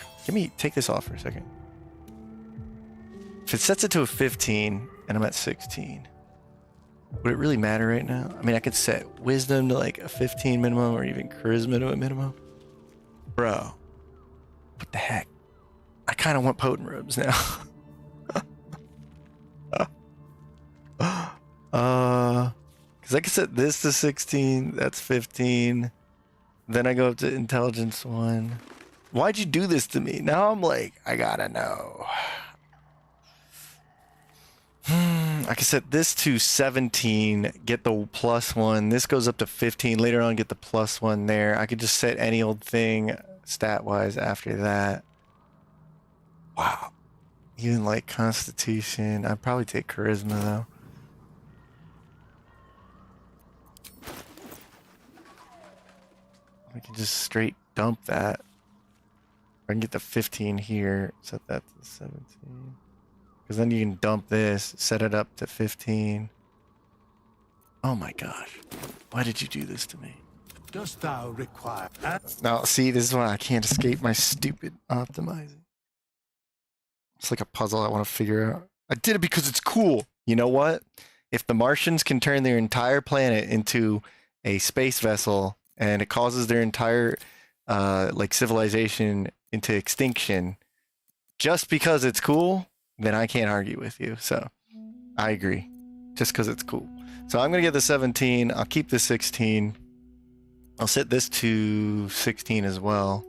Take this off for a second. If it sets it to a 15 and I'm at 16, would it really matter right now? I mean, I could set wisdom to like a 15 minimum or even charisma to a minimum. Bro. What the heck? I kind of want potent robes now. Because I can set this to 16. That's 15. Then I go up to intelligence 1. Why'd you do this to me? Now I'm like, I gotta know. I can set this to 17, get the +1. This goes up to 15. Later on, get the +1 there. I could just set any old thing stat-wise after that. Wow. Even like Constitution. I'd probably take Charisma, though. I can just straight dump that. I can get the 15 here. Set that to 17. Because then you can dump this, set it up to 15. Oh my gosh. Why did you do this to me? Dost thou require... Now, see, this is why I can't escape my stupid optimizing. It's like a puzzle I want to figure out. I did it because it's cool. You know what? If the Martians can turn their entire planet into a space vessel and it causes their entire like civilization into extinction just because it's cool, then I can't argue with you. So I agree. Just because it's cool. So I'm going to get the 17. I'll keep the 16. I'll set this to 16 as well.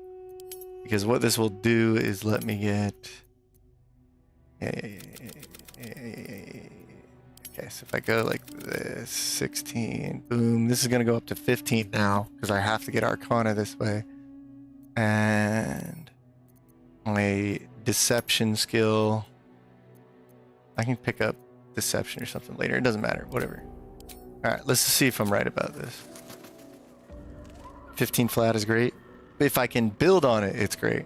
Because what this will do is let me get... Okay, so if I go like this, 16, boom. This is going to go up to 15 now. Because I have to get Arcana this way. And... my Deception skill... I can pick up Deception or something later. It doesn't matter. Whatever. Alright, let's just see if I'm right about this. 15 flat is great. If I can build on it, it's great.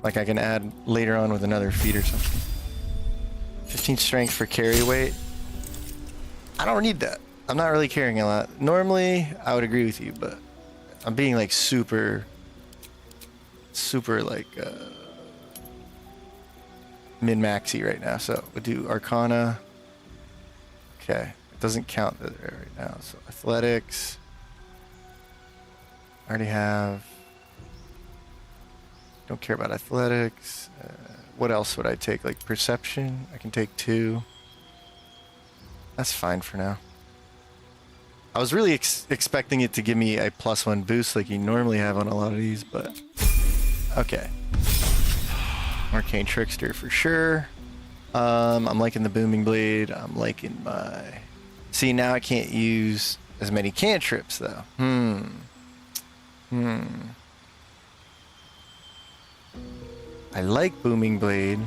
Like I can add later on with another feat or something. 15 strength for carry weight. I don't need that. I'm not really carrying a lot. Normally, I would agree with you, but I'm being like super like min-maxy right now. So we'll do Arcana. Okay, it doesn't count there right now. So athletics. I already have. Don't care about athletics. What else would I take? Like perception? I can take 2. That's fine for now. I was really expecting it to give me a +1 boost like you normally have on a lot of these, but okay. Arcane Trickster for sure. I'm liking the Booming Blade. I'm liking my... See, now I can't use as many cantrips though. I like Booming Blade.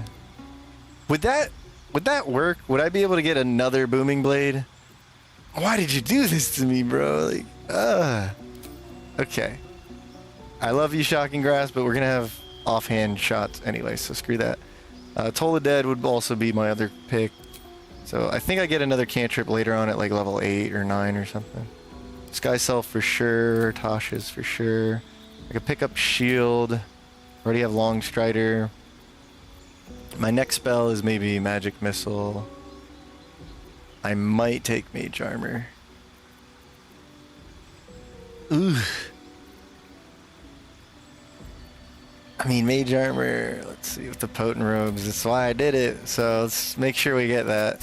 Would that work? Would I be able to get another Booming Blade? Why did you do this to me, bro? Like, okay. I love you, Shocking Grasp, but we're gonna have offhand shots anyway, so screw that. Toll the Dead would also be my other pick. So I think I get another cantrip later on at like level 8 or 9 or something. Sky Self for sure. Tasha's for sure. I could pick up Shield. Already have Long Strider. My next spell is maybe Magic Missile. I might take Mage Armor. Ooh. I mean, Mage Armor, let's see, with the Potent Robes, that's why I did it. So let's make sure we get that.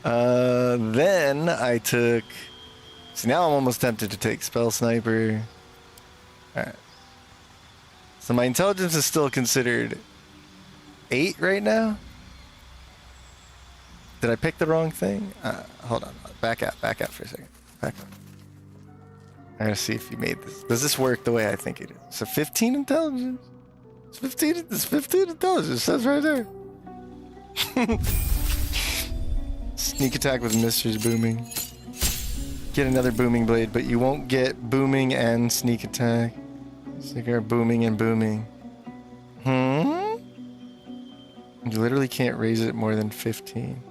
Then I took... See, now I'm almost tempted to take Spell Sniper. Alright. So my intelligence is still considered 8 right now? Did I pick the wrong thing? Hold on. Back out for a second. Back up. I gotta see if you made this. Does this work the way I think it is? So 15 intelligence? It's 15 intelligence. It says right there. Sneak attack with Mistress Booming. Get another booming blade, but you won't get booming and sneak attack. So you're booming and booming. You literally can't raise it more than 15.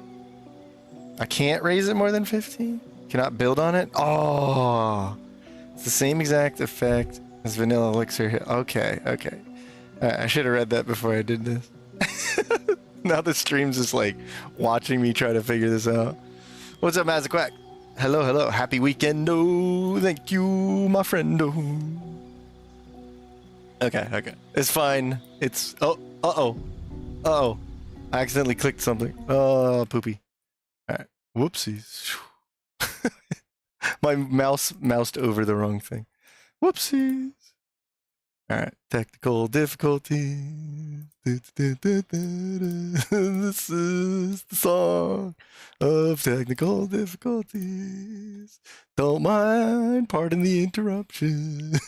I can't raise it more than 15? Cannot build on it? Oh, it's the same exact effect as vanilla elixir. Okay. I should have read that before I did this. Now the stream's just like watching me try to figure this out. What's up, Mazaquack? Hello. Happy weekend. Oh, thank you, my friend. Okay. It's fine. It's... Uh-oh. I accidentally clicked something. Oh, poopy. Alright. Whoopsies. My mouse moused over the wrong thing. Whoopsies. Alright. Technical difficulties. This is the song of technical difficulties. Don't mind, pardon the interruption.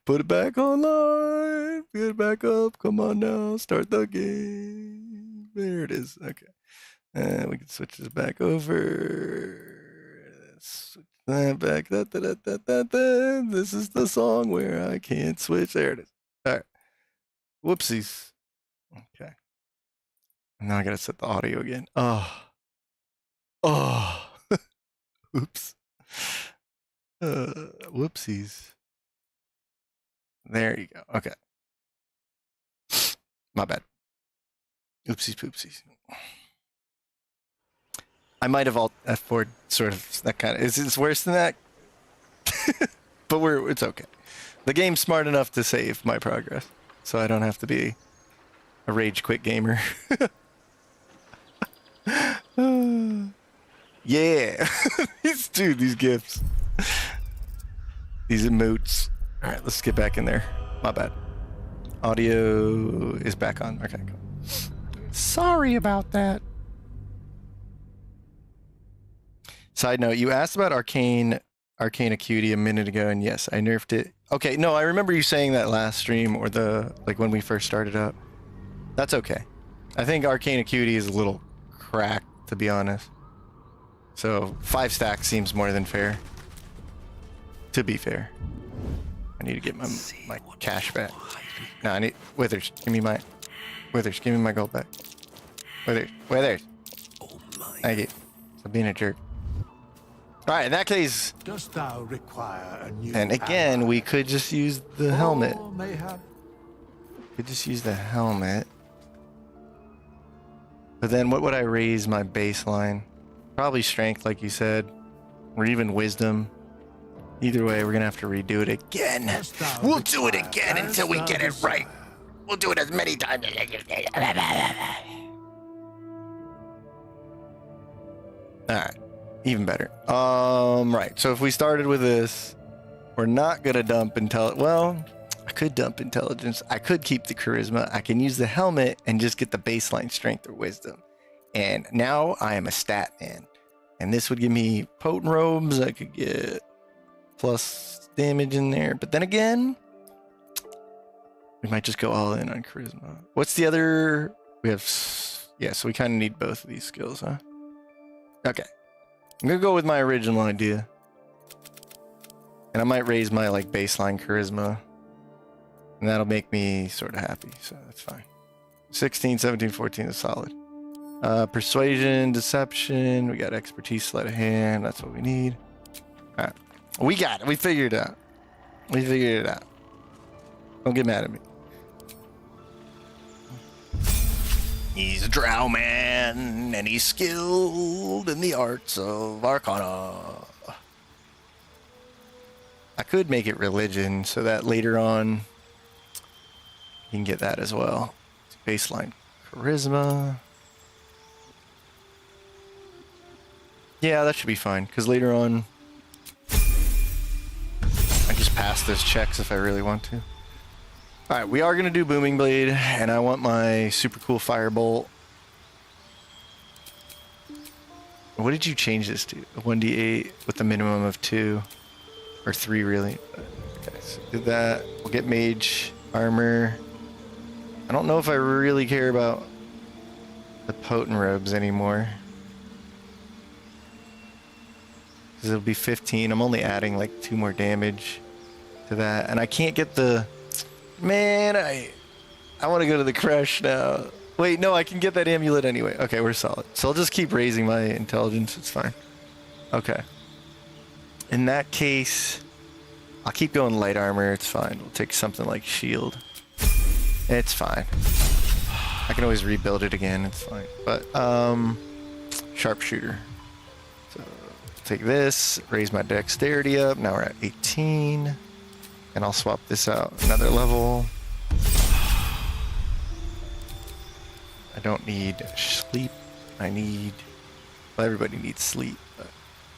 Put it back online. Get it back up. Come on now. Start the game. There it is. Okay. And we can switch this back over. Switch that back. This is the song where I can't switch. There it is. All right. Whoopsies. Okay. Now I gotta set the audio again. Oh. Oops. Whoopsies. There you go. Okay. My bad. Oopsies poopsies. I might have alt F4 sort of that kind of. It's worse than that. But it's okay. The game's smart enough to save my progress, so I don't have to be a rage quit gamer. Yeah. These gifts. These emotes. Alright, let's get back in there. My bad. Audio is back on. Okay, cool. Sorry about that. Side note, you asked about Arcane Acuity a minute ago, and yes, I nerfed it. Okay, no, I remember you saying that last stream, or when we first started up. That's okay. I think Arcane Acuity is a little cracked, to be honest. So 5 stacks seems more than fair. To be fair. I need to get my cash back. No, I need Withers. Give me my gold back. Withers. Thank you. For being a jerk. All right, in that case. Dost thou require a new and again, ally? we could just use the helmet. Mayhap. Could just use the helmet. But then, what would I raise my baseline? Probably strength, like you said, or even wisdom. Either way, we're gonna have to redo it again. We'll do it again until we get it right. We'll do it as many times as Alright, even better. Right, so if we started with this, we're not gonna dump well, I could dump intelligence. I could keep the charisma. I can use the helmet and just get the baseline strength or wisdom. And now I am a stat man. And this would give me potent robes. I could get plus damage in there. But then again, we might just go all in on charisma. What's the other? We have, yeah, so we kind of need both of these skills, huh? Okay. I'm going to go with my original idea. And I might raise my baseline charisma. And that'll make me sort of happy. So that's fine. 16, 17, 14 is solid. Persuasion, deception. We got expertise, sleight of hand. That's what we need. All right. We got it. We figured it out. We figured it out. Don't get mad at me. He's a drow man, and he's skilled in the arts of Arcana. I could make it religion so that later on you can get that as well. Baseline charisma. Yeah, that should be fine, because later on I just pass those checks if I really want to. Alright, we are going to do Booming Blade, and I want my super cool Firebolt. What did you change this to? 1d8 with a minimum of 2. Or 3, really. Okay, so did that. We'll get Mage Armor. I don't know if I really care about the Potent Robes anymore. Because it'll be 15. I'm only adding like 2 more damage to that. And I can't get the... Man, I want to go to the Crush now. Wait, no, I can get that amulet anyway. Okay, we're solid. So I'll just keep raising my intelligence. It's fine. Okay. In that case, I'll keep going light armor. It's fine. We'll take something like shield. It's fine. I can always rebuild it again. It's fine. But, sharpshooter. So, take this, raise my dexterity up. Now we're at 18. And I'll swap this out another level. I don't need sleep. I need... Well, everybody needs sleep, but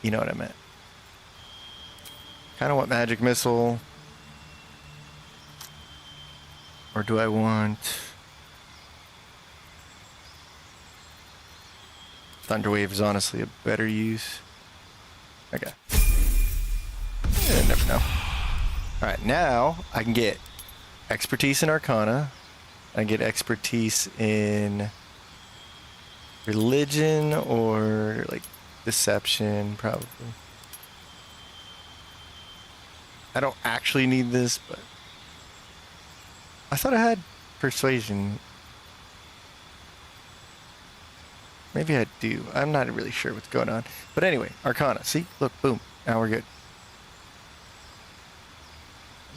you know what I meant. Kind of want magic missile. Or do I want... Thunderwave is honestly a better use. Okay. I never know. Alright, now I can get expertise in Arcana. I can get expertise in religion or like deception, probably. I don't actually need this, but I thought I had persuasion. Maybe I do. I'm not really sure what's going on. But anyway, Arcana. See? Look, boom. Now we're good.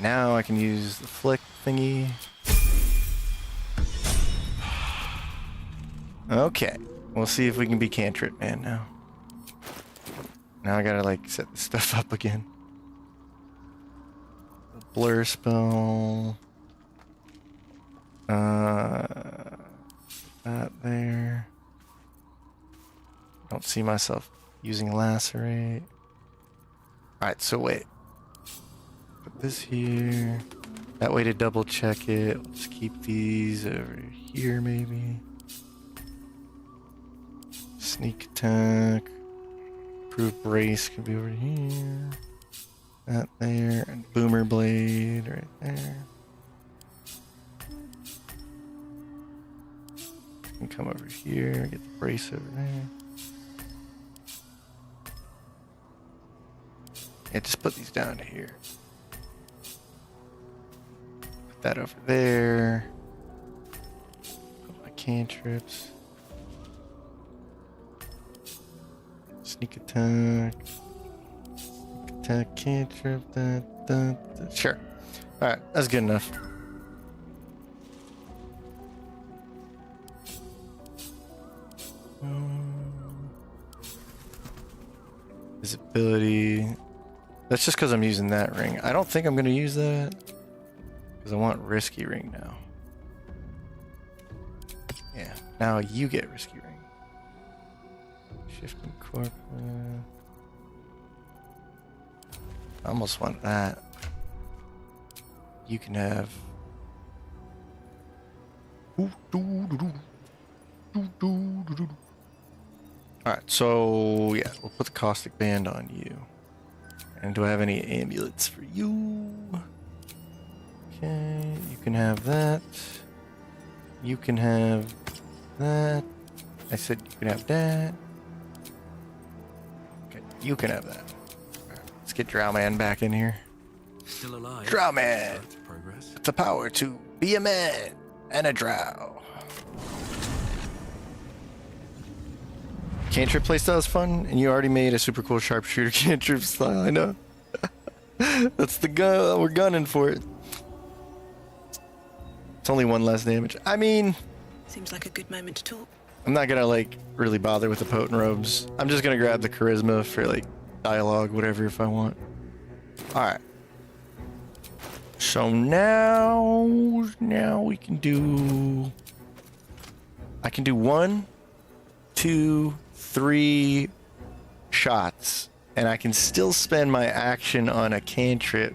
Now I can use the flick thingy. Okay. We'll see if we can be cantrip man now. Now I gotta like set this stuff up again. Blur spell. That there. Don't see myself using lacerate. Alright, so wait. Put this here. That way to double check it. Let's keep these over here maybe. Sneak attack. Improved brace could be over here. That there. And boomer blade right there. And come over here. Get the brace over there. Yeah, just put these down here. Put that over there. Put my cantrips. Sneak attack. Sneak attack, cantrip. Sure. Alright, that's good enough. Visibility. That's just because I'm using that ring. I don't think I'm going to use that because I want risky ring now. Yeah, now you get risky ring. Shifting corporate. I almost want that. You can have. Alright, so yeah, we'll put the caustic band on you. And do I have any amulets for you? Okay, you can have that. You can have that. I said you can have that. Okay, you can have that. Right, let's get Drow Man back in here. Still alive. Drow Man! Progress. The power to be a man and a drow. Cantrip playstyle is fun, and you already made a super cool sharpshooter cantrip style, I know. That's the gun. We're gunning for it. It's only 1 less damage. I mean, Seems like a good moment to talk. I'm not gonna like really bother with the potent robes. I'm just gonna grab the charisma for like dialogue, whatever, if I want. All right. So now we can do. I can do 1, 2, 3 shots, and I can still spend my action on a cantrip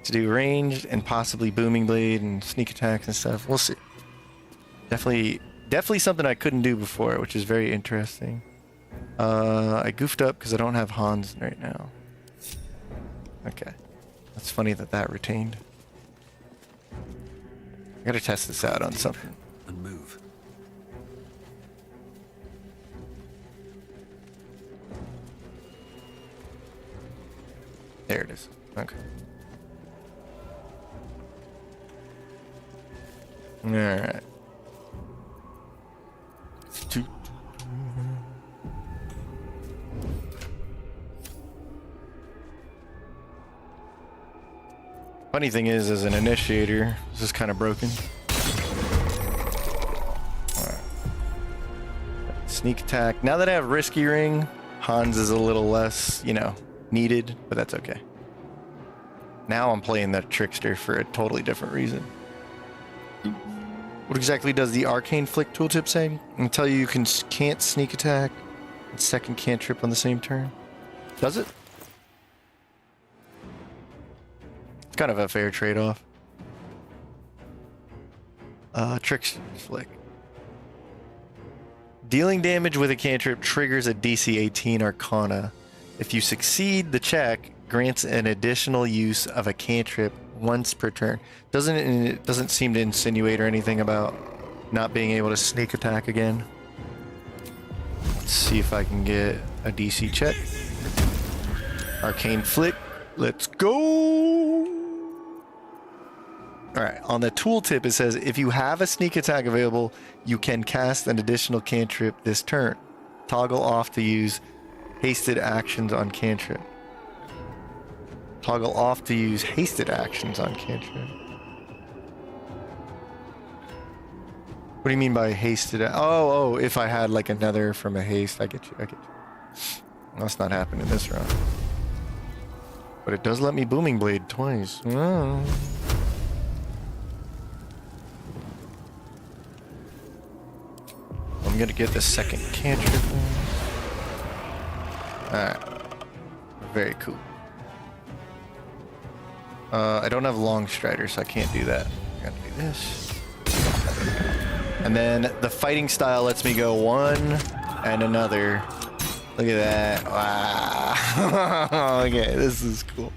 to do ranged and possibly booming blade and sneak attacks and stuff. We'll see. Definitely something I couldn't do before, which is very interesting. I goofed up because I don't have Hans right now. Okay. That's funny that retained. I gotta test this out on something. And move. There it is. Okay. Alright. Funny thing is, as an initiator, this is kind of broken. Alright. Sneak attack. Now that I have risky ring, Hans is a little less, you know, needed, but that's okay. Now I'm playing the trickster for a totally different reason. What exactly does the arcane flick tooltip say? And tell you can't sneak attack and second cantrip on the same turn. Does it? It's kind of a fair trade-off. Trickster flick. Dealing damage with a cantrip triggers a DC 18 Arcana. If you succeed the check, grants an additional use of a cantrip once per turn. It doesn't seem to insinuate or anything about not being able to sneak attack again. Let's see if I can get a DC check. Arcane flick. Let's go. All right. On the tooltip, it says if you have a sneak attack available, you can cast an additional cantrip this turn. Toggle off to use hasted actions on cantrip. Toggle off to use hasted actions on cantrip. What do you mean by hasted? Oh, if I had like another from a haste, I get you. That's not happening this round. But it does let me booming blade twice. Oh. I'm gonna get the second cantrip. Alright. Very cool. I don't have long strider, so I can't do that. I gotta do this. And then the fighting style lets me go one and another. Look at that. Wow. Okay, this is cool.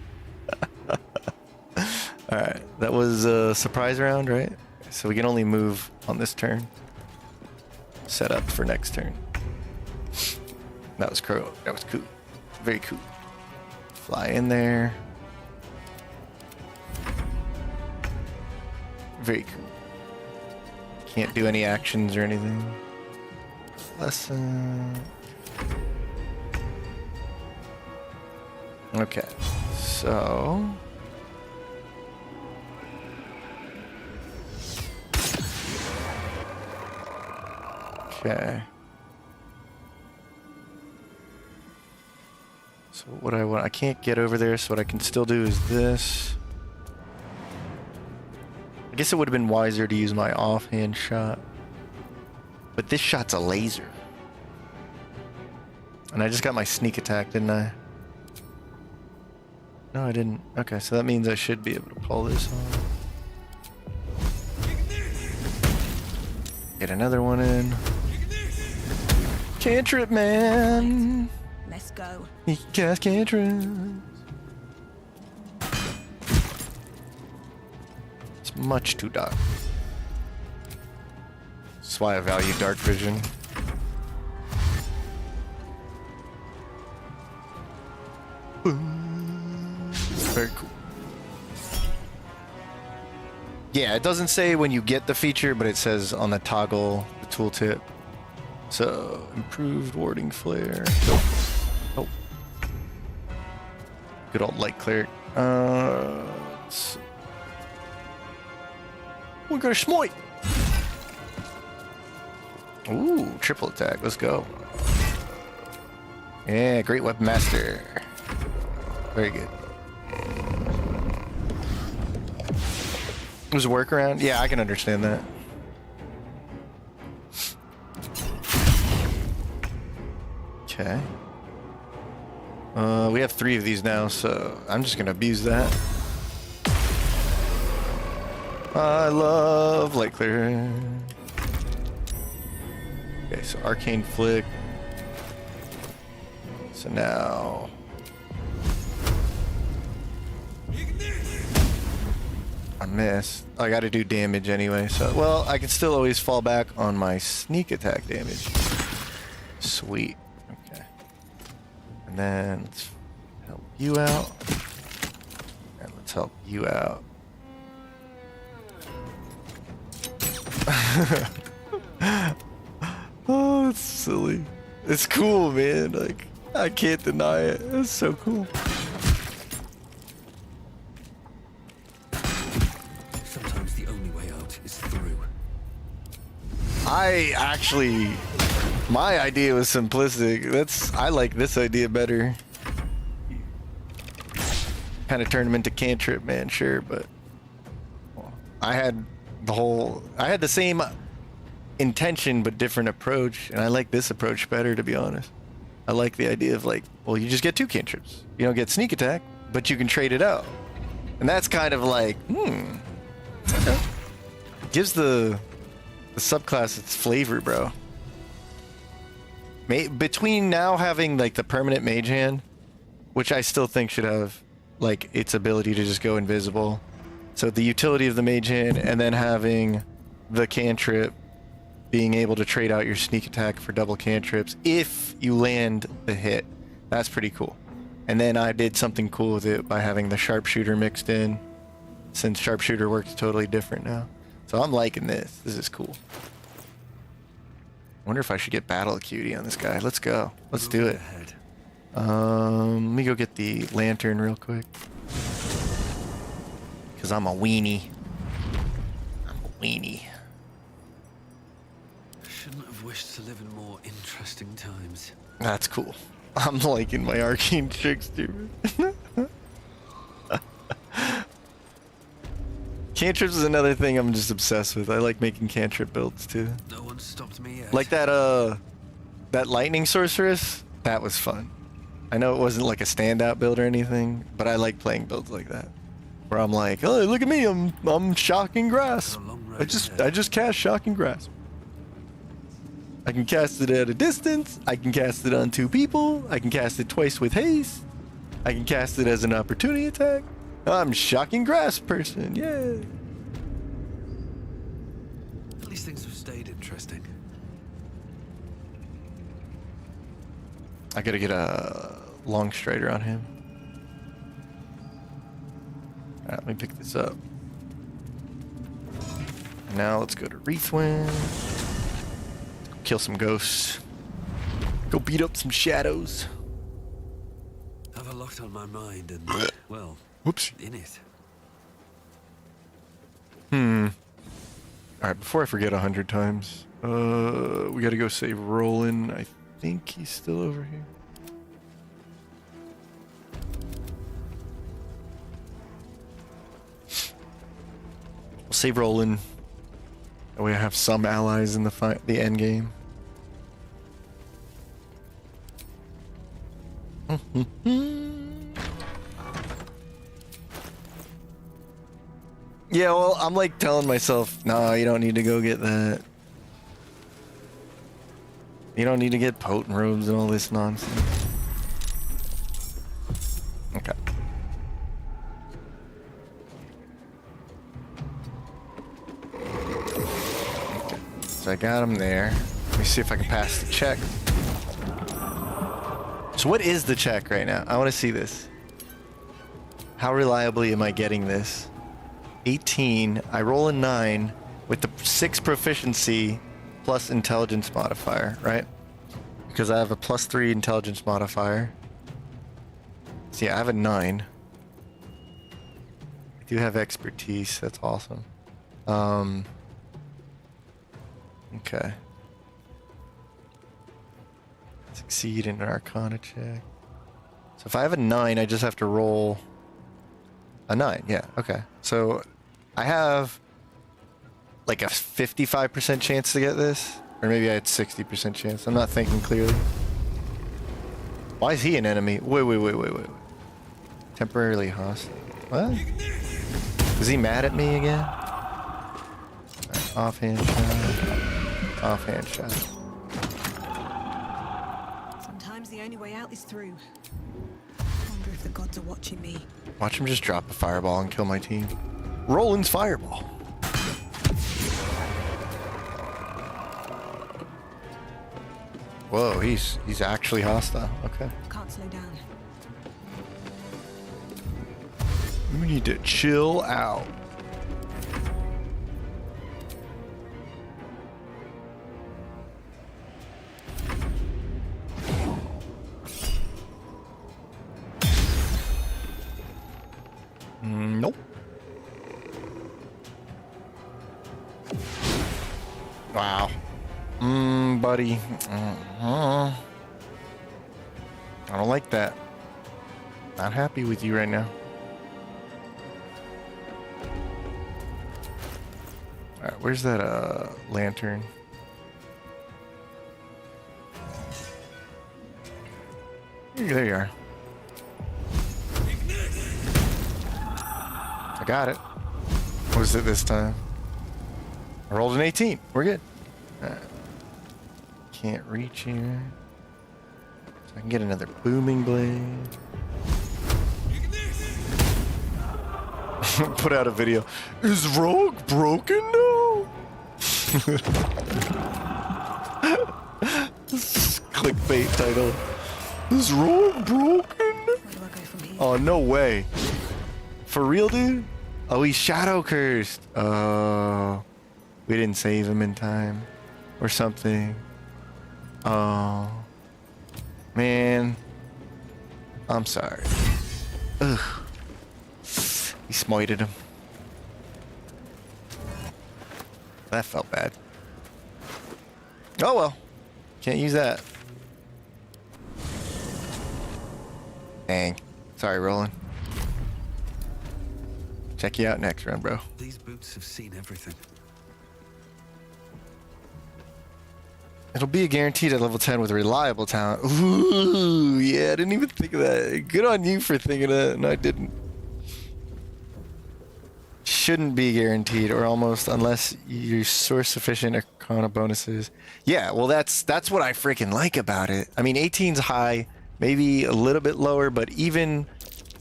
Alright, that was a surprise round, right? So we can only move on this turn. Set up for next turn. That was cool. That was cool. Very cool. Fly in there. Very cool. Can't do any actions or anything. Lesson. Okay, so okay. So what I want, I can't get over there, so what I can still do is this. I guess it would have been wiser to use my offhand shot. But this shot's a laser. And I just got my sneak attack, didn't I? No, I didn't. Okay, so that means I should be able to pull this off. Get another one in. Cantrip, man! Let's go. He can cast cantrips. It's much too dark. That's why I value dark vision. Very cool. Yeah, it doesn't say when you get the feature, but it says on the toggle, the tooltip. So, improved warding flare. Nope. Good old light cleric. We're gonna SMOITE. Ooh, triple attack. Let's go. Yeah, great weapon master. Very good. Was a workaround? Yeah, I can understand that. Okay. We have 3 of these now, so I'm just gonna abuse that. I love light clear. Okay, so arcane flick. So now I missed. I gotta do damage anyway, so well, I can still always fall back on my sneak attack damage. Sweet. Okay. And then let's help you out. And let's help you out. Oh, it's silly. It's cool, man. Like, I can't deny it. It's so cool. Sometimes the only way out is through. I actually, my idea was simplistic. I like this idea better. Kind of turn them into cantrip, man, sure, but I had the same intention but different approach, and I like this approach better, to be honest. I like the idea of like, well, you just get 2 cantrips. You don't get sneak attack, but you can trade it out. And that's kind of like, gives the subclass its flavor, bro. Between now having like the permanent mage hand, which I still think should have like its ability to just go invisible. So the utility of the mage hand, and then having the cantrip being able to trade out your sneak attack for double cantrips if you land the hit. That's pretty cool. And then I did something cool with it by having the sharpshooter mixed in, since sharpshooter works totally different now. So I'm liking this. This is cool. Wonder if I should get battle acuity on this guy. Let's go. Let's do it. Let me go get the lantern real quick. Cause I'm a weenie. I'm a weenie. Shouldn't have wished to live in more interesting times. That's cool. I'm liking my arcane trickster. Cantrips is another thing I'm just obsessed with. I like making cantrip builds too. No one stopped me yet. Like that lightning sorceress, that was fun. I know it wasn't like a standout build or anything, but I like playing builds like that. Where I'm like, oh, look at me, I'm shocking grass. I just cast shocking grass. I can cast it at a distance. I can cast it on 2 people. I can cast it twice with haste. I can cast it as an opportunity attack. I'm shocking grass person. Yay. At least things have stayed interesting. I gotta get a long strider on him. Alright, let me pick this up. Now let's go to Wreathwind. Kill some ghosts. Go beat up some shadows. Have a lot on my mind and, well, whoops. In it. Alright, before I forget 100 times, we gotta go save Roland. I think he's still over here. We'll save Roland. That way I have some allies in the end game. Yeah, well, I'm like telling myself, nah, you don't need to go get that. You don't need to get potent robes and all this nonsense. Okay. So I got him there. Let me see if I can pass the check. So what is the check right now? I want to see this. How reliably am I getting this? 18. I roll a 9 with the 6 proficiency plus intelligence modifier, right? Because I have a +3 intelligence modifier. So yeah, I have a 9. We do have expertise. That's awesome. Okay. Succeed in an Arcana check. So if I have a 9, I just have to roll a 9. Yeah, okay. So I have like a 55% chance to get this. Or maybe I had 60% chance. I'm not thinking clearly. Why is he an enemy? Wait. Temporarily hostile. What? Is he mad at me again? Right, offhand shot. Offhand shot. Sometimes the only way out is through. I wonder if the gods are watching me. Watch him just drop a fireball and kill my team. Roland's fireball. Whoa, he's actually hostile. Okay. Can't slow down. We need to chill out. Nope. Wow. Buddy. I don't like that. Not happy with you right now. Alright, where's that lantern? There you are. I got it. What is it this time? I rolled an 18. We're good. Can't reach here. So I can get another booming blade. Put out a video. Is Rogue broken now? Clickbait title. Is Rogue broken? Where do I go from here? Oh, no way. For real, dude? Oh, he's shadow cursed. Oh, we didn't save him in time or something. Oh, man. I'm sorry. Ugh. He smited him. That felt bad. Oh well. Can't use that. Dang. Sorry, Roland. Check you out next round, bro. These boots have seen everything. It'll be a guaranteed at level 10 with reliable talent. Ooh, yeah, I didn't even think of that. Good on you for thinking of that. No, I didn't. Shouldn't be guaranteed, or almost, unless you source sufficient Arcana bonuses. Yeah, well, that's what I freaking like about it. I mean, 18's high, maybe a little bit lower, but even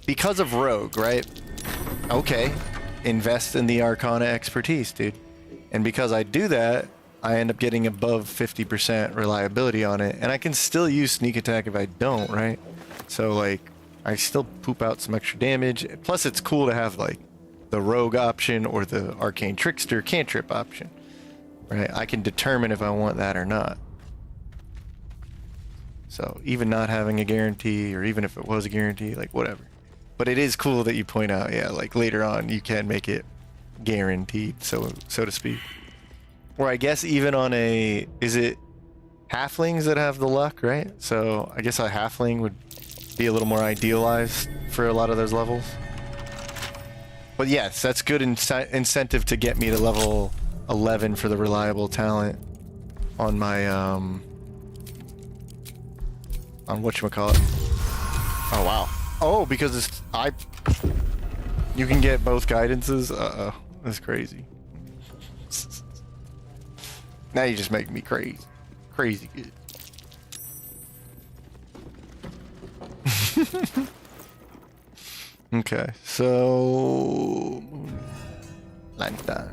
because of Rogue, right? Okay, invest in the Arcana expertise, dude. And because I do that, I end up getting above 50% reliability on it, and I can still use sneak attack if I don't, right? So, like, I still poop out some extra damage. Plus, it's cool to have, like, the Rogue option or the Arcane Trickster cantrip option, right? I can determine if I want that or not. So, even not having a guarantee, or even if it was a guarantee, like, whatever. But it is cool that you point out, yeah, like, later on, you can make it guaranteed, so to speak. Or I guess even on a, is it halflings that have the luck, right? So I guess a halfling would be a little more idealized for a lot of those levels. But yes, that's good incentive to get me to level 11 for the reliable talent on my, on whatchamacallit. Oh, wow. Oh, because it's, you can get both guidances? Uh-oh, that's crazy. Now you just make me crazy. Crazy good. Okay, so... Lantern.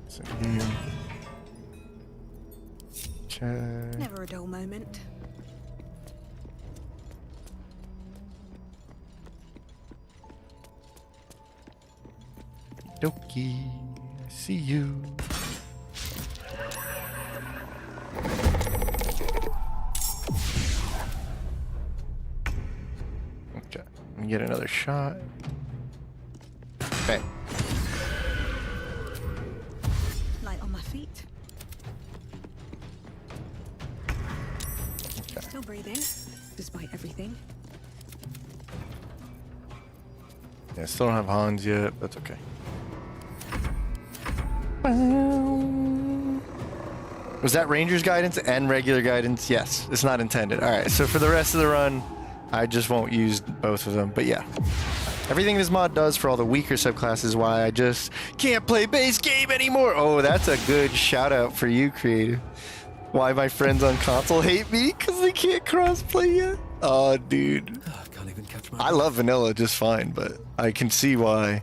So here. Okay. Never a dull moment. Doki, I see you. Okay, let me get another shot. breathing, despite everything. Yeah, still don't have Hans yet. That's okay. Was that Ranger's guidance and regular guidance? Yes, it's not intended. All right, so for the rest of the run, I just won't use both of them. But yeah, everything this mod does for all the weaker subclasses is why I just can't play base game anymore. Oh, that's a good shout out for you, Creative. Why my friends on console hate me? Because they can't crossplay yet. Oh, dude. Can't even catch my I love vanilla just fine, but I can see why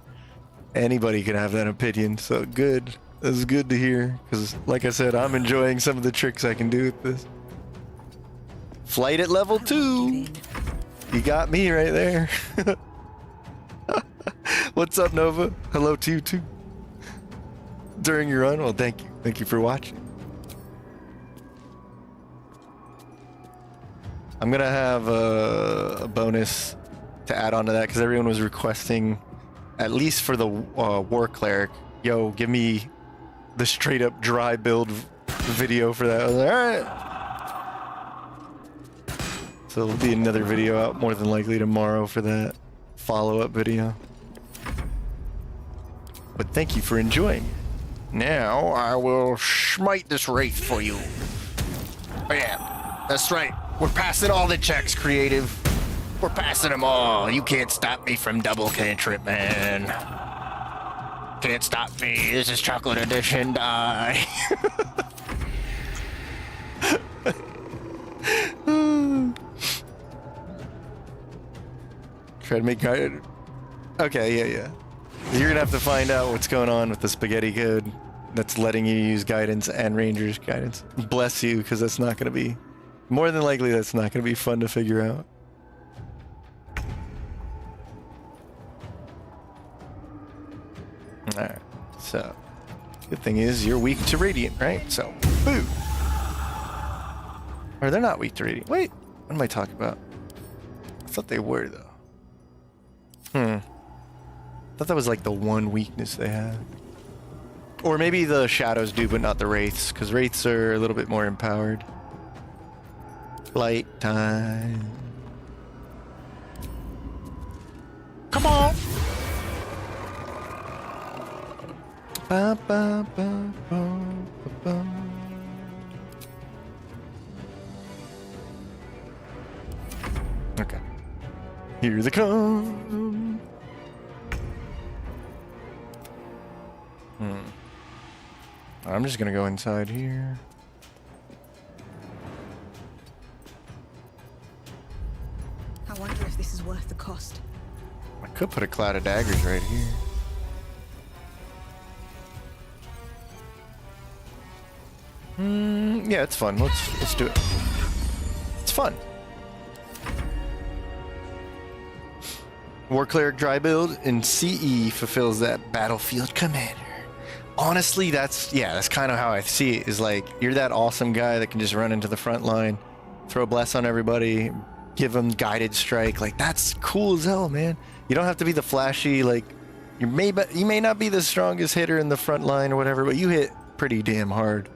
anybody can have that opinion. So good. That's good to hear. Because, like I said, I'm enjoying some of the tricks I can do with this. Flight at level 2. You got me right there. What's up, Nova? Hello to you, too. During your run? Well, thank you. Thank you for watching. I'm going to have a bonus to add on to that because everyone was requesting, at least for the War Cleric, yo, give me the straight up dry build video for that. I was like, all right. So there'll be another video out more than likely tomorrow for that follow-up video. But thank you for enjoying. Now I will smite this wraith for you. Oh yeah, that's right. We're passing all the checks, Creative. We're passing them all. You can't stop me from double cantrip, man. Can't stop me. This is Chocolate Edition. Die. Try to make guided. Okay, yeah. You're gonna have to find out what's going on with the spaghetti code that's letting you use guidance and Ranger's guidance. Bless you, because that's not gonna be. More than likely, that's not going to be fun to figure out. Alright, so good thing is you're weak to Radiant, right? So, boo! Or they're not weak to Radiant. Wait, what am I talking about? I thought they were, though. I thought that was like the one weakness they had. Or maybe the Shadows do, but not the Wraiths, because Wraiths are a little bit more empowered. Flight time. Come on. Ba, ba, ba, ba, ba, ba. Okay. Here they come. I'm just gonna go inside here. I wonder if this is worth the cost. I could put a cloud of daggers right here. Yeah, it's fun. Let's do it. It's fun. War Cleric dry build in CE fulfills that battlefield commander. Honestly, that's kind of how I see it. Is like you're that awesome guy that can just run into the front line, throw a bless on everybody. Give them guided strike. Like that's cool as hell, man. You don't have to be the flashy, like you may not be the strongest hitter in the front line or whatever, but you hit pretty damn hard.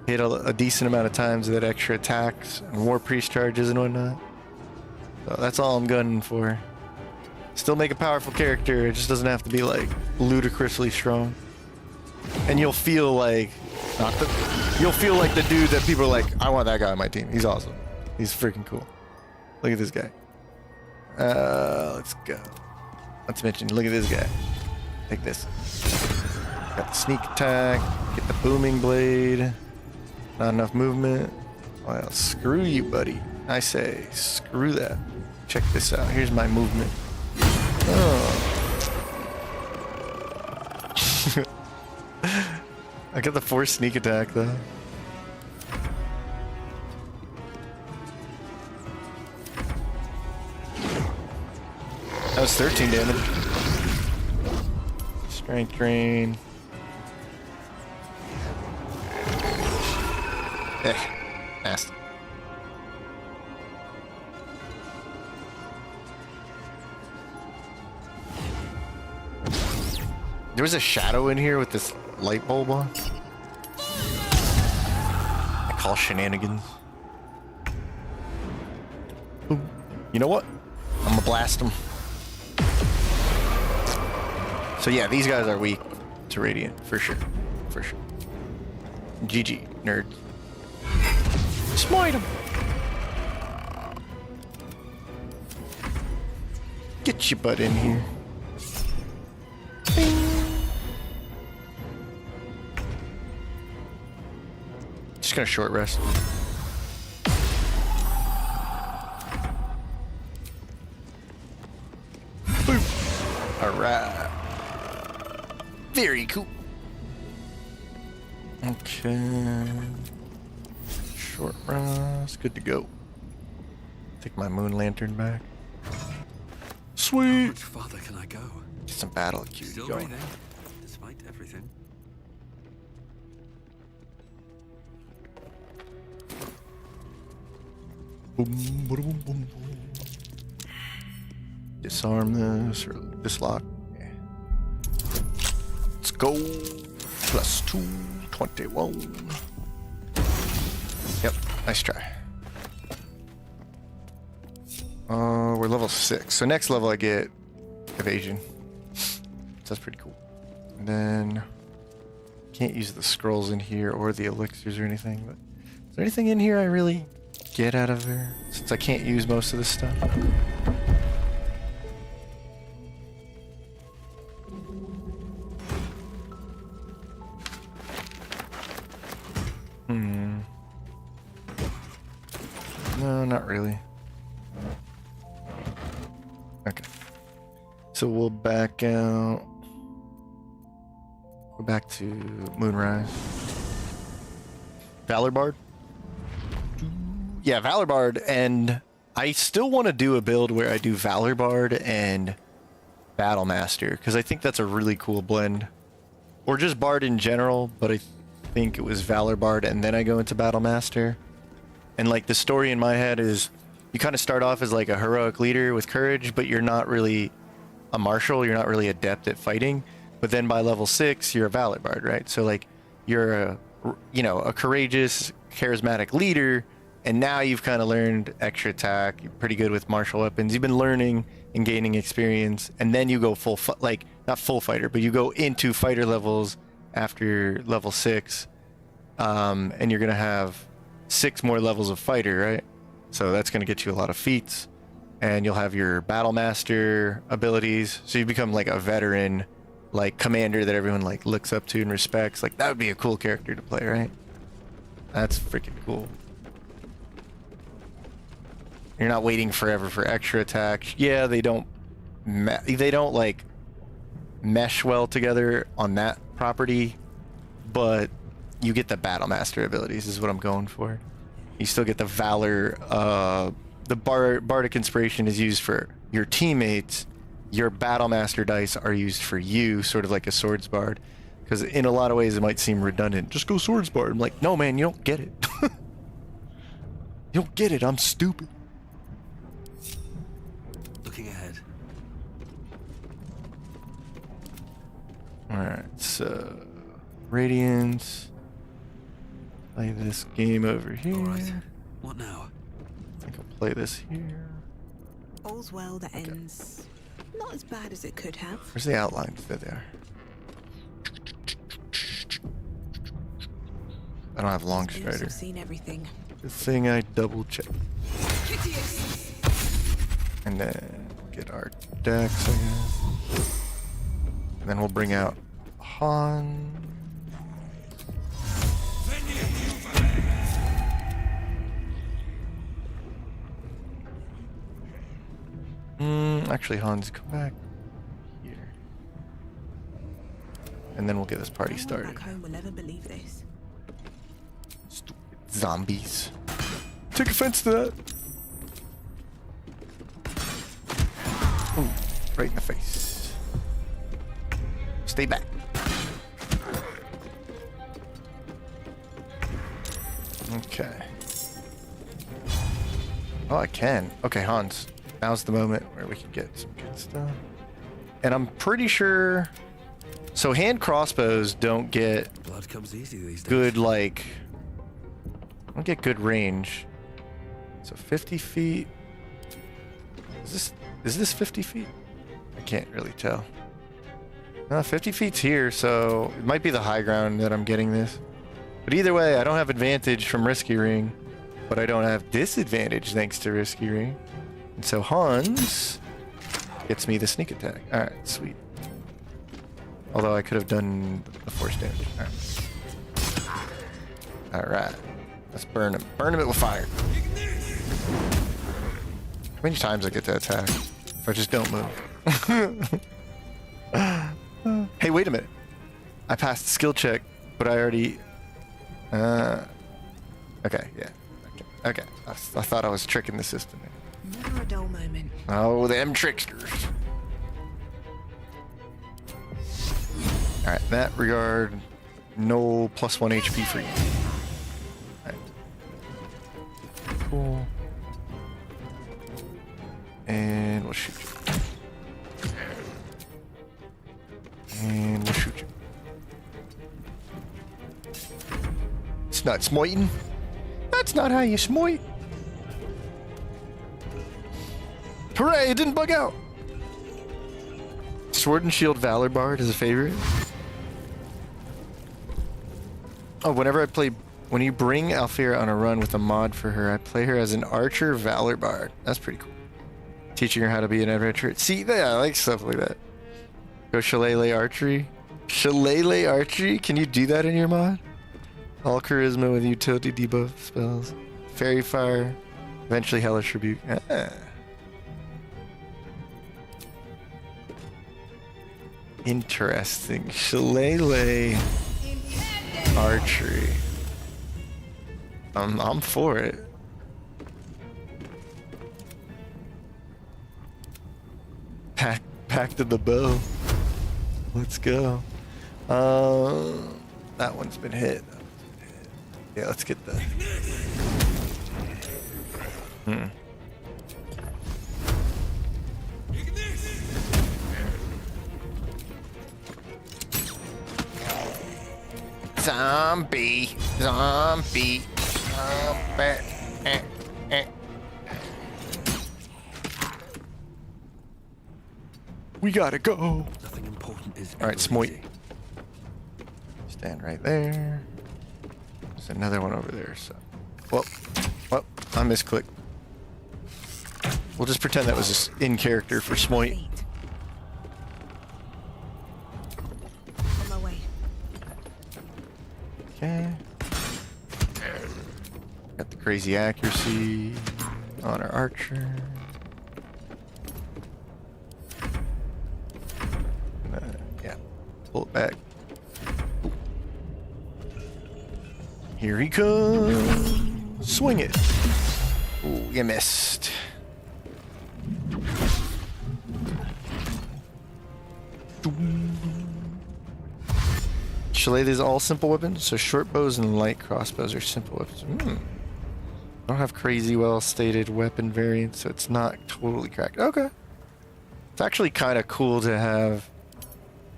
Hit a decent amount of times with that extra attacks and war priest charges and whatnot. So that's all I'm gunning for. Still make a powerful character. It just doesn't have to be like ludicrously strong. And you'll feel like you'll feel like the dude that people are like, I want that guy on my team. He's awesome. He's freaking cool. Look at this guy. Let's go. Not to mention, look at this guy. Take this. Got the sneak attack. Get the booming blade. Not enough movement. Well, screw you, buddy. I say, screw that. Check this out. Here's my movement. Oh. I got the forced sneak attack, though. That was 13 damage. Strength drain. Nasty. There was a shadow in here with this light bulb on. I call shenanigans. You know what? I'm gonna blast them. So yeah, these guys are weak to Radiant, for sure. For sure. GG, nerds. Smite them! Get your butt in here. Bing. Just gonna short rest. Boom. Alright. Very cool. Okay. Short rest. Good to go. Take my moon lantern back. How Sweet. much farther can I go? Get some battle acuity Still going. breathing, despite everything. Boom, boom, boom, boom, boom. Disarm this or dislock. Yeah. Let's go. +2, 21. Yep, nice try. We're level 6. So next level I get evasion. So that's pretty cool. And then can't use the scrolls in here or the elixirs or anything, but is there anything in here I really get out of there since I can't use most of this stuff? No, not really. Okay. So we'll back out. Go back to Moonrise. Valor Bard? Yeah, Valor Bard, and I still want to do a build where I do Valor Bard and Battle Master, because I think that's a really cool blend. Or just Bard in general, but I think it was Valor Bard and then I go into Battle Master. And like the story in my head is you kind of start off as like a heroic leader with courage, but you're not really a martial, you're not really adept at fighting. But then by level 6, you're a Valor Bard, right? So like you're a, you know, a courageous, charismatic leader, and now you've kind of learned extra attack, you're pretty good with martial weapons, you've been learning and gaining experience, and then you go full, like not full fighter, but you go into fighter levels after level 6, and you're gonna have 6 more levels of fighter, right? So that's going to get you a lot of feats, and you'll have your battle master abilities, so you become like a veteran, like commander that everyone like looks up to and respects. Like that would be a cool character to play, right? That's freaking cool. You're not waiting forever for extra attacks. Yeah, they don't like mesh well together on that property, but you get the battle master abilities is what I'm going for. You still get the valor. The bardic inspiration is used for your teammates. Your battle master dice are used for you, sort of like a swords bard, because in a lot of ways it might seem redundant. Just go swords bard. I'm like, no man, you don't get it. You don't get it. I'm stupid. Looking ahead. All right, so Radiance. Play this game over here. All right. What now? I think I'll play this here. All's well that ends not as bad as it could have. Where's the outlines? There they are. I don't have long strider. I've seen everything. Good thing I double check. Hideous. And then get our decks, I guess. And then we'll bring out Han. Actually, Hans, come back here. And then we'll get this party started. Back home will never believe this. Stupid zombies. Take offense to that. Ooh, right in the face. Stay back. Okay. Oh, I can. Okay, Hans. Now's the moment where we can get some good stuff. And I'm pretty sure... So hand crossbows don't get Blood comes easy these days. good, like... don't get good range. So 50 feet. Is this 50 feet? I can't really tell. 50 feet's here, so it might be the high ground that I'm getting this. But either way, I don't have advantage from Risky Ring, but I don't have disadvantage thanks to Risky Ring. And so Hans gets me the sneak attack. Alright, sweet. Although I could have done the force damage. Alright. Let's burn him. Burn him with fire. How many times I get to attack if I just don't move? Hey, wait a minute. I passed the skill check, but I already... okay, yeah. Okay. I thought I was tricking the system. Never a dull moment. Oh, them tricksters. Alright, in that regard, no +1 HP for you. Alright. Cool. And we'll shoot you. And we'll shoot you. It's not smoiting. That's not how you smoit. Hooray, it didn't bug out. Sword and Shield Valor Bard is a favorite. Oh, when you bring Alfira on a run with a mod for her, I play her as an Archer Valor Bard. That's pretty cool. Teaching her how to be an adventurer. See, yeah, I like stuff like that. Go Shillelagh Archery. Shillelagh Archery? Can you do that in your mod? All charisma with utility debuff spells. Fairy Fire. Eventually Hellish Rebuke. Ah. Interesting. Shillelagh Archery. I'm for it. Pact of the Bow. Let's go. That one's been hit. Yeah, let's get the. Zombie. We gotta go. Nothing important is. All right, Smoit. Stand right there. There's another one over there. So, well, I misclicked. We'll just pretend that was just in character for Smoit. On my way. Okay. Got the crazy accuracy on our archer. Yeah, pull it back. Here he comes. Swing it. Ooh, you missed. Shillelagh is all simple weapons, so short bows and light crossbows are simple weapons. Don't have crazy well stated weapon variants, so it's not totally cracked. Okay. It's actually kind of cool to have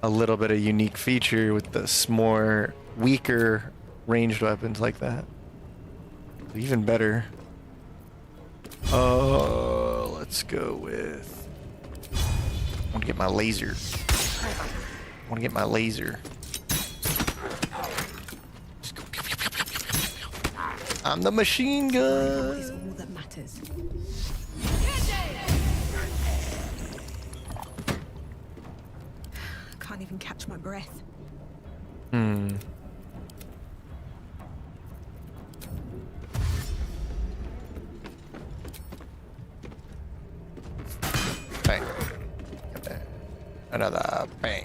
a little bit of unique feature with this more weaker ranged weapons like that. Even better. Let's go with... I want to get my laser. I'm the machine gun. Is all that matters. Can't even catch my breath. Bang. Another bang.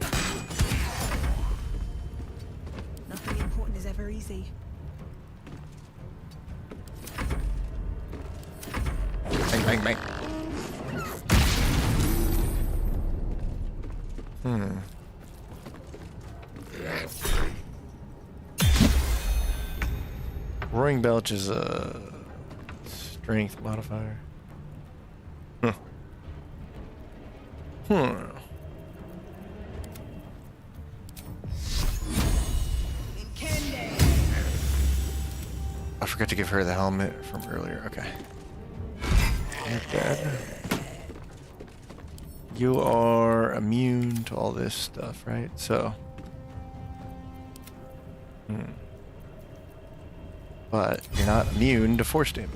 Nothing important is ever easy. Bang, bang, bang. Roaring Belch is a strength modifier. I forgot to give her the helmet from earlier. Okay. Get that. You are immune to all this stuff, right? So. But you're not immune to force damage.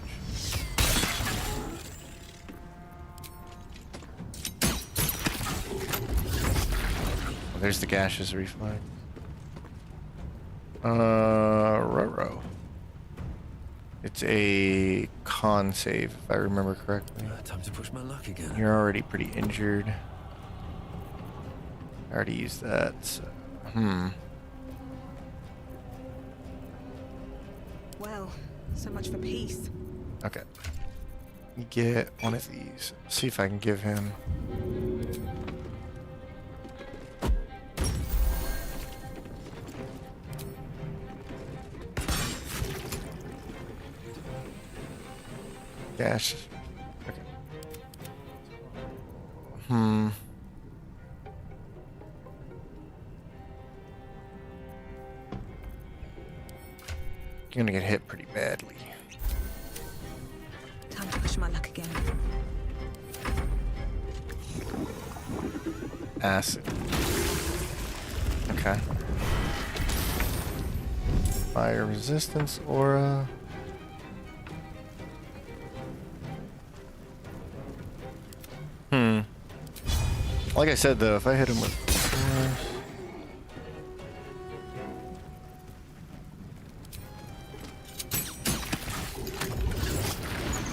Well, there's the gaseous reflex. Ruh-roh. It's a con save, if I remember correctly. Time to push my luck again. You're already pretty injured. I already used that, so. Well, so much for peace. Okay. You get one of these. See if I can give him. Dash. Okay. You're gonna get hit pretty badly. Time to push my luck again. Acid. Okay. Fire resistance aura. Like I said though, if I hit him with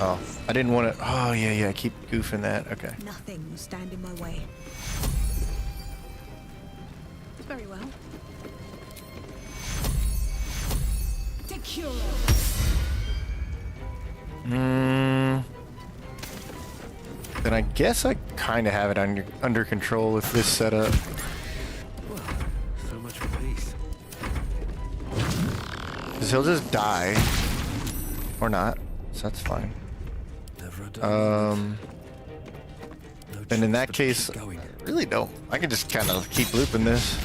oh, I didn't want to. Oh yeah, I keep goofing that. Okay. Nothing will stand in my way. Very well. Secure. Then I guess I kind of have it under control with this setup. Well, so much for peace. Because he'll just die. Or not. So that's fine. Never a done. No And in choice that but to case, keep going. I really don't. I can just kind of keep looping this.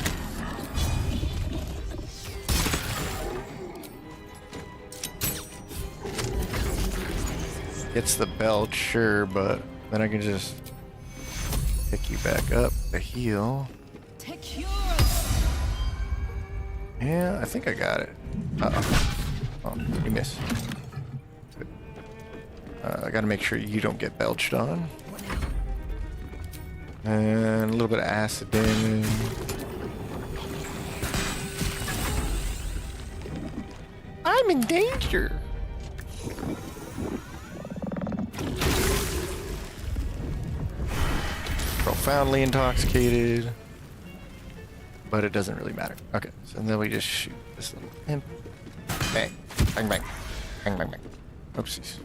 Gets the belt, sure, but then I can just pick you back up to heal. Yeah, I think I got it. Uh-oh. Oh, you missed. Good. I gotta make sure you don't get belched on. And a little bit of acid damage. I'm in danger. Profoundly intoxicated. But it doesn't really matter. Okay, so then we just shoot this little imp. Bang. Bang, bang. Bang, bang, bang. Oopsies.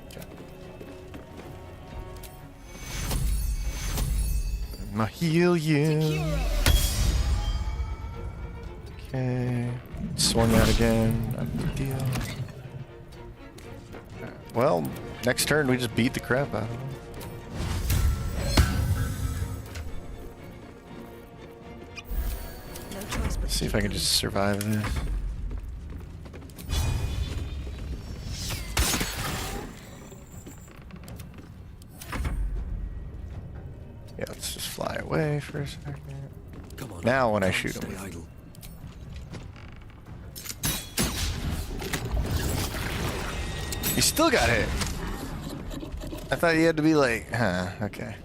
Okay. I'ma heal you. Okay. Swung out again. Not a big deal. Well, next turn we just beat the crap out of him. No choice but See if I can just survive this. Yeah, let's just fly away for a second. Come on, Now when I can't shoot stay him. idle. You still got hit. I thought you had to be like, huh, okay.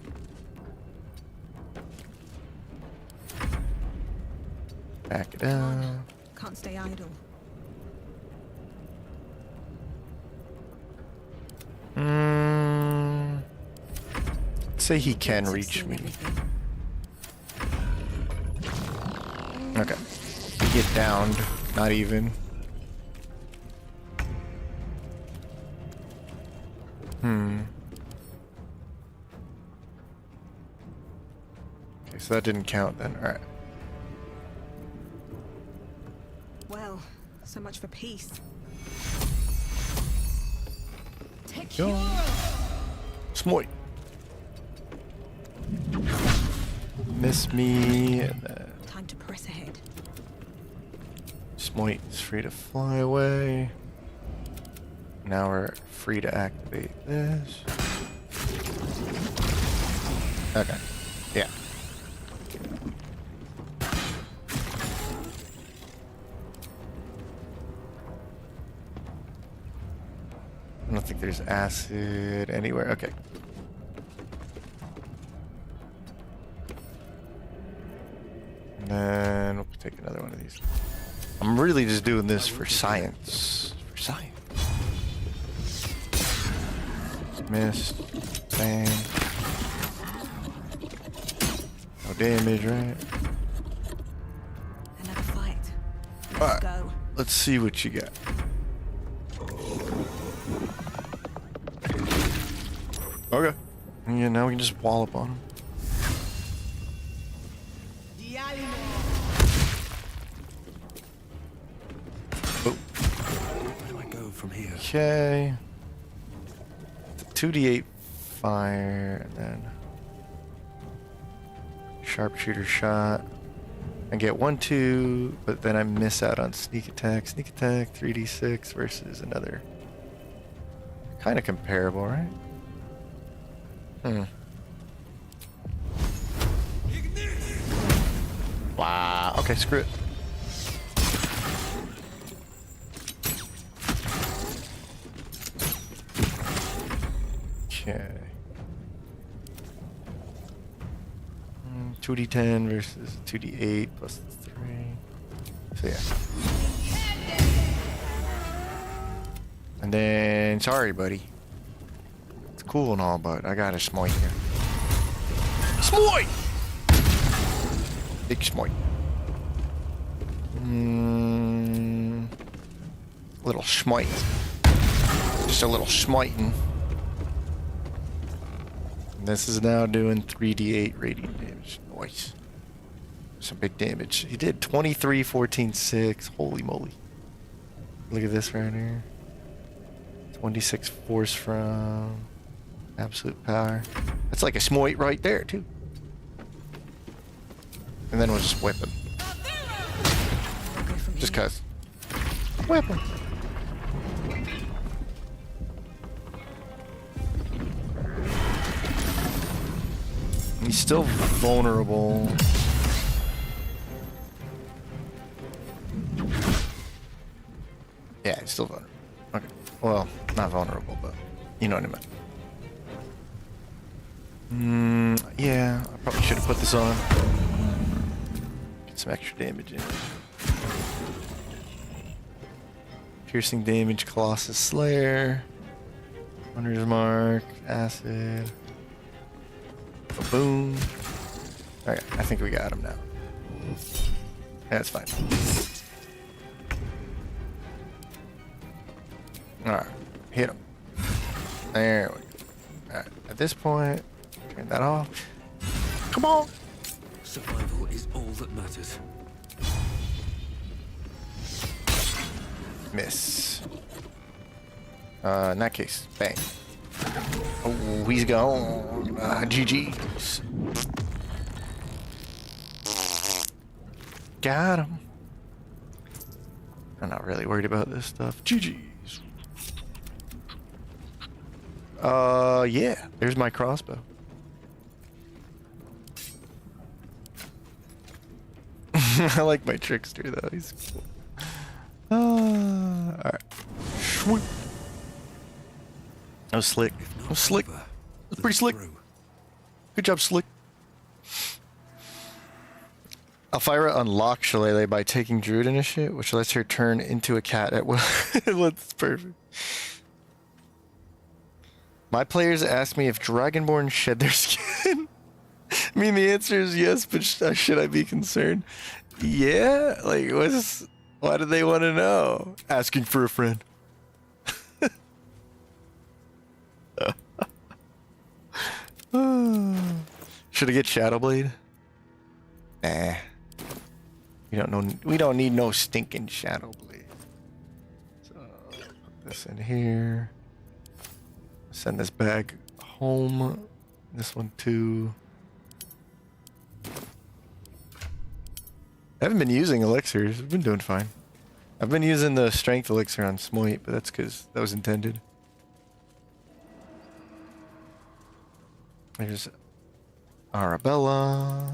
Back it up. can't stay idle. Say he can reach me. Okay. You get downed, not even. Okay, so that didn't count then. Alright. Well, so much for peace. Go. Smoit. Miss me. And then Time to press ahead. Smoit is free to fly away. Now we're free to activate this. Okay. Yeah. I don't think there's acid anywhere. Okay. And then we'll take another one of these. I'm really just doing this for science. For science. Missed. Bang. No damage, right? Another fight. Let's Alright. go. Let's see what you got. Okay. Yeah, now we can just wallop on him. Oh. Where do I go from here? Okay. 2d8 fire, and then sharpshooter shot. I get 1-2, but then I miss out on sneak attack. Sneak attack 3d6 versus another. Kind of comparable, right? Wow. Okay, screw it. Okay. 2d10 versus 2d8 plus 3. So yeah. And then, sorry, buddy. It's cool and all, but I got a smite here. Smite! Big smite. Little smite. Just a little smiting. This is now doing 3d8 radiant damage. Nice. Some big damage. He did 23, 14, 6. Holy moly. Look at this right here. 26 force from absolute power. That's like a smite right there, too. And then we'll just whip him. Just cuz. Whip him. He's still vulnerable. Yeah, he's still vulnerable. Okay. Well, not vulnerable, but you know what I meant. Yeah, I probably should have put this on. Get some extra damage in. Piercing damage, Colossus Slayer. Hunter's Mark, Acid. Boom. Okay, I think we got him now. That's fine. Alright, hit him. There we go. Alright, at this point, turn that off. Come on! Survival is all that matters. Miss. In that case, bang. Oh, he's gone. GG's. Got him. I'm not really worried about this stuff. GG's. Yeah. There's my crossbow. I like my trickster though. He's cool. Alright. Swoop. That was slick. That was slick. That's pretty slick. Good job, Slick. Alfira unlocks Shillelagh by taking Druid Initiate, which lets her turn into a cat at will. That's perfect. My players ask me if Dragonborn shed their skin. I mean, the answer is yes, but should I be concerned? Yeah? Like, why do they want to know? Asking for a friend. Should I get Shadowblade? Nah. We don't need no stinking Shadowblade. So put this in here. Send this bag home. This one too. I haven't been using elixirs. I've been doing fine. I've been using the strength elixir on Smoit, but that's because that was intended. There's Arabella.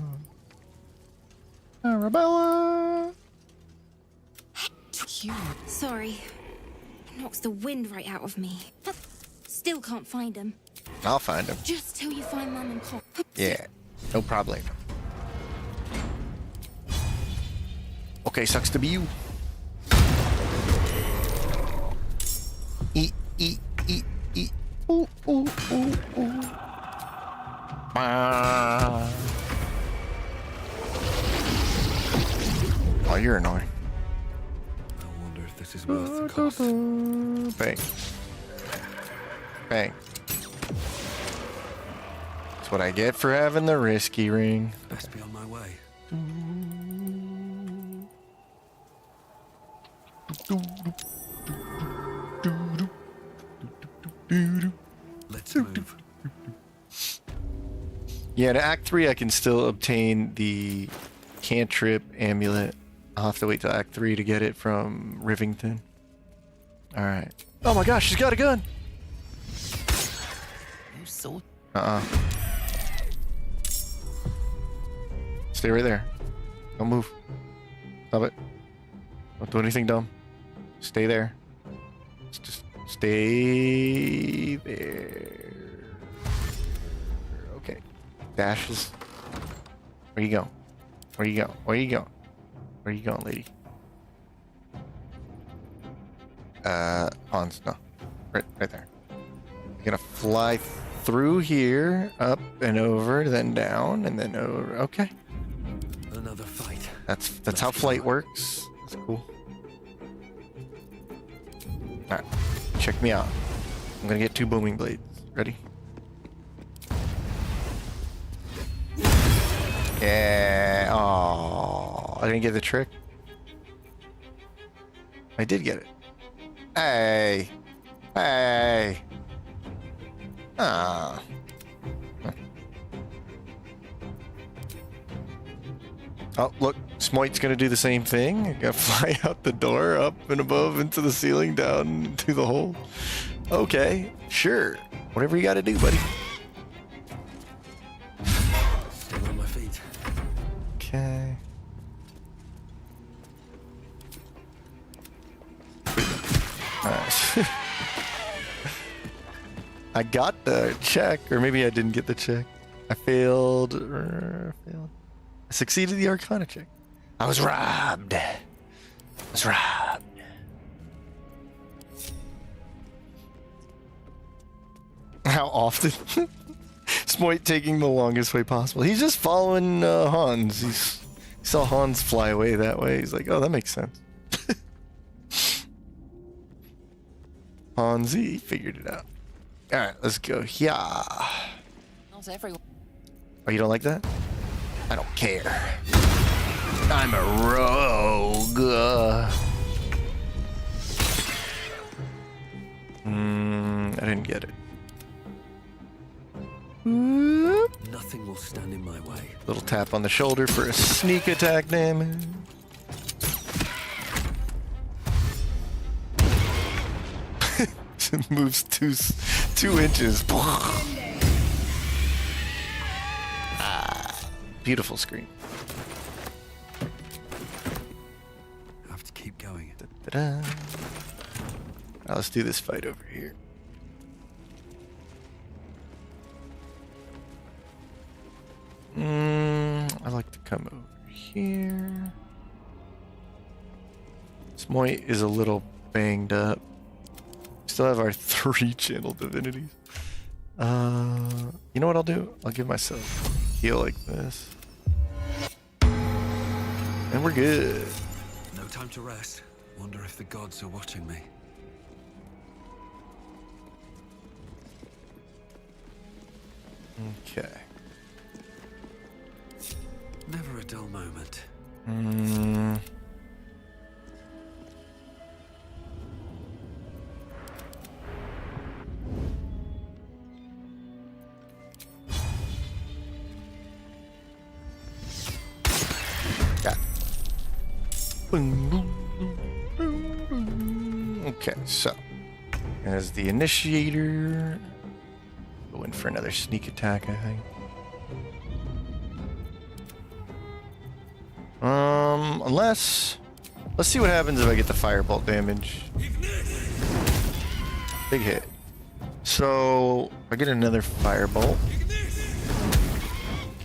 Arabella. Sorry. Knocks the wind right out of me. Still can't find him. I'll find him. Just till you find Mum and Pop. Yeah, no problem. Okay, sucks to be you. Eat, eat, eat, eat. Ooh, ooh, ooh, ooh. Oh, you're annoying. I wonder if this is worth the cost. Bang. Bang. That's what I get for having the risky ring. Best be on my way. Let's move. Yeah, to Act 3 I can still obtain the cantrip amulet. I'll have to wait till Act 3 to get it from Rivington. Alright. Oh my gosh, she's got a gun! Stay right there. Don't move. Stop it. Don't do anything dumb. Stay there. Just stay there. Okay. Dashes. Where you going? Where you going? Where you going? Where you going, lady? Hans, no. Right there. You're gonna fly through here, up and over, then down, and then over. Okay. Another fight. That's how flight works. That's cool. Alright. Check me out. I'm gonna get 2 booming blades. Ready? Yeah. Oh, I didn't get the trick. I did get it. Hey. Hey. Ah. Oh, look. Smite's gonna do the same thing. Gonna fly out the door, up and above, into the ceiling, down into the hole. Okay. Sure. Whatever you gotta do, buddy. Still on my feet. Okay. Alright. I got the check, or maybe I didn't get the check. I failed. Failed. I succeeded the Arcana check. I was robbed. I was robbed. How often? Smoit taking the longest way possible. He's just following Hans. He saw Hans fly away that way. He's like, oh, that makes sense. Hansi figured it out. All right, let's go. Yeah. Not everyone. Oh, you don't like that? I don't care. I'm a rogue. I didn't get it. Nothing will stand in my way. Little tap on the shoulder for a sneak attack damage. Moves two inches. Beautiful screen. Have to keep going. Da-da-da. Now let's do this fight over here. I like to come over here. Smoit is a little banged up. Still have our 3 channel divinities. You know what I'll do? I'll give myself a heal like this. And we're good. No time to rest. Wonder if the gods are watching me. Okay. Never a dull moment. Okay, so as the initiator, go in for another sneak attack, I think. Unless... Let's see what happens if I get the firebolt damage. Big hit. So, I get another firebolt.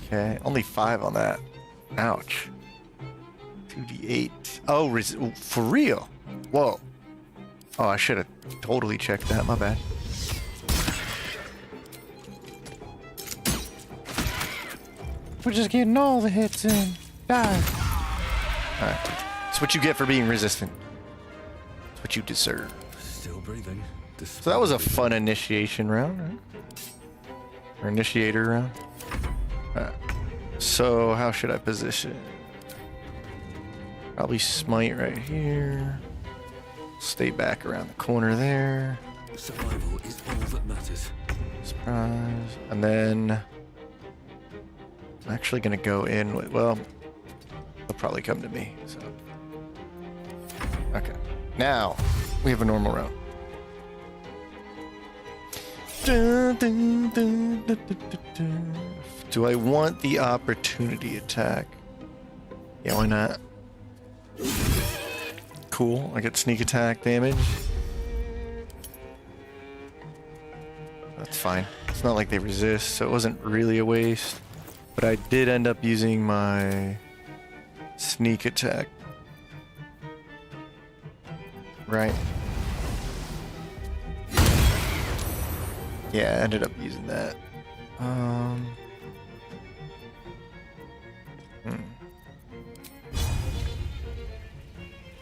Okay, only 5 on that. Ouch. 2d8. Oh, for real? Whoa. Oh, I should have totally checked that. My bad. We're just getting all the hits in. Die. Alright. That's what you get for being resistant. That's what you deserve. Still breathing. So that was a fun initiation round, right? Or initiator round. Alright. So how should I position? Probably smite right here. Stay back around the corner there. Survival is all that matters. Surprise. And then I'm actually gonna go in with, well, they'll probably come to me, so. Okay. Now we have a normal round. Do I want the opportunity attack? Yeah, why not? Cool. I get sneak attack damage. That's fine. It's not like they resist, so it wasn't really a waste. But I did end up using my sneak attack. Right. Yeah, I ended up using that.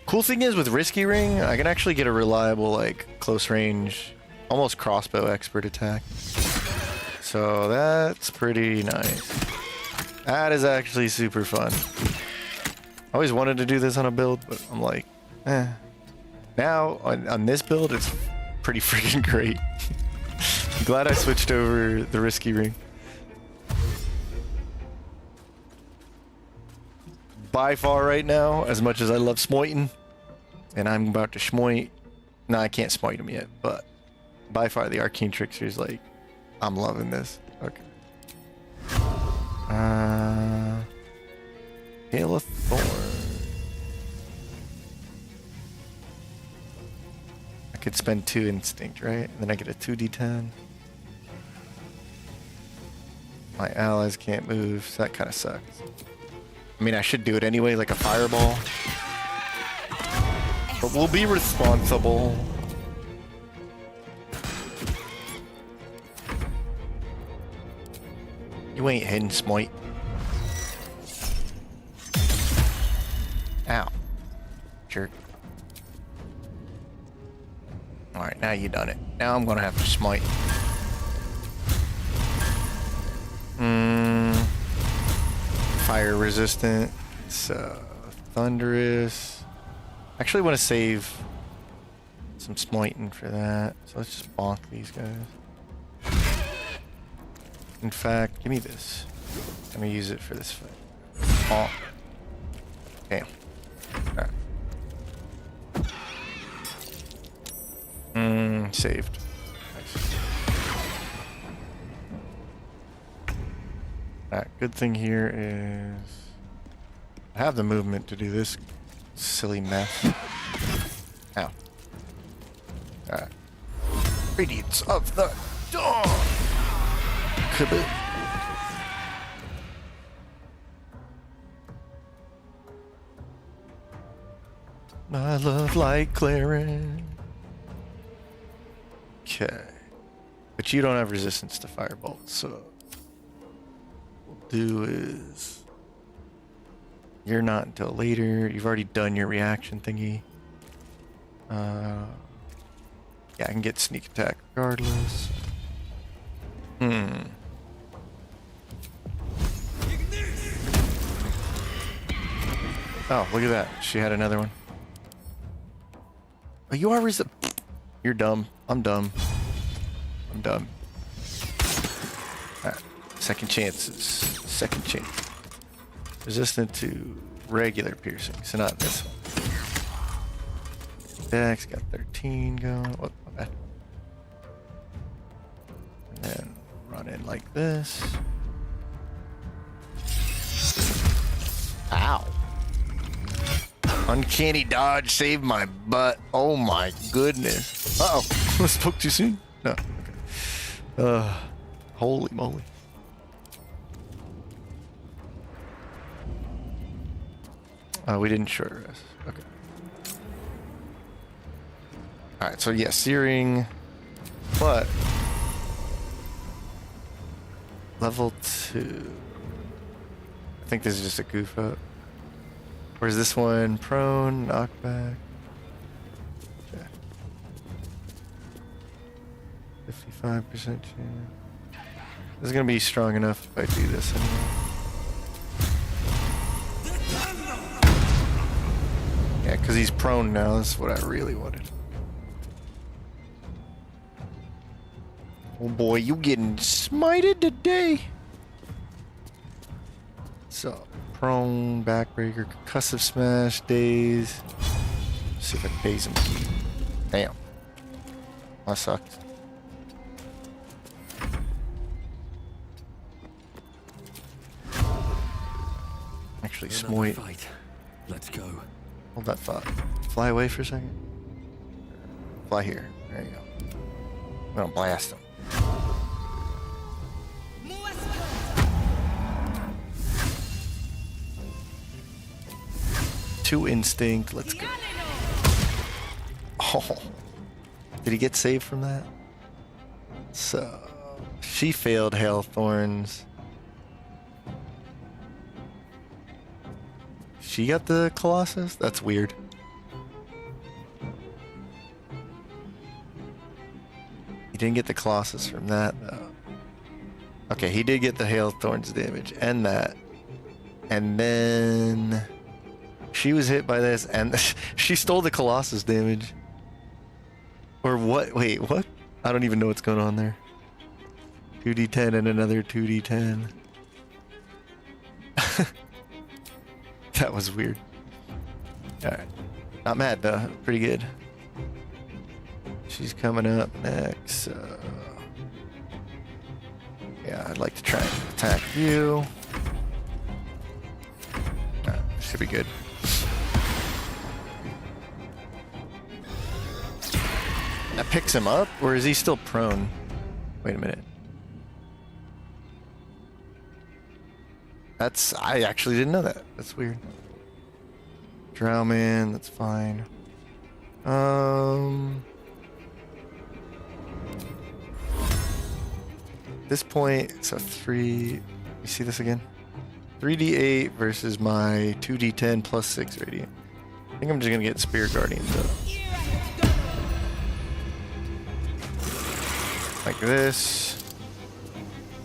Cool thing is with Risky Ring, I can actually get a reliable, like, close range, almost crossbow expert attack. So that's pretty nice. That is actually super fun. I always wanted to do this on a build, but I'm like, eh. Now, on this build, it's pretty freaking great. I'm glad I switched over the Risky Ring. By far right now, as much as I love smoiting, and I'm about to smite. No, I can't smite him yet, but by far the Arcane Trickster is like, I'm loving this. Okay. Hail of Thorn. I could spend 2 instinct, right? And then I get a 2d10. My allies can't move, so that kind of sucks. I mean, I should do it anyway, like a fireball. But we'll be responsible. You ain't hidden, Smite. Ow. Jerk. Alright, now you done it. Now I'm gonna have to smite. Fire resistant. It's thunderous. Actually want to save some smiting for that. So let's just bonk these guys. In fact, give me this. Let me use it for this fight. Oh. Damn. Alright. Saved. Nice. Alright, good thing here is I have the movement to do this silly mess. Ow. Alright. Radiance of the dawn! Kaboom. My love like Claren. Okay. But you don't have resistance to firebolt, so what we'll do is you're not until later. You've already done your reaction thingy. Yeah, I can get sneak attack regardless. Oh, look at that. She had another one. Oh, you are You're dumb. I'm dumb. I'm dumb. Alright. Second chances. Second chance. Resistant to regular piercing, so not this one. Dex got 13 going. Oh, my bad. And then run in like this. Ow. Uncanny dodge saved my butt. Oh my goodness. Uh oh. Spoke too soon? No. Okay. Holy moly. We didn't short rest. Okay. Alright, so yeah, searing. But level 2. I think this is just a goof up. Where's this one? Prone, knockback. Okay. 55% chance. This is gonna be strong enough if I do this anyway. Yeah, because he's prone now. That's what I really wanted. Oh boy, you getting smited today. So, prone, backbreaker, concussive smash, daze. Let's see if I can daze him. Damn. That sucked. Actually, SMOITE. Fight. Let's go. Hold that thought. Fly away for a second. Fly here. There you go. I'm gonna blast him. Two instinct. Let's go. Oh, did he get saved from that? So she failed Hail Thorns. She got the Colossus? That's weird. He didn't get the Colossus from that, though. Okay, he did get the Hail Thorns damage and that. And then she was hit by this and she stole the Colossus damage. Or what? Wait, what? I don't even know what's going on there. 2d10 and another 2d10. That was weird. Alright. Not mad though. Pretty good. She's coming up next. Yeah, I'd like to try and attack you. Should be good. That picks him up, or is he still prone? Wait a minute. I actually didn't know that. That's weird. Drowman, that's fine. This point, so 3. You see this again? 3d8 versus my 2d10 plus 6 radiant. I think I'm just gonna get Spear Guardian though. Like this.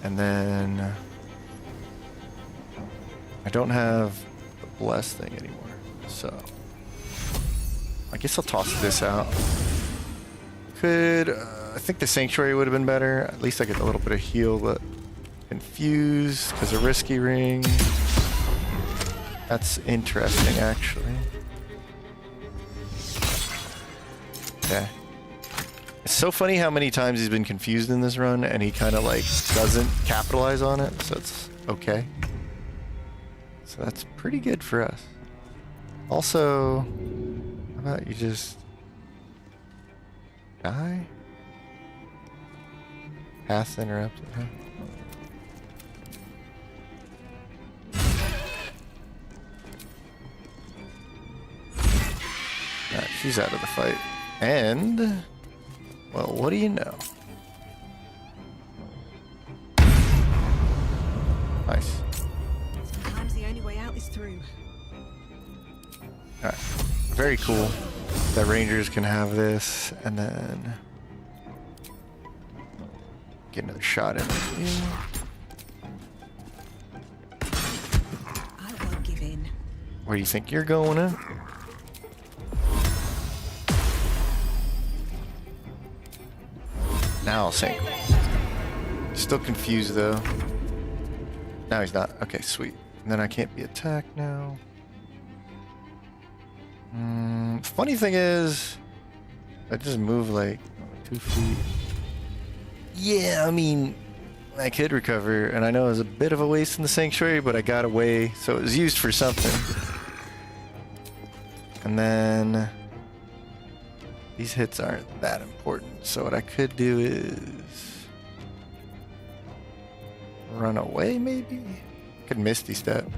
And then I don't have the bless thing anymore. So I guess I'll toss this out. I think the Sanctuary would have been better. At least I get a little bit of heal, but Confused because of Risky Ring. That's interesting, actually. Okay. It's so funny how many times he's been confused in this run, and he kind of like doesn't capitalize on it, so it's okay. So that's pretty good for us. Also, how about you just die? Path interrupted, huh? Alright, she's out of the fight. And, well, what do you know? Nice. Sometimes the only way out is through. Alright, very cool that Rangers can have this, and then get another shot in with you. I won't give in. Where do you think you're going in? Now I'll sink. Still confused though. Now he's not. Okay, sweet. And then I can't be attacked now. Funny thing is, I just move like 2 feet. Yeah, I mean, I could recover, and I know it was a bit of a waste in the Sanctuary, but I got away, so it was used for something. And then these hits aren't that important. So what I could do is run away, maybe? Could Misty Step.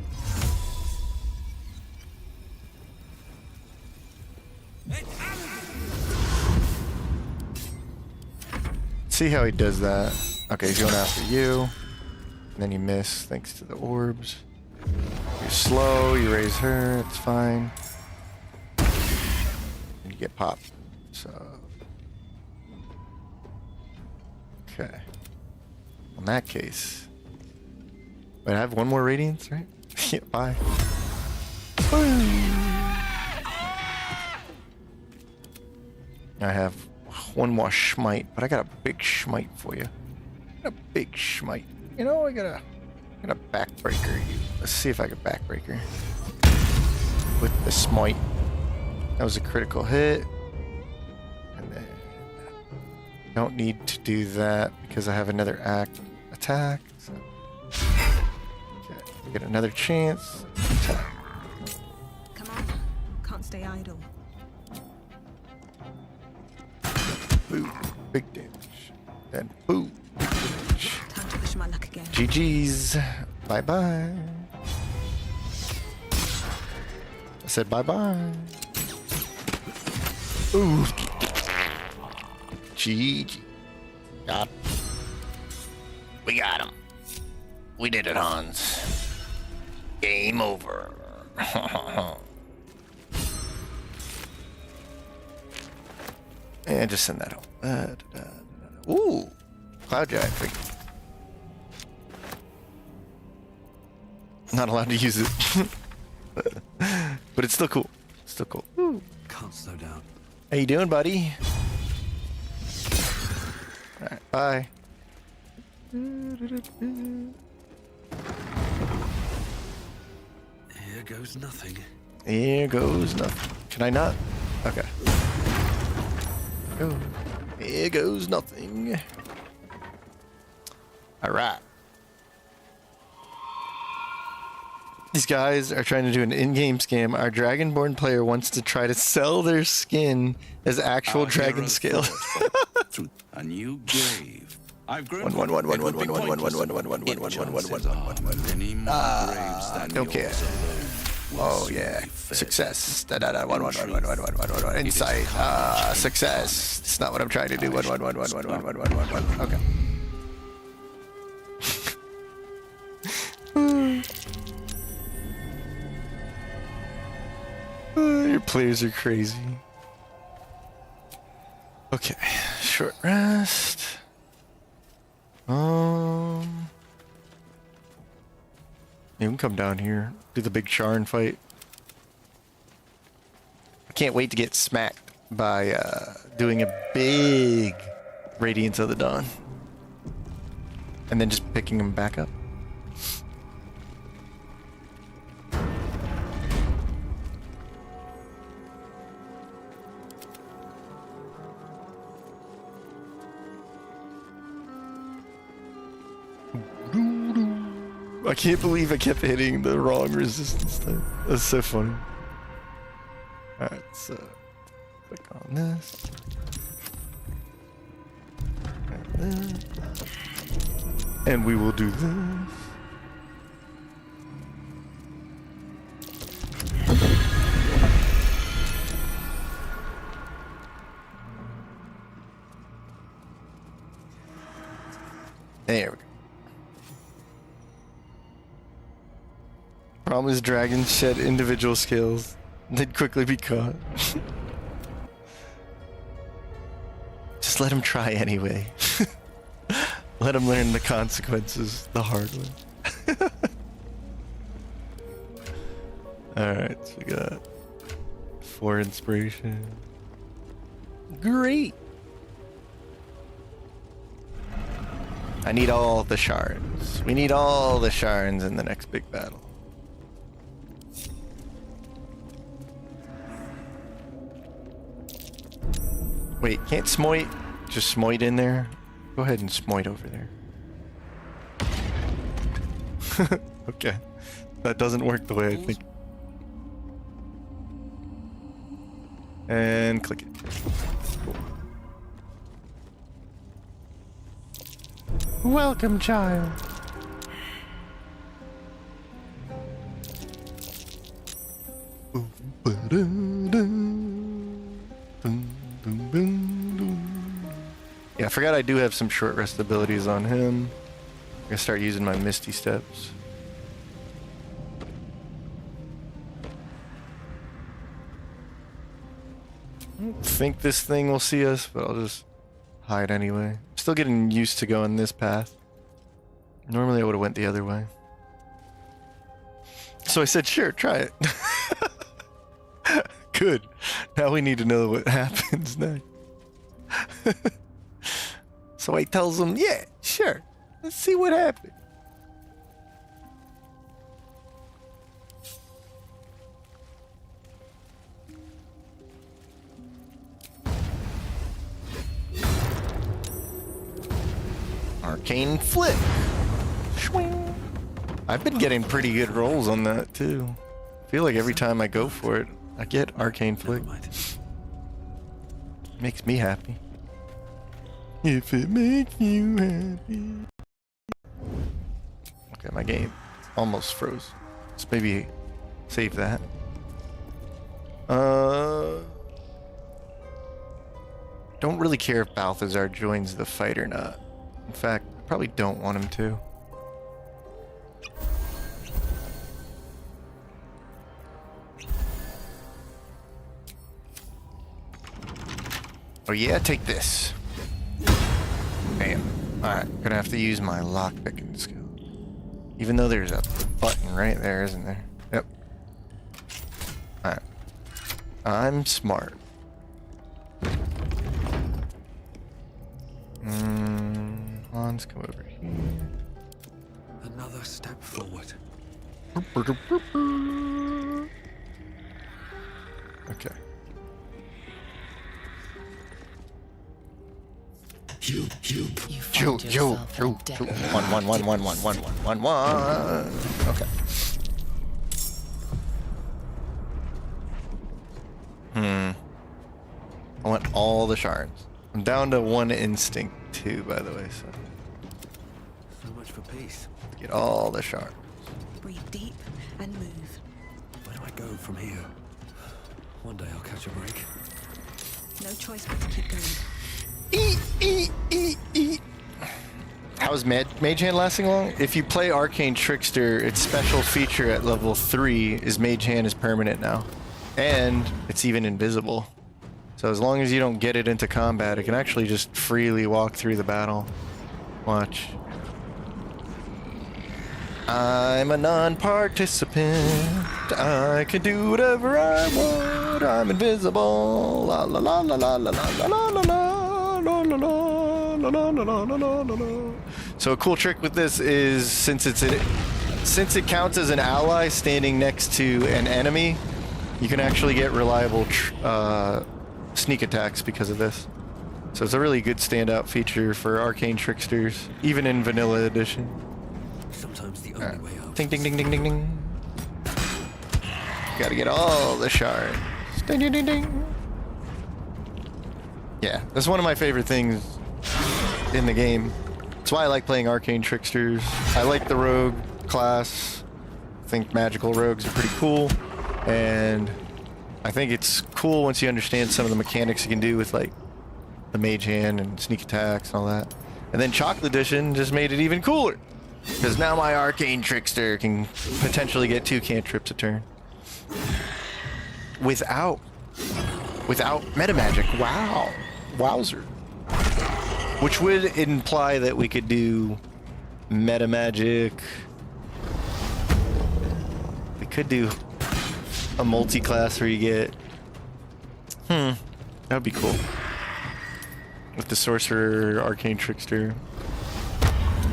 See how he does that. Okay, he's going after you. And then you miss thanks to the orbs. You're slow, you raise her, it's fine. And you get popped. So. Okay. In that case. Wait, I have one more radiance, right? Yeah, bye. I have one more smite, but I got a big smite for you. A big smite. You know, I got a backbreaker. Let's see if I can backbreaker with the smite. That was a critical hit. And then don't need to do that because I have another attack. So. Okay, we get another chance. Attack. Come on. Can't stay idle. Boom. Big damage. Then boom. Big damage. Time to push my luck again. GG's. Bye-bye. I said bye-bye. Ooh. GG. Got him. We got him. We did it, Hans. Game over. And just send that home. Ooh. Cloud Giant figure. Not allowed to use it. But it's still cool. Still cool. Ooh. Can't slow down. How you doing, buddy? Alright, bye. Here goes nothing. Here goes nothing. Can I not? Okay. Oh, here goes nothing. Alright. These guys are trying to do an in-game scam. Our Dragonborn player wants to try to sell their skin as actual dragon scale. Through a new grave. I've grown. Okay. Oh yeah. Success. Insight. Success. It's not what I'm trying to do. Okay. Your players are crazy. Okay, short rest. You can come down here, do the big Charn fight. I can't wait to get smacked by doing a big Radiance of the Dawn. And then just picking them back up. I can't believe I kept hitting the wrong resistance type. That's so funny. Alright, so click on this. And we will do this. There we go. Problem is dragons shed individual skills. They'd quickly be caught. Just let him try anyway. Let him learn the consequences the hard way. Alright, so we got 4 inspiration. Great! I need all the shards. We need all the shards in the next big battle. Wait, can't Smoit just Smoit in there? Go ahead and Smoit over there. Okay. That doesn't work the way I think. And click it. Welcome, child. Yeah, I forgot I do have some short rest abilities on him. I'm gonna start using my Misty Steps. I don't think this thing will see us, but I'll just hide anyway. Still getting used to going this path. Normally I would have went the other way. So I said, sure, try it. Good. Now we need to know what happens next. So he tells him, yeah, sure. Let's see what happens. Arcane Flip. Swing. I've been getting pretty good rolls on that too. I feel like every time I go for it, I get Arcane Flick. Makes me happy. If it makes you happy. Okay, my game almost froze. Let's maybe save that. Don't really care if Balthazar joins the fight or not. In fact, I probably don't want him to. Oh yeah, take this. Bam. Alright, gonna have to use my lockpicking skill. Even though there's a button right there, isn't there? Yep. Alright. I'm smart. Hans, come over here. Another step forward. Okay. You Yo, find yo, yourself yo, in debt. yo. One. Okay. I want all the shards. I'm down to 1 instinct too, by the way, so So much for peace. get all the shards. Breathe deep and move. Where do I go from here? One day I'll catch a break. No choice but to keep going. How's Mage Hand lasting long? If you play Arcane Trickster, its special feature at level 3 is Mage Hand is permanent now. And it's even invisible. So as long as you don't get it into combat, it can actually just freely walk through the battle. Watch. I'm a non-participant. I can do whatever I want. I'm invisible. La la la la la la la la la la la la la la la la. So a cool trick with this is since it counts as an ally standing next to an enemy, you can actually get reliable sneak attacks because of this. So it's a really good standout feature for Arcane Tricksters, even in Vanilla Edition. Sometimes the only way out. Ding ding ding ding ding ding. Gotta get all the shards. Ding ding ding ding. Yeah, that's one of my favorite things in the game. That's why I like playing Arcane Tricksters. I like the rogue class. I think magical rogues are pretty cool. And I think it's cool once you understand some of the mechanics you can do with like the Mage Hand and sneak attacks and all that. And then Chocolate Edition just made it even cooler. Because now my Arcane Trickster can potentially get 2 cantrips a turn. Without meta magic. Wow. Wowzer. Which would imply that we could do meta magic. We could do a multi-class where you get... That would be cool. With the Sorcerer, Arcane Trickster.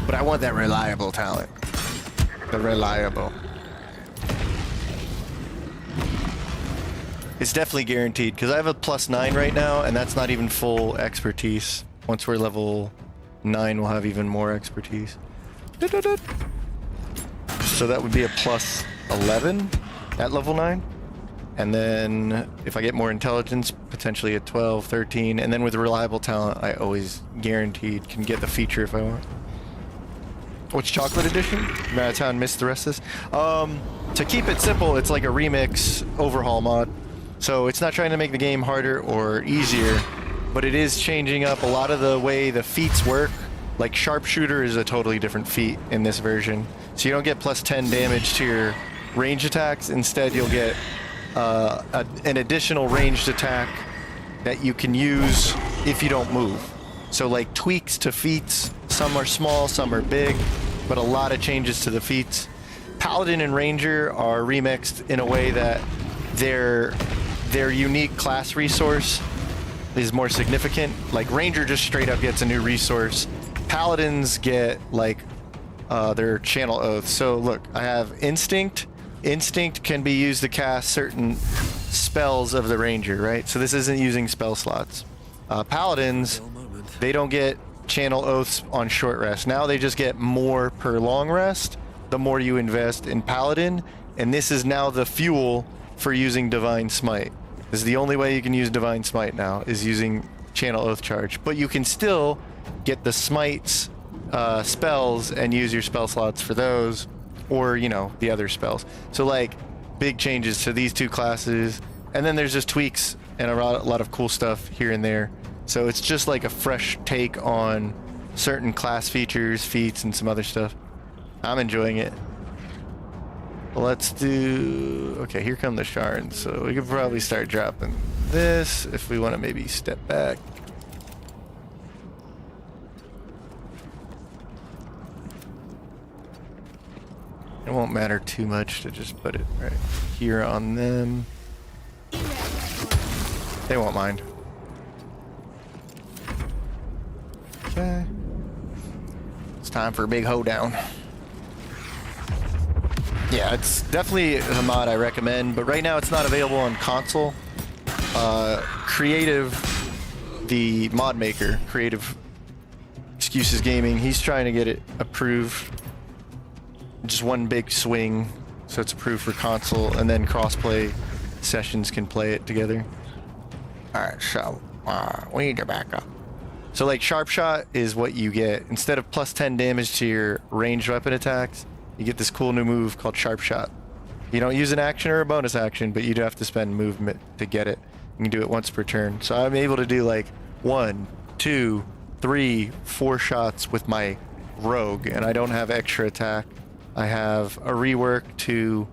But I want that reliable talent. The reliable. It's definitely guaranteed, because I have a +9 right now, and that's not even full expertise. Once we're level 9, we'll have even more expertise. So that would be a +11 at level 9. And then if I get more intelligence, potentially at 12, 13. And then with reliable talent, I always guaranteed can get the feature if I want. Which chocolate edition? Maratown missed the rest of this. To keep it simple, it's like a remix overhaul mod. So it's not trying to make the game harder or easier, but it is changing up a lot of the way the feats work. Like sharpshooter is a totally different feat in this version. So you don't get plus 10 damage to your range attacks. Instead, you'll get an additional ranged attack that you can use if you don't move. So like tweaks to feats, some are small, some are big, but a lot of changes to the feats. Paladin and Ranger are remixed in a way that their unique class resource is more significant. Like Ranger just straight up gets a new resource. Paladins get like their channel oath. So look, I have Instinct. Instinct can be used to cast certain spells of the Ranger, right? So this isn't using spell slots. Paladins, they don't get channel oaths on short rest. Now they just get more per long rest the more you invest in Paladin, and this is now the fuel for using Divine Smite. This is the only way you can use Divine Smite now, is using channel oath charge. But you can still get the smites spells and use your spell slots for those, or you know, the other spells. So like big changes to these two classes, and then there's just tweaks and a lot of cool stuff here and there. So it's just like a fresh take on certain class features, feats, and some other stuff. I'm enjoying it. Let's do... Okay, here come the shards. So we could probably start dropping this if we want to maybe step back. It won't matter too much to just put it right here on them. They won't mind. Okay. It's time for a big hoedown. Yeah, it's definitely a mod I recommend, but right now it's not available on console. Creative, the mod maker, Creative Excuses Gaming, he's trying to get it approved. Just one big swing, so it's approved for console, and then crossplay sessions can play it together. Alright, so we need to back up. So like Sharp Shot is what you get. Instead of plus 10 damage to your ranged weapon attacks, you get this cool new move called Sharp Shot. You don't use an action or a bonus action, but you do have to spend movement to get it. You can do it once per turn. So I'm able to do like 1, 2, 3, 4 shots with my rogue, and I don't have extra attack. I have a rework to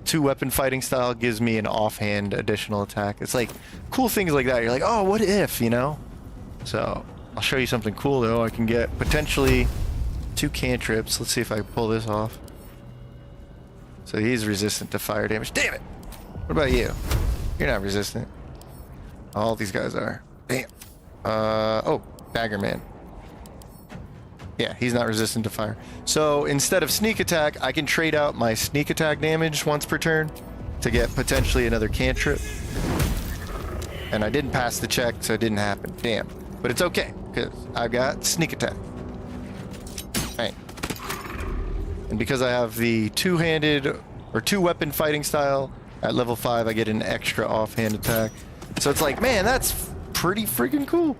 2 weapon fighting style, gives me an offhand additional attack. It's like cool things like that. You're like, oh, what if, you know? So I'll show you something cool though. I can get potentially 2 cantrips. Let's see if I can pull this off. So he's resistant to fire damage. Damn it! What about you? You're not resistant. All these guys are. Damn. Oh, Dagger Man. Yeah, he's not resistant to fire. So instead of sneak attack, I can trade out my sneak attack damage once per turn to get potentially another cantrip. And I didn't pass the check, so it didn't happen. Damn. But it's okay, because I've got sneak attack. Right. And because I have the two-handed or 2 weapon fighting style at level 5, I get an extra offhand attack. So it's like, man, that's pretty freaking cool.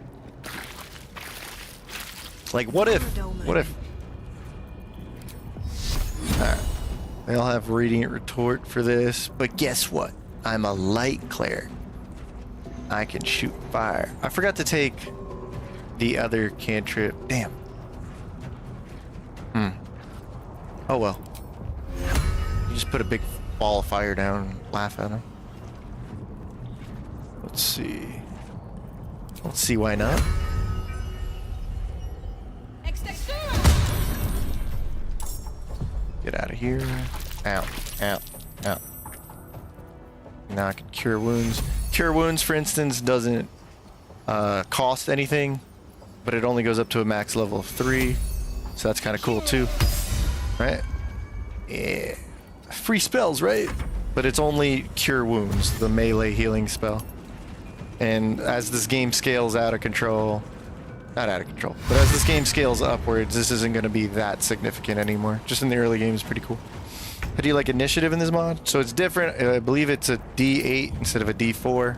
Like, what if? Alright. They all have Radiant Retort for this, but guess what? I'm a light cleric. I can shoot fire. I forgot to take the other cantrip. Damn. Oh well. You just put a big ball of fire down and laugh at him. Let's see. Let's see why not. Get out of here. Out, out, out. Now I can cure wounds. Cure wounds, for instance, doesn't cost anything, but it only goes up to a max level of 3. So that's kind of cool too. Right? Yeah. Free spells, right? But it's only cure wounds, the melee healing spell. And as this game scales out of control, not out of control, but as this game scales upwards, this isn't going to be that significant anymore. Just in the early game is pretty cool. How do you like initiative in this mod? So it's different. I believe it's a D8 instead of a D4.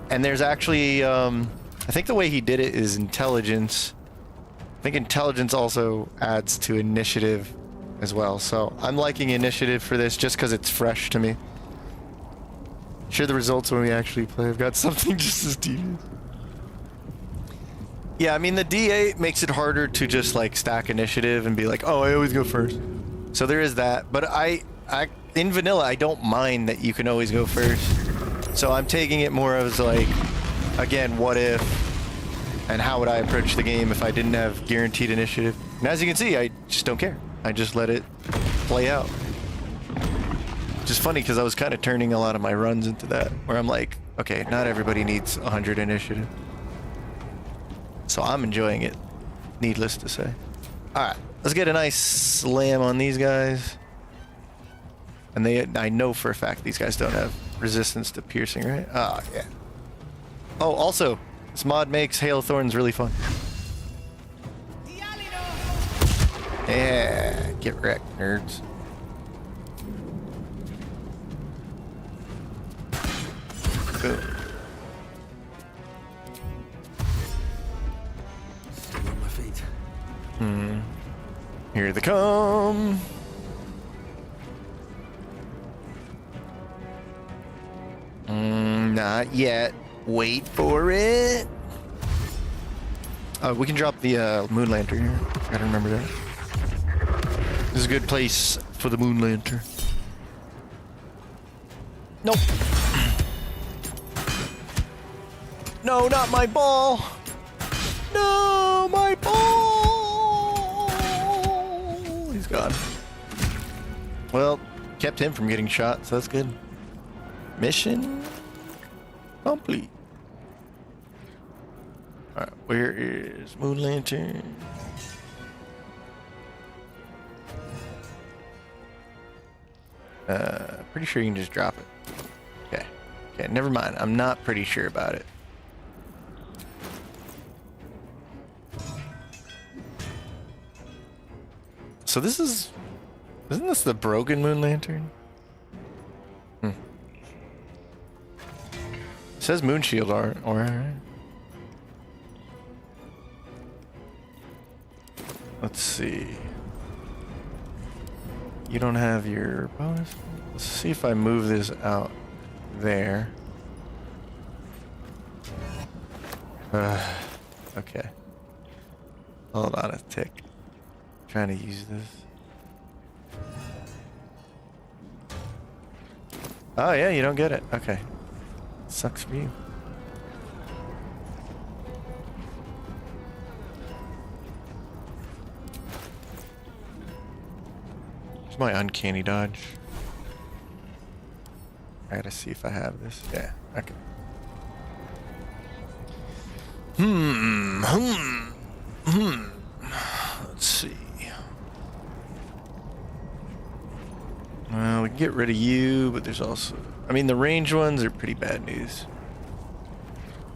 And there's actually, I think the way he did it is intelligence. I think intelligence also adds to initiative as well. So I'm liking initiative for this just because it's fresh to me. Share the results when we actually play. I've got something just as devious. Yeah, I mean, the D8 makes it harder to just like stack initiative and be like, oh, I always go first. So there is that. But I in vanilla, I don't mind that you can always go first. So I'm taking it more as like, again, what if, and how would I approach the game if I didn't have guaranteed initiative? And as you can see, I just don't care. I just let it play out. Which is funny because I was kind of turning a lot of my runs into that, where I'm like, okay, not everybody needs 100 initiative. So I'm enjoying it, needless to say. All right, let's get a nice slam on these guys. And I know for a fact these guys don't have resistance to piercing, right? Ah, yeah. Oh, also, this mod makes Hail Thorns really fun. Yeah, get wrecked, nerds. Boom. Still on my feet. Here they come. Not yet. Wait for it. We can drop the moon lantern here. Gotta remember that. This is a good place for the moon lantern. Nope. No, not my ball. No, my ball. He's gone. Well, kept him from getting shot, so that's good. Mission complete. Alright, where is Moon Lantern? Pretty sure you can just drop it. Okay. Okay, never mind. I'm not pretty sure about it. So this is... Isn't this the broken Moon Lantern? It says Moon Shield alright. Let's see. You don't have your bonus? Let's see if I move this out there. Okay. Hold on a tick. Trying to use this. Oh yeah, you don't get it. Okay. Sucks for you. Here's my uncanny dodge. I gotta see if I have this. Yeah, okay. Let's see. Well, we can get rid of you, but there's also... I mean, the range ones are pretty bad news.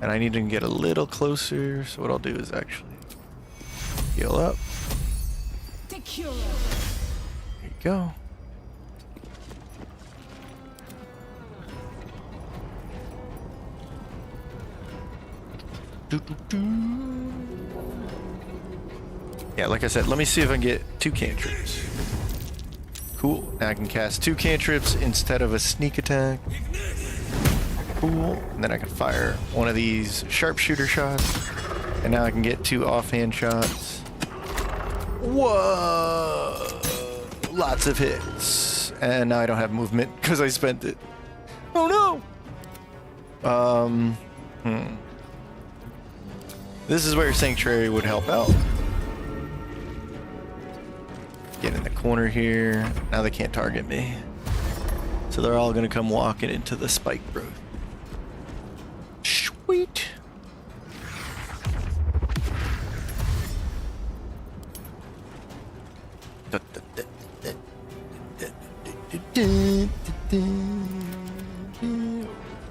And I need to get a little closer, so what I'll do is actually heal up. There you go. Yeah, like I said, let me see if I can get 2 cantrips. Cool. Now I can cast 2 cantrips instead of a sneak attack. Cool. And then I can fire one of these sharpshooter shots. And now I can get 2 offhand shots. Whoa! Lots of hits. And now I don't have movement because I spent it. Oh no! This is where Sanctuary would help out. Get in the corner here. Now they can't target me. So they're all gonna come walking into the spike growth. Sweet.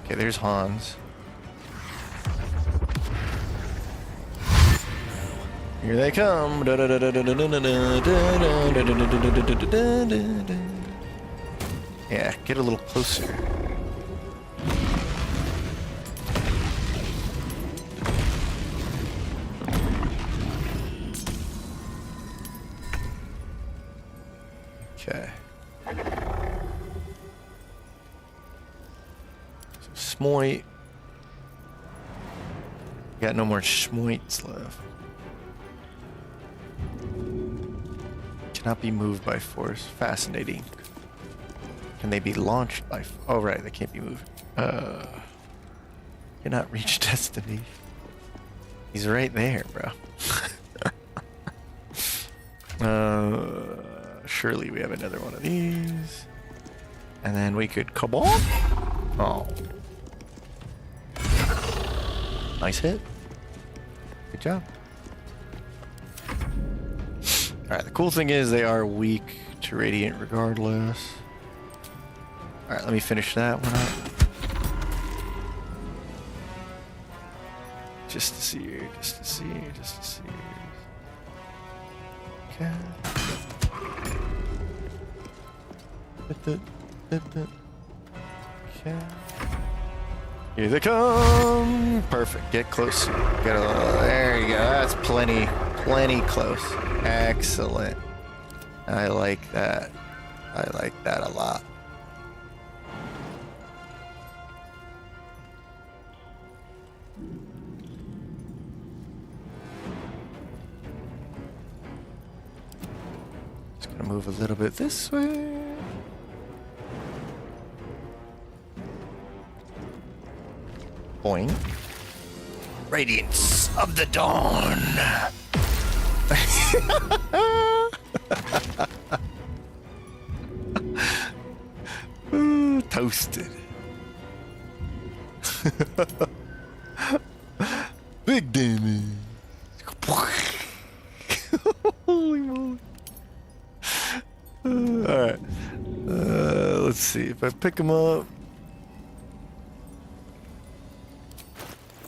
Okay, there's Hans. Here they come. Yeah, get a little closer. Okay. So Smoit. Got no more SMOITES left. Cannot be moved by force. Fascinating. Can they be launched by... Oh, right. They can't be moved. Cannot reach destiny. He's right there, bro. Surely we have another one of these. And then we could kabom. Oh. Nice hit. Good job. Alright, the cool thing is they are weak to radiant regardless. Alright, let me finish that one up. Just to see here, just to see here, just to see here. Okay. Okay. Here they come! Perfect. Get close. Get a little. There you go. That's plenty close. Excellent. I like that. I like that a lot. Just gonna move a little bit this way. Boing. Radiance of the dawn. Ooh, toasted. Big damage. Holy moly. Alright. Let's see if I pick him up.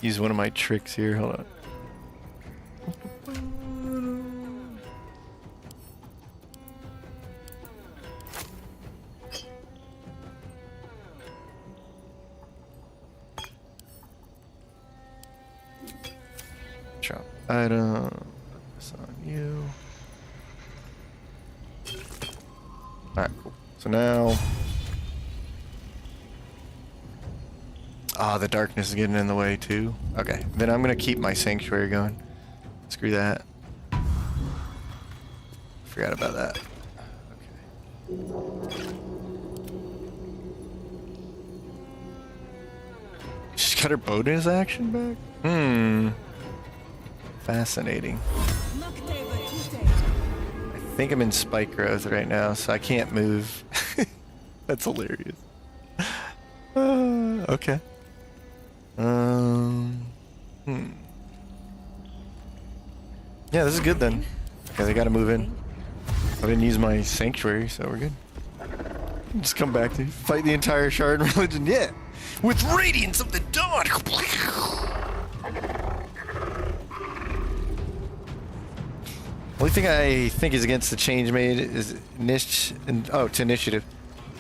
Use one of my tricks here. Hold on. Drop item. Put this on you. Alright, cool. So now... Ah, the darkness is getting in the way too. Okay, then I'm gonna keep my sanctuary going. Screw that. Forgot about that. Okay. She's got her bonus action back? Fascinating. I think I'm in spike growth right now, so I can't move. That's hilarious. Okay. Yeah, this is good then. Okay, they gotta move in. I didn't use my sanctuary, so we're good. Just come back to fight the entire shard religion. Yeah, with radiance of the dawn. Only thing I think is against the change made is to initiative.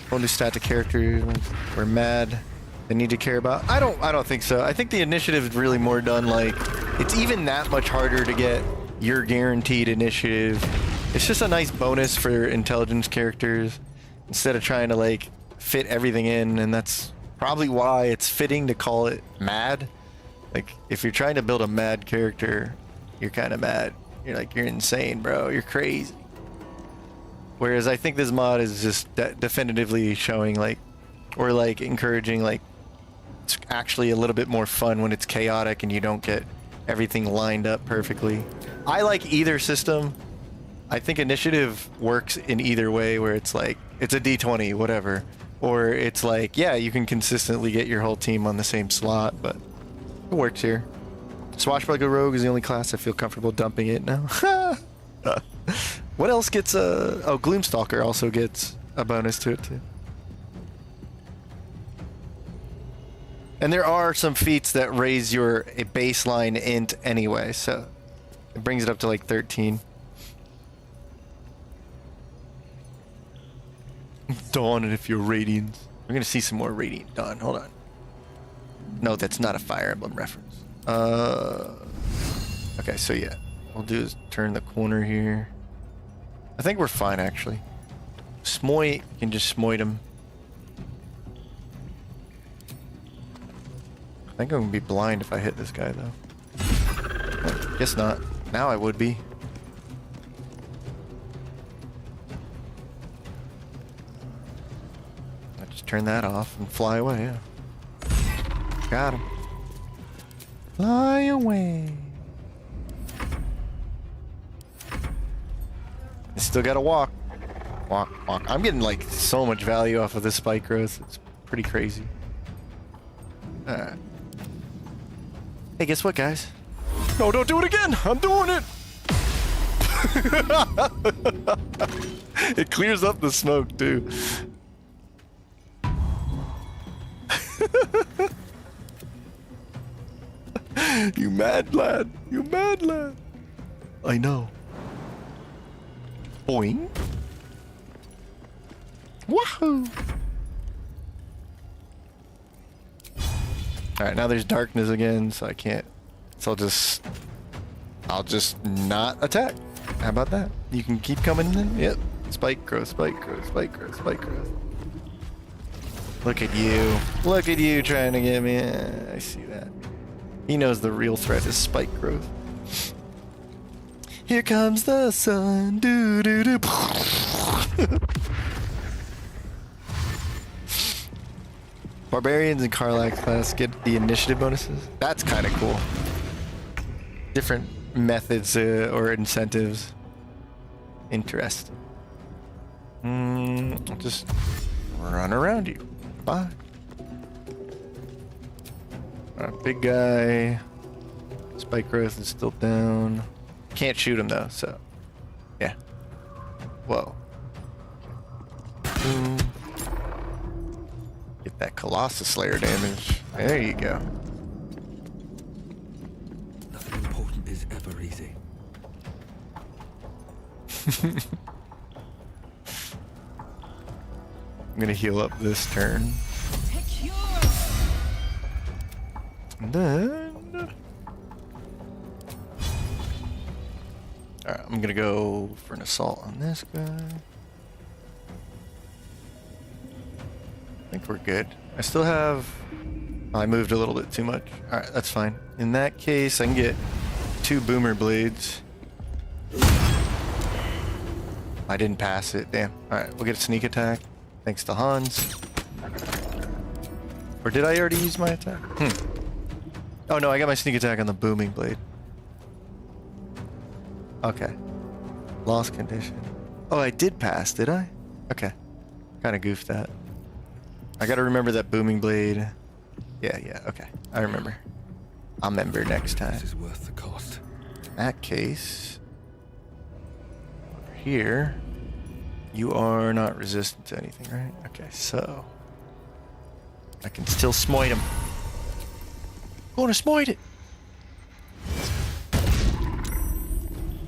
Whole new stat to character. We're mad. They need to care about. I don't think so. I think the initiative is really more done like it's even that much harder to get your guaranteed initiative. It's just a nice bonus for intelligence characters instead of trying to like fit everything in, and that's probably why it's fitting to call it mad. Like if you're trying to build a mad character, you're kind of mad. You're like, you're insane, bro. You're crazy. Whereas I think this mod is just definitively showing like, or like encouraging like, it's actually a little bit more fun when it's chaotic and you don't get everything lined up perfectly. I like either system. I think initiative works in either way, where it's like, it's a D20, whatever. Or it's like, yeah, you can consistently get your whole team on the same slot, but it works here. Swashbuckler Rogue is the only class I feel comfortable dumping it now. What else gets oh, Gloomstalker also gets a bonus to it too. And there are some feats that raise your a baseline int anyway, so it brings it up to like 13. dawn and if you're radiant. We're gonna see some more radiant dawn. Hold on. No, that's not a Fire Emblem reference. Okay, so yeah. We'll do is turn the corner here. I think we're fine actually. Smoit, you can just smoit him. I think I'm gonna be blind if I hit this guy though. Oh, guess not. Now I would be. I just turn that off and fly away, yeah. Got him. Fly away. I still gotta walk. Walk, walk. I'm getting like so much value off of this spike growth. It's pretty crazy. Alright. Hey, guess what, guys? No, don't do it again! I'm doing it! It clears up the smoke, too. You mad lad. You mad lad. I know. Boing. Wahoo! Alright, now there's darkness again, so I can't. So I'll just not attack. How about that? You can keep coming in. Yep. Spike growth, spike growth, spike growth, spike growth. Look at you. Look at you trying to get me. I see that. He knows the real threat is spike growth. Here comes the sun. Doo doo doo. Barbarians and Karlach class get the initiative bonuses. That's kind of cool. Different methods or incentives. Interesting. I'll just run around you. Bye. Big guy. Spike growth is still down. Can't shoot him though, so yeah. Whoa. Boom. Get that Colossus Slayer damage. There you go. Nothing important is ever easy. I'm gonna heal up this turn. And then... Alright, I'm gonna go for an assault on this guy. I think we're good. I still have... I moved a little bit too much. Alright, that's fine. In that case, I can get 2 boomer blades. I didn't pass it, damn. Alright, we'll get a sneak attack. Thanks to Hans. Or did I already use my attack? Oh no, I got my sneak attack on the booming blade. Okay. Lost condition. Oh, I did pass, did I? Okay. Kind of goofed that. I gotta remember that booming blade. Yeah, okay. I remember. I'll remember next time. This is worth the cost. In that case... Over here... You are not resistant to anything, right? Okay, so... I can still smoite him. Gonna smoite it!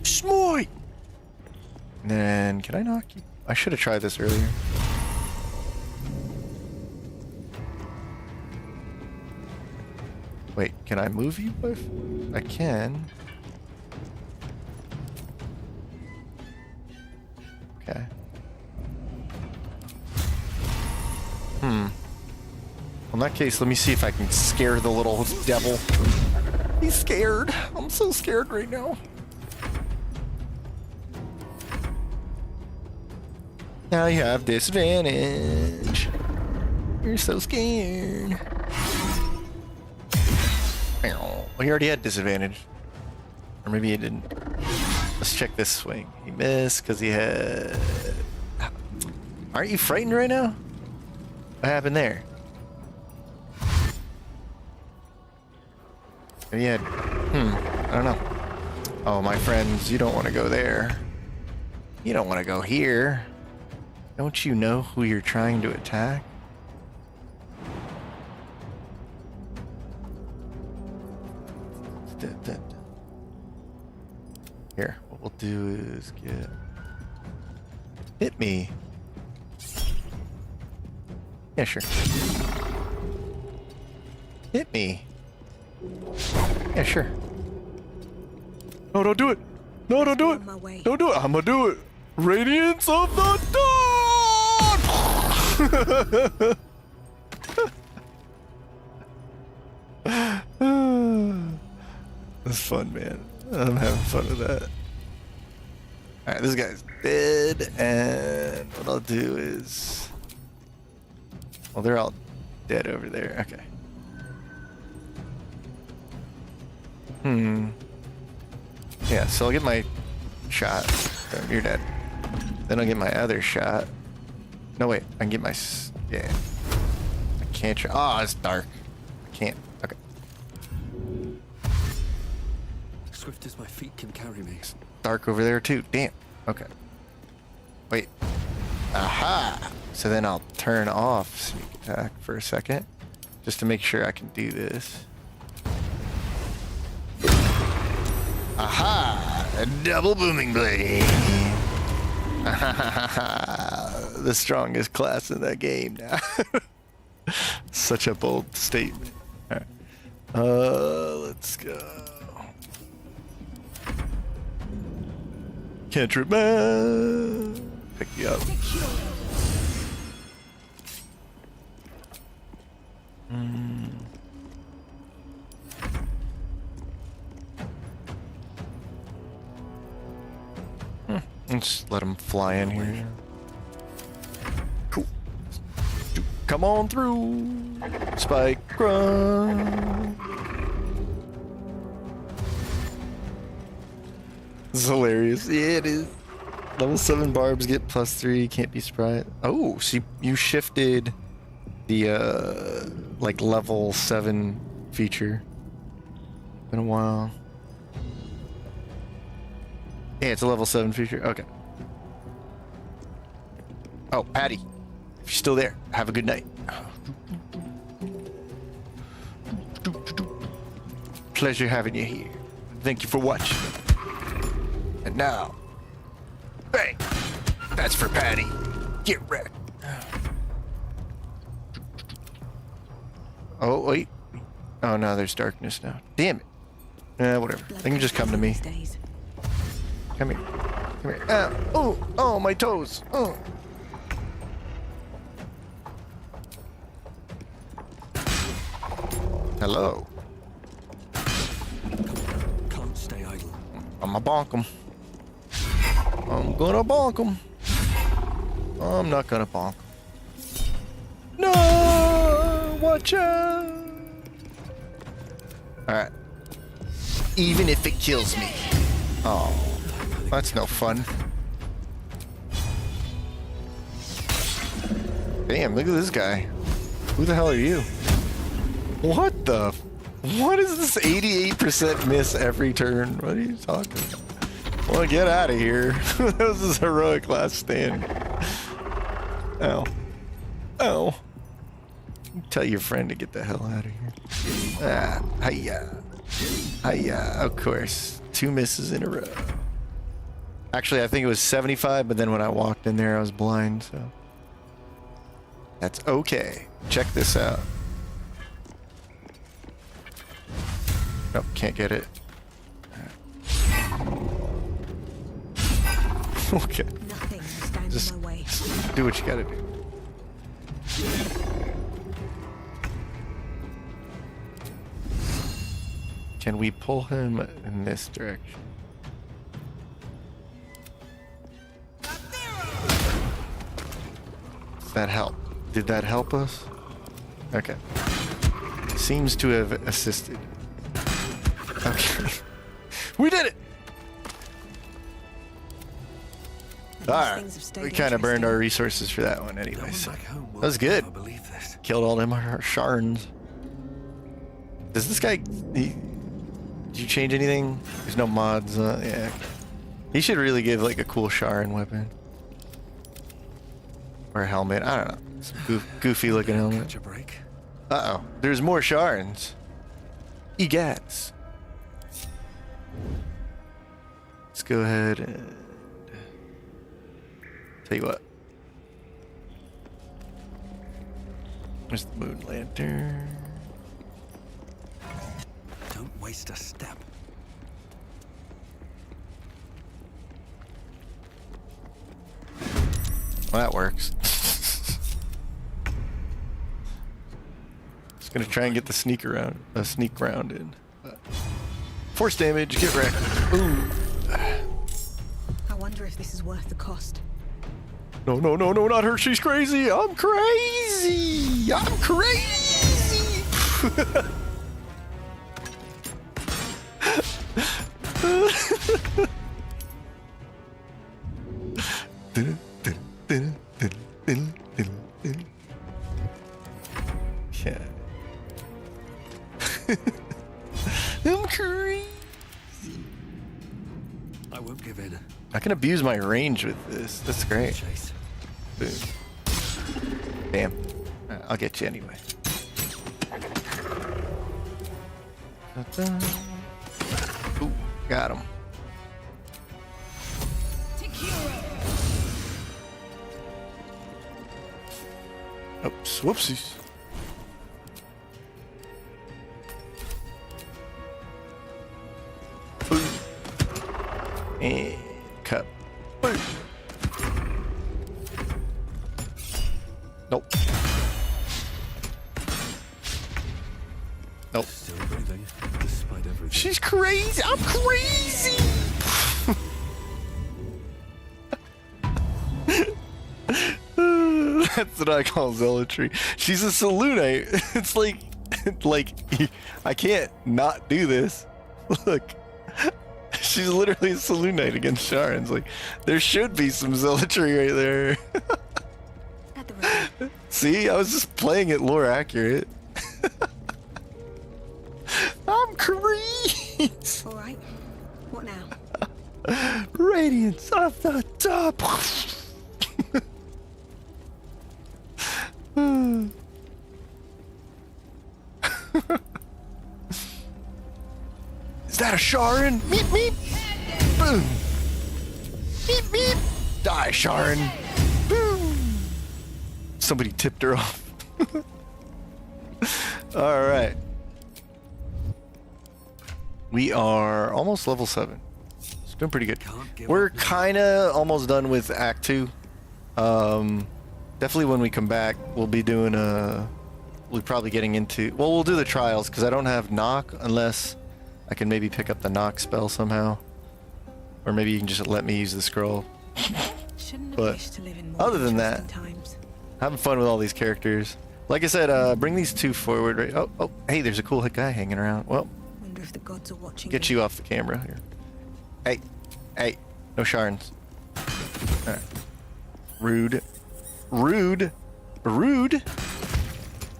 Smoite! And then, can I knock you? I should have tried this earlier. Wait, can I move you? I can. Okay. In that case, let me see if I can scare the little devil. He's scared. I'm so scared right now. Now you have disadvantage. You're so scared. Well, he already had disadvantage. Or maybe he didn't. Let's check this swing. He missed because he had... Aren't you frightened right now? What happened there? Maybe he had... I don't know. Oh, my friends, you don't want to go there. You don't want to go here. Don't you know who you're trying to attack? Here, what we'll do is get... Hit me. Yeah, sure. Hit me. Yeah, sure. No, don't do it. No, don't do it. On my way. Don't do it. I'm gonna do it. Radiance of the dawn. That's fun, man. I'm having fun with that. Alright, this guy's dead, and what I'll do is... Well, they're all dead over there. Okay. Yeah, so I'll get my shot. Oh, you're dead. Then I'll get my other shot. No, wait. I can get my... Yeah. I can't try... Oh, it's dark. I can't. Okay. Swift as my feet can carry me. It's dark over there, too. Damn. Okay. Wait. Aha! So then I'll turn off sneak attack for a second. Just to make sure I can do this. Aha! A double booming blade! The strongest class in that game now. Such a bold statement. Alright. Let's go. Cantrip man! Pick you up. Let's let him fly in here. Cool. Come on through. Spike run. This is hilarious. Yeah, it is. Level 7 barbs get +3. Can't be sprite. Oh, so you shifted the like level 7 feature. Been a while. Yeah, it's a level 7 feature. Okay. Oh, Patty. If you're still there, have a good night. Pleasure having you here. Thank you for watching. And now, bang! That's for Patty. Get wrecked. Oh, wait. Oh, no, there's darkness now. Damn it. Whatever. They can just come to me. Come here. Come here. Oh, my toes. Oh. Hello. Can't stay idle. I'm gonna bonk him. I'm gonna bonk him. I'm not gonna bonk. No! Watch out! Alright. Even if it kills me. Oh. That's no fun. Damn, look at this guy. Who the hell are you? What the? What is this 88% miss every turn? What are you talking about? Well, get out of here. This is heroic last stand. Ow. Ow. Tell your friend to get the hell out of here. Ah, hiya. Hiya, of course. 2 misses in a row. Actually, I think it was 75, but then when I walked in there, I was blind, so... That's okay. Check this out. Nope, can't get it. Okay. Nothing stands Just in my way. do what you gotta do. Can we pull him in this direction? Does that help? Did that help us? Okay. Seems to have assisted. Okay. We did it! Alright. We kind of burned our resources for that one anyway. So. That was good. Killed all them Sharns. Does this guy... did you change anything? There's no mods. Yeah. He should really give like a cool Sharan weapon. Or a helmet. I don't know. Some goofy looking helmet. Catch a break. Uh-oh. There's more Sharns. Egats. Let's go ahead and... Tell you what. Where's the moon lantern? Don't waste a step. Well, that works. Just gonna try and get the sneak round in. Force damage, get wrecked. Ooh. I wonder if this is worth the cost. No, no, no, no, not her. She's crazy. I'm crazy. I'm crazy. Yeah. I'm crazy. I won't give in. I can abuse my range with this. That's great. Chase. Boom. Damn. I'll get you anyway. Ooh, got him. Oops, whoopsies. Boom. And cut. Boom. Nope. Nope. Still breathing, despite everything. She's crazy. I'm crazy. That's what I call zealotry. She's a saloonite. It's like I can't not do this. Look, she's literally a saloonite against Sharon's. Like, there should be some zealotry right there. At the ready. See, I was just playing it lore accurate. I'm crazy. All right. What now? Radiance off the top. Is that a Sharon? Meep meep. Boom. Meep meep. Die, Sharon. Boom. Somebody tipped her off. All right. We are almost level 7. It's doing pretty good. We're kind of almost done with Act 2. Definitely when we come back, we'll be doing we'll probably getting into, well, we'll do the trials because I don't have knock unless I can maybe pick up the knock spell somehow. Or maybe you can just let me use the scroll. Shouldn't have But wished to live in more other than interesting that, times. having fun with all these characters. Like I said, bring these two forward. Right? Oh, hey, there's a cool guy hanging around. Well, Wonder if the gods are watching. get me. you off the camera here. Hey, no Sharns. All right. Rude.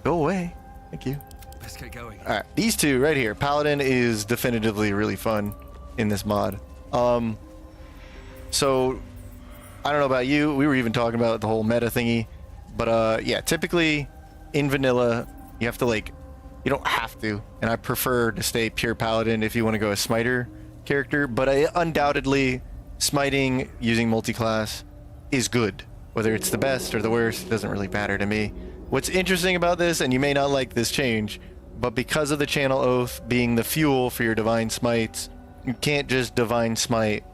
Go away. Thank you. Let's get going. All right, these two right here. Paladin is definitively really fun in this mod. So I don't know about you. We were even talking about the whole meta thingy, but yeah, typically in vanilla, you have to you don't have to, and I prefer to stay pure Paladin if you want to go a smiter character, but undoubtedly smiting using multi-class is good. Whether it's the best or the worst, it doesn't really matter to me. What's interesting about this, and you may not like this change, but because of the channel oath being the fuel for your divine smites, you can't just divine smite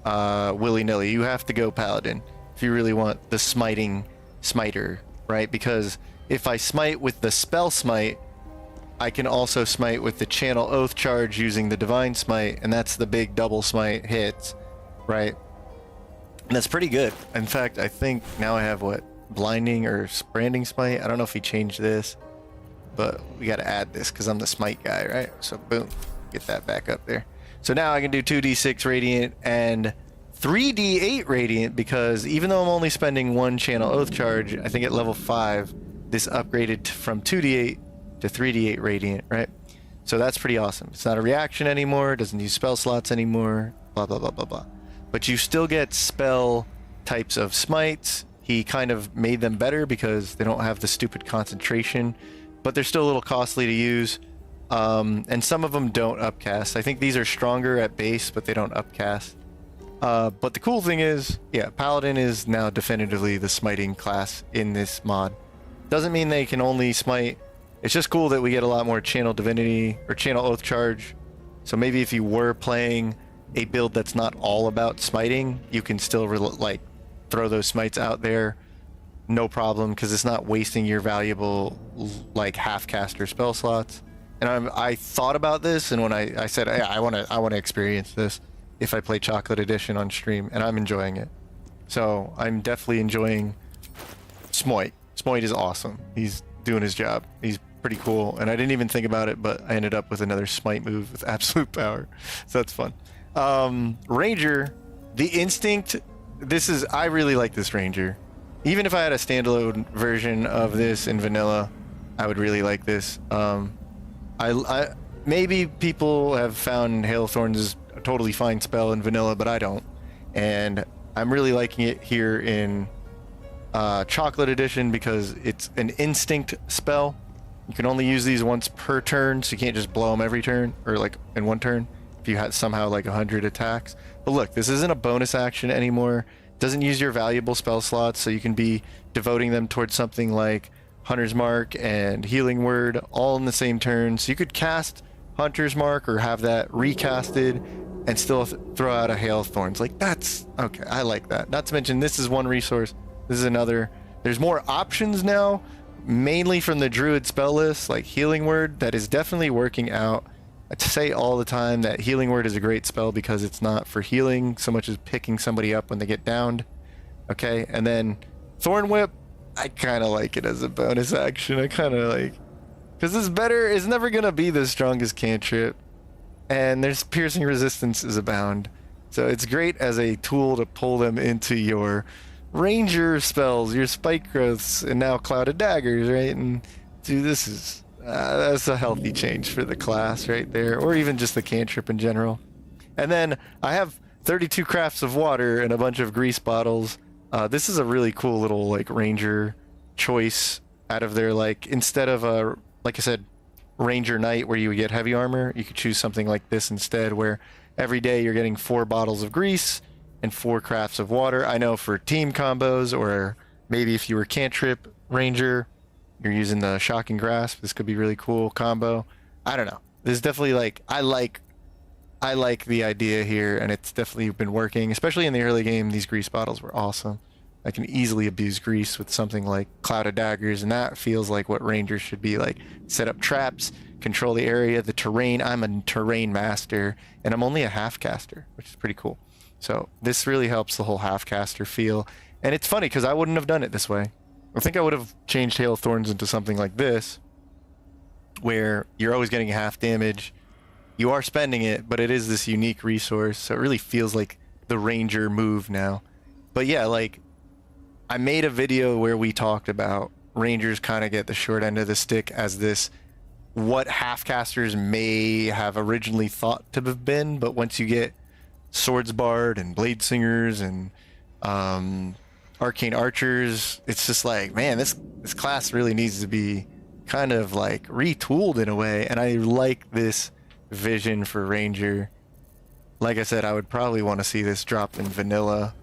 willy-nilly. You have to go Paladin if you really want the smiting smiter, right? Because if I smite with the spell smite, I can also smite with the channel oath charge using the divine smite, and that's the big double smite hits, right? And that's pretty good. In fact, I think now I have what, blinding or branding smite? I don't know if he changed this, but we got to add this because I'm the smite guy, right? So boom, get that back up there. So now I can do 2d6 radiant and 3d8 radiant, because even though I'm only spending one channel oath charge, I think at level 5 this upgraded from 2d8 to 3d8 radiant, right? So that's pretty awesome. It's not a reaction anymore, doesn't use spell slots anymore, blah blah blah blah blah. But you still get spell types of smites. He kind of made them better because they don't have the stupid concentration, but they're still a little costly to use. And some of them don't upcast. I think these are stronger at base, but they don't upcast. But the cool thing is, yeah, Paladin is now definitively the smiting class in this mod. Doesn't mean they can only smite. It's just cool that we get a lot more channel divinity or channel oath charge. So maybe if you were playing a build that's not all about smiting, you can still like throw those smites out there, no problem, because it's not wasting your valuable like half caster spell slots. And I thought about this, and when I said, hey, I want to experience this if I play Chocolate Edition on stream, and I'm enjoying it. So I'm definitely enjoying SMOITE. SMOITE is awesome. He's doing his job. He's pretty cool, and I didn't even think about it, but I ended up with another smite move with absolute power, so that's fun. Ranger, the instinct. I really like this Ranger. Even if I had a standalone version of this in vanilla, I would really like this. Maybe people have found Hailthorns is a totally fine spell in vanilla, but I don't. And I'm really liking it here in Chocolate Edition because it's an instinct spell. You can only use these once per turn, so you can't just blow them every turn, or like in one turn, if you had somehow like 100 attacks. But look, this isn't a bonus action anymore. It doesn't use your valuable spell slots, so you can be devoting them towards something like Hunter's Mark and Healing Word all in the same turn. So you could cast Hunter's Mark or have that recasted and still throw out a Hail Thorns. Like, that's okay. I like that. Not to mention, this is one resource. This is another. There's more options now, mainly from the Druid spell list, like Healing Word, that is definitely working out. I say all the time that Healing Word is a great spell because it's not for healing so much as picking somebody up when they get downed. Okay, and then Thorn Whip, I kind of like it as a bonus action. I kind of like, because it's better. It's never gonna be the strongest cantrip, and there's piercing resistances abound. So it's great as a tool to pull them into your Ranger spells, your Spike Growths, and now Clouded Daggers, right? And dude, this is that's a healthy change for the class right there, or even just the cantrip in general. And then I have 32 crafts of water and a bunch of grease bottles. This is a really cool little like Ranger choice out of their, like, instead of a, like I said, Ranger Knight where you would get heavy armor, you could choose something like this instead, where every day you're getting 4 bottles of grease and 4 crafts of water. I know for team combos, or maybe if you were cantrip Ranger, you're using the Shocking Grasp. This could be really cool combo. I don't know. This is definitely like, I like the idea here, and it's definitely been working, especially in the early game. These grease bottles were awesome. I can easily abuse grease with something like Clouded Daggers, and that feels like what Rangers should be like. Set up traps, control the area, the terrain. I'm a terrain master, and I'm only a half caster, which is pretty cool. So this really helps the whole half caster feel. And it's funny because I wouldn't have done it this way. I think I would have changed Hail Thorns into something like this, where you're always getting half damage. You are spending it, but it is this unique resource, so it really feels like the Ranger move now. But yeah, like, I made a video where we talked about Rangers kind of get the short end of the stick as this, what half-casters may have originally thought to have been, but once you get Swordsbard and Blade Singers and Arcane Archers, it's just like, man, this class really needs to be kind of like retooled in a way, and I like this vision for Ranger. Like I said, I would probably want to see this drop in vanilla.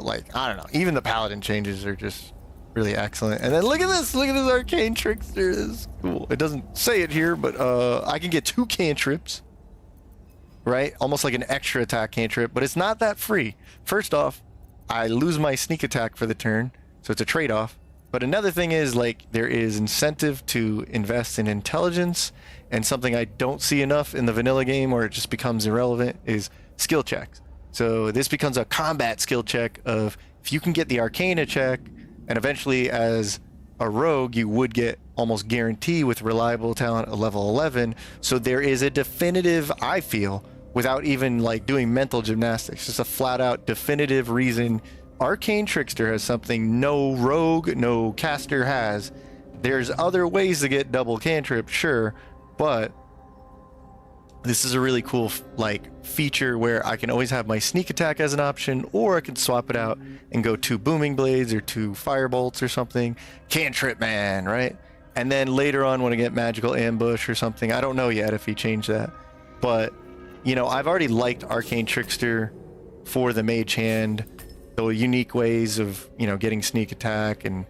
Like, I don't know, even the Paladin changes are just really excellent. And then look at this Arcane Trickster. This is cool. It doesn't say it here, but I can get 2 cantrips, right? Almost like an extra attack cantrip, but it's not that free. First off, I lose my sneak attack for the turn, so it's a trade-off. But another thing is, like, there is incentive to invest in intelligence, and something I don't see enough in the vanilla game, or it just becomes irrelevant, is skill checks. So this becomes a combat skill check of, if you can get the Arcana check, and eventually as a rogue you would get almost guarantee with reliable talent at level 11. So there is a definitive, I feel, without even like doing mental gymnastics, just a flat out definitive reason Arcane Trickster has something no rogue, no caster has. There's other ways to get double cantrip, sure, but this is a really cool like feature where I can always have my sneak attack as an option, or I can swap it out and go 2 booming blades or 2 firebolts or something. Cantrip man, right? And then later on when I get magical ambush or something, I don't know yet if he changed that, but you know, I've already liked Arcane Trickster for the mage hand, the unique ways of, you know, getting sneak attack and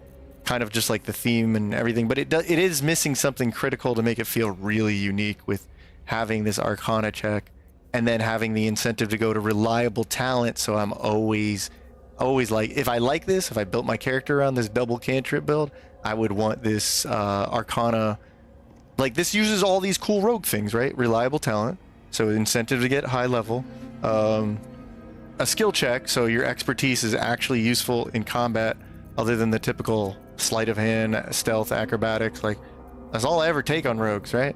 kind of just like the theme and everything, but it is missing something critical to make it feel really unique with having this Arcana check and then having the incentive to go to reliable talent. So I'm always like, if I like this, if I built my character around this double cantrip build, I would want this Arcana. Like, this uses all these cool rogue things, right? Reliable talent, so incentive to get high level. A skill check, so your expertise is actually useful in combat other than the typical sleight of hand, stealth, acrobatics. Like, that's all I ever take on rogues, right?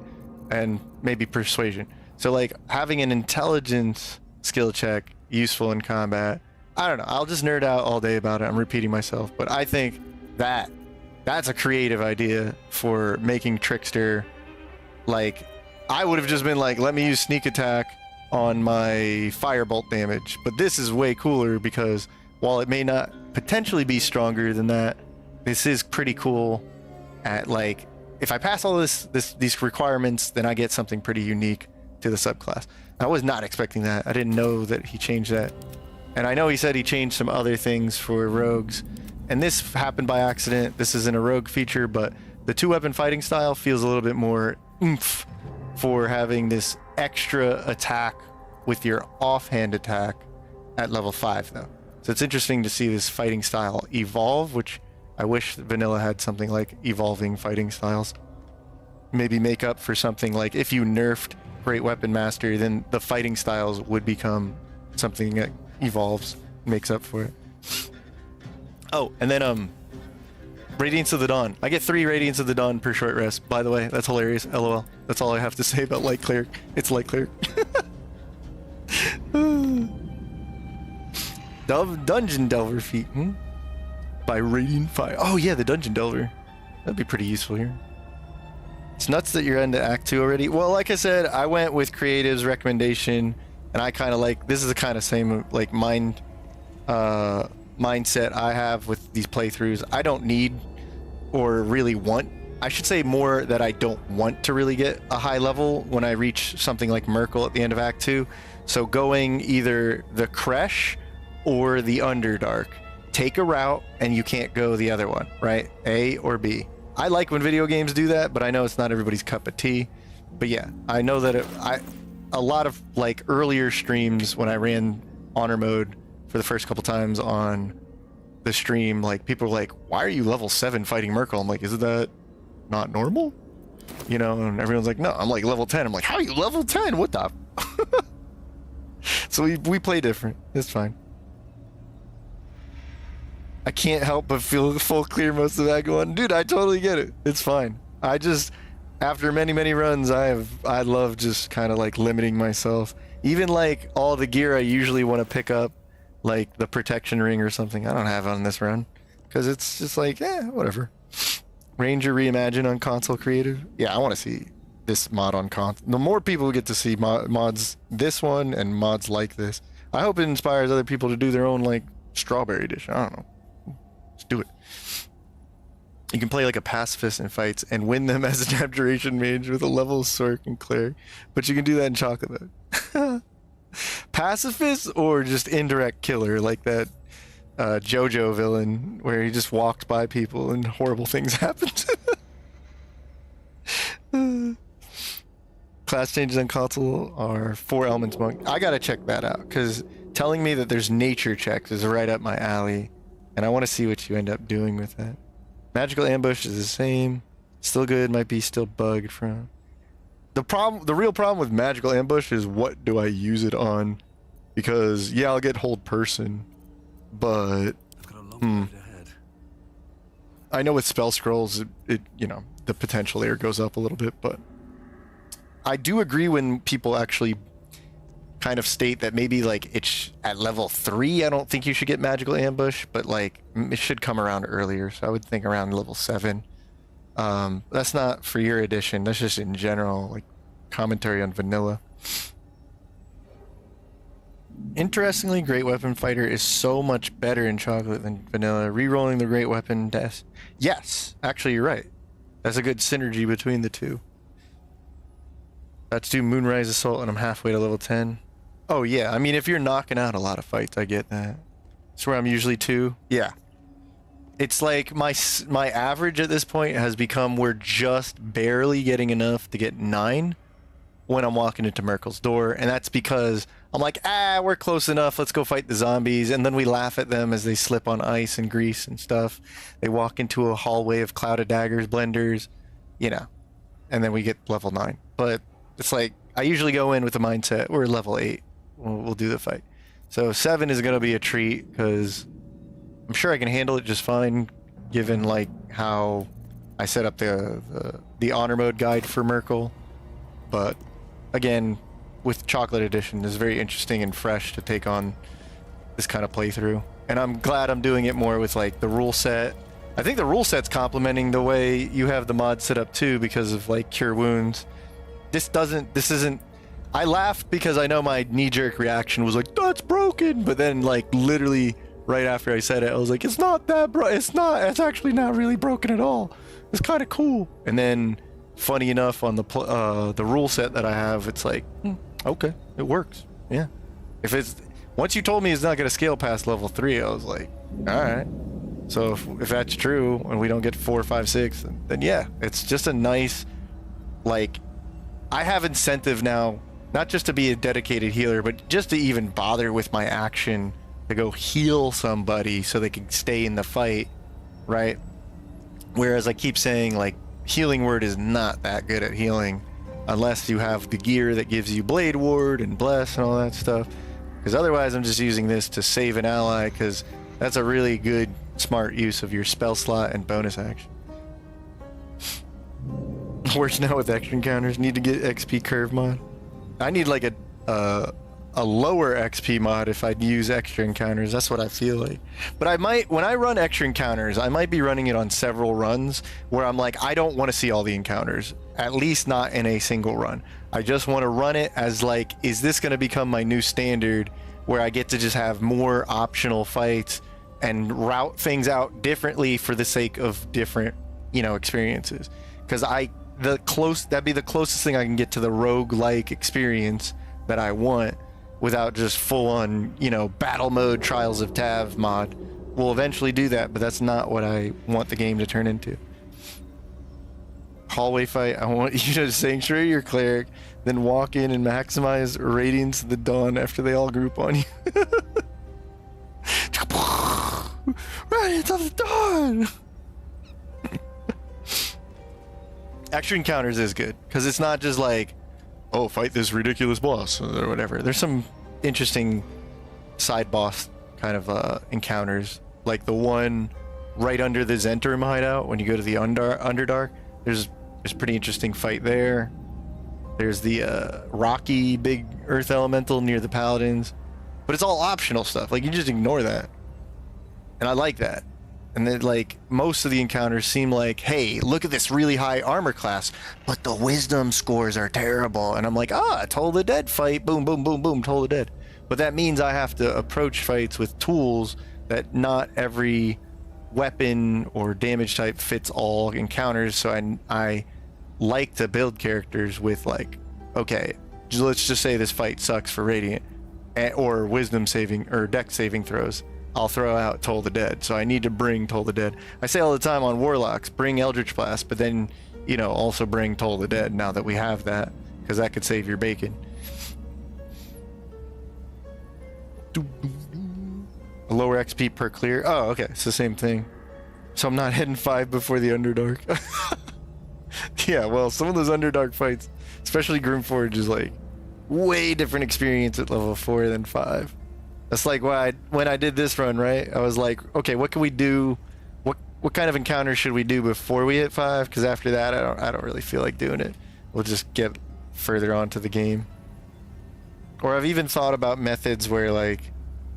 And maybe persuasion. So like having an intelligence skill check useful in combat, I don't know, I'll just nerd out all day about it. I'm repeating myself, but I think that's a creative idea for making Trickster. Like, I would have just been like, let me use sneak attack on my firebolt damage, but this is way cooler because while it may not potentially be stronger than that, this is pretty cool at, like, if I pass all these requirements, then I get something pretty unique to the subclass. I was not expecting that. I didn't know that he changed that. And I know he said he changed some other things for rogues, and this happened by accident. This isn't a rogue feature, but the 2-weapon fighting style feels a little bit more oomph for having this extra attack with your offhand attack at level 5 though. So it's interesting to see this fighting style evolve, which I wish vanilla had something like evolving fighting styles. Maybe make up for something like if you nerfed Great Weapon Master, then the fighting styles would become something that evolves, makes up for it. Oh, and then Radiance of the Dawn. I get 3 Radiance of the Dawn per short rest. By the way, that's hilarious. LOL. That's all I have to say about Light Cleric. It's Light Cleric. Dungeon Delver feat, by Radiant Fire. Oh yeah, the Dungeon Delver. That'd be pretty useful here. It's nuts that you're into Act 2 already. Well, like I said, I went with Creative's recommendation, and I kind of like, this is the kind of same like mindset I have with these playthroughs. I don't need or really want, I should say more that I don't want to really get a high level when I reach something like Merkel at the end of Act 2. So going either the Kresh or the Underdark. Take a route and you can't go the other one, right? A or B. I like when video games do that, but I know it's not everybody's cup of tea. But yeah, I know that a lot of like earlier streams when I ran honor mode for the first couple times on the stream, like people were like, why are you level 7 fighting Merkel? I'm like, isn't that not normal? You know, and everyone's like, no, I'm like level 10. I'm like, how are you level 10? What the? So we play different. It's fine. I can't help but feel full clear most of Act 1. Dude, I totally get it. It's fine. I just, after many runs, I love just kind of like limiting myself. Even like all the gear I usually want to pick up, like the protection ring or something, I don't have on this run. Because it's just like, whatever. Ranger Reimagine on console creative. Yeah, I want to see this mod on console. The more people get to see mods, this one and mods like this, I hope it inspires other people to do their own like strawberry dish. I don't know. Let's do it. You can play like a pacifist in fights and win them as an abjuration mage with a level Sork and Cleric, but you can do that in chocolate mode. Pacifist or just indirect killer, like that JoJo villain where he just walks by people and horrible things happen. Class changes on console are 4 elements monk. I gotta check that out because telling me that there's nature checks is right up my alley. And I want to see what you end up doing with that. Magical Ambush is the same. Still good, might be still bugged from. The real problem with Magical Ambush is what do I use it on? Because yeah, I'll get Hold Person, but I've got a long road ahead. I know with Spell Scrolls, it you know, the potential there goes up a little bit, but I do agree when people actually kind of state that maybe like it's at level 3 I don't think you should get Magical Ambush, but like it should come around earlier, so I would think around level 7. That's not for your edition, that's just in general like commentary on vanilla. Interestingly, Great Weapon Fighter is so much better in chocolate than vanilla. Rerolling the Great Weapon death. Yes, actually you're right. That's a good synergy between the two. Let's do Moonrise Assault and I'm halfway to level 10. Oh yeah, I mean if you're knocking out a lot of fights, I get that. It's where I'm usually 2. Yeah. it's like my average at this point has become we're just barely getting enough to get 9 when I'm walking into Merkel's door, and that's because I'm like, we're close enough, let's go fight the zombies, and then we laugh at them as they slip on ice and grease and stuff. They walk into a hallway of clouded daggers, blenders, you know, and then we get level 9. But it's like, I usually go in with the mindset, we're level 8, we'll do the fight. So 7 is going to be a treat, because I'm sure I can handle it just fine, given like how I set up the honor mode guide for Merkel. But again, with Chocolate Edition, it's very interesting and fresh to take on this kind of playthrough. And I'm glad I'm doing it more with like the rule set. I think the rule set's complementing the way you have the mod set up too, because of like cure wounds. This isn't. I laughed because I know my knee-jerk reaction was like, that's broken, but then like literally right after I said it, I was like, it's not that it's actually not really broken at all. It's kind of cool. And then funny enough, on the rule set that I have, it's like, okay, it works. Yeah. Once you told me it's not going to scale past level 3, I was like, all right. So if that's true and we don't get 4, 5, 6, then yeah, it's just a nice, like, I have incentive now, not just to be a dedicated healer, but just to even bother with my action to go heal somebody so they can stay in the fight, right? Whereas I keep saying, like, healing word is not that good at healing unless you have the gear that gives you blade ward and bless and all that stuff, because otherwise I'm just using this to save an ally, because that's a really good smart use of your spell slot and bonus action. Works now with extra encounters. Need to get XP curve mod. I need like a lower XP mod if I'd use extra encounters. That's what I feel like. But I might, when I run extra encounters, I might be running it on several runs where I'm like, I don't want to see all the encounters, at least not in a single run. I just want to run it as like, is this going to become my new standard where I get to just have more optional fights and route things out differently for the sake of different, you know, experiences. Because that'd be the closest thing I can get to the rogue-like experience that I want, without just full-on, you know, battle mode Trials of Tav mod. We'll eventually do that, but that's not what I want the game to turn into. Hallway fight, I want you to sanctuary your cleric, then walk in and maximize Radiance of the Dawn after they all group on you. Radiance of the Dawn! Extra encounters is good, because it's not just like, oh, fight this ridiculous boss or whatever. There's some interesting side boss kind of encounters, like the one right under the Zentrum hideout when you go to the Underdark. There's a pretty interesting fight there. There's the rocky big earth elemental near the paladins, but it's all optional stuff. Like, you just ignore that, and I like that. And then, like, most of the encounters seem like, hey, look at this really high armor class, but the wisdom scores are terrible. And I'm like, Toll the Dead fight, boom, boom, boom, boom, Toll the Dead. But that means I have to approach fights with tools that not every weapon or damage type fits all encounters. So I like to build characters with, like, okay, let's just say this fight sucks for Radiant, or wisdom saving or dex saving throws. I'll throw out Toll the Dead. So I need to bring Toll the Dead. I say all the time on Warlocks, bring Eldritch Blast, but then, you know, also bring Toll the Dead now that we have that, because that could save your bacon. A lower XP per clear. Oh, okay. It's the same thing. So I'm not hitting 5 before the Underdark. Yeah, well, some of those Underdark fights, especially Grimforge, is like way different experience at level 4 than 5. That's like why when I did this run, right? I was like, okay, what can we do? What kind of encounter should we do before we hit 5? Because after that, I don't really feel like doing it. We'll just get further on to the game. Or I've even thought about methods where, like,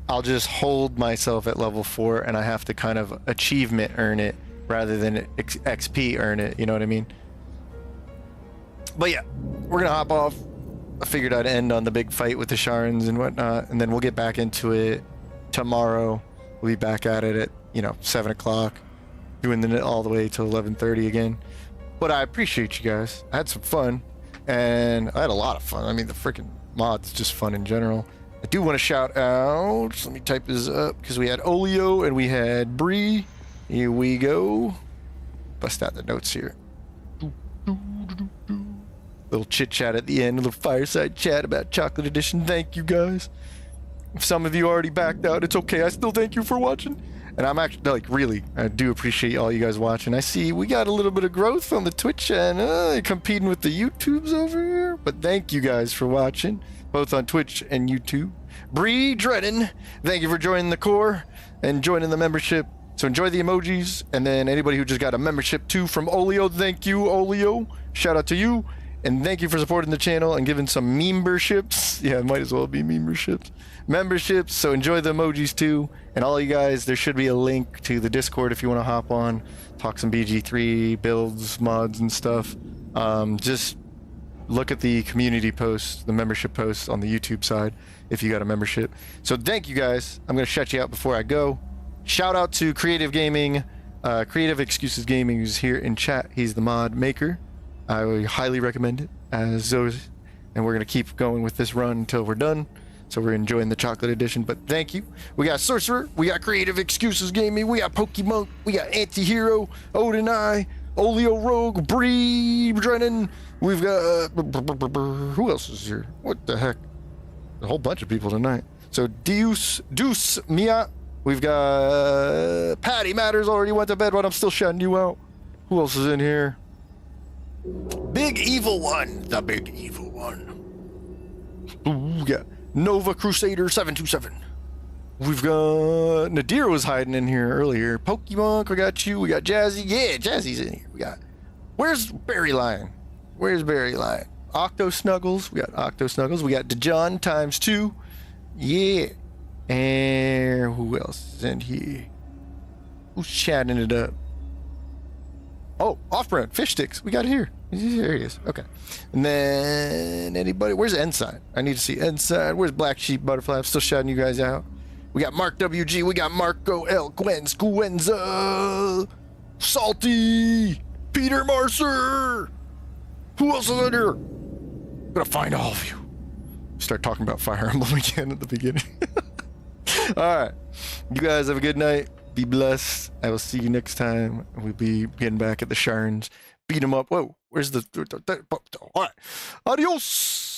I'll just hold myself at level 4 and I have to kind of achievement earn it rather than XP earn it. You know what I mean? But yeah, we're gonna hop off. I figured I'd end on the big fight with the Sharans and whatnot, and then we'll get back into it tomorrow. We'll be back at it at, you know, 7 o'clock, doing it all the way till 11:30 again. But I appreciate you guys. I had some fun, and I had a lot of fun. I mean, the freaking mod's just fun in general. I do want to shout out, let me type this up, because we had Olio and we had Bree. Here we go. Bust out the notes here. Little chit chat at the end, a little fireside chat about Chocolate Edition. Thank you guys. If some of you already backed out, it's okay. I still thank you for watching. And I'm actually, like, really, I do appreciate all you guys watching. I see we got a little bit of growth on the Twitch and competing with the YouTubes over here. But thank you guys for watching, both on Twitch and YouTube. Bree Drennan, thank you for joining the core and joining the membership. So enjoy the emojis. And then anybody who just got a membership too from Olio, thank you, Olio. Shout out to you. And thank you for supporting the channel and giving some memberships. Yeah, it might as well be memberships. Memberships, so enjoy the emojis too. And all you guys, there should be a link to the Discord if you want to hop on, talk some BG3 builds, mods, and stuff. Just look at the community posts, the membership posts on the YouTube side if you got a membership. So thank you guys. I'm going to shut you out before I go. Shout out to Creative Gaming, Creative Excuses Gaming, who's here in chat. He's the mod maker. I would highly recommend it, as always. And we're going to keep going with this run until we're done. So we're enjoying the Chocolate Edition, but thank you. We got Sorcerer, we got Creative Excuses Gaming, we got Pokemon, we got Anti-Hero, Odin Eye, Olio Rogue, Bree Drennan. We've got, who else is here? What the heck? A whole bunch of people tonight. So Deuce Mia. We've got Patty Matters already went to bed, but I'm still shouting you out. Who else is in here? Big Evil One, the Big Evil One. Ooh, yeah. Nova Crusader 727. We've got Nadir was hiding in here earlier. Pokemon, we got you. We got Jazzy. Yeah, Jazzy's in here. We got. Where's Barry Lion? Where's Barry Lion? Octo Snuggles. We got Octo Snuggles. We got DeJohn ×2. Yeah. And who else is in here? Who's chatting it up? Oh, Off-Brand, Fish Sticks. We got it here. There he is. Okay. And then anybody? Where's Ensign? I need to see Ensign. Where's Black Sheep Butterfly? I'm still shouting you guys out. We got Mark WG. We got Marco L. Gwen's Guenza. Salty. Peter Marcer. Who else is in here? I'm gonna find all of you. Start talking about Fire Emblem again at the beginning. Alright. You guys have a good night. Be blessed. I will see you next time. We'll be getting back at the Sharns. Beat them up. Whoa. Where's the... Alright. Adios.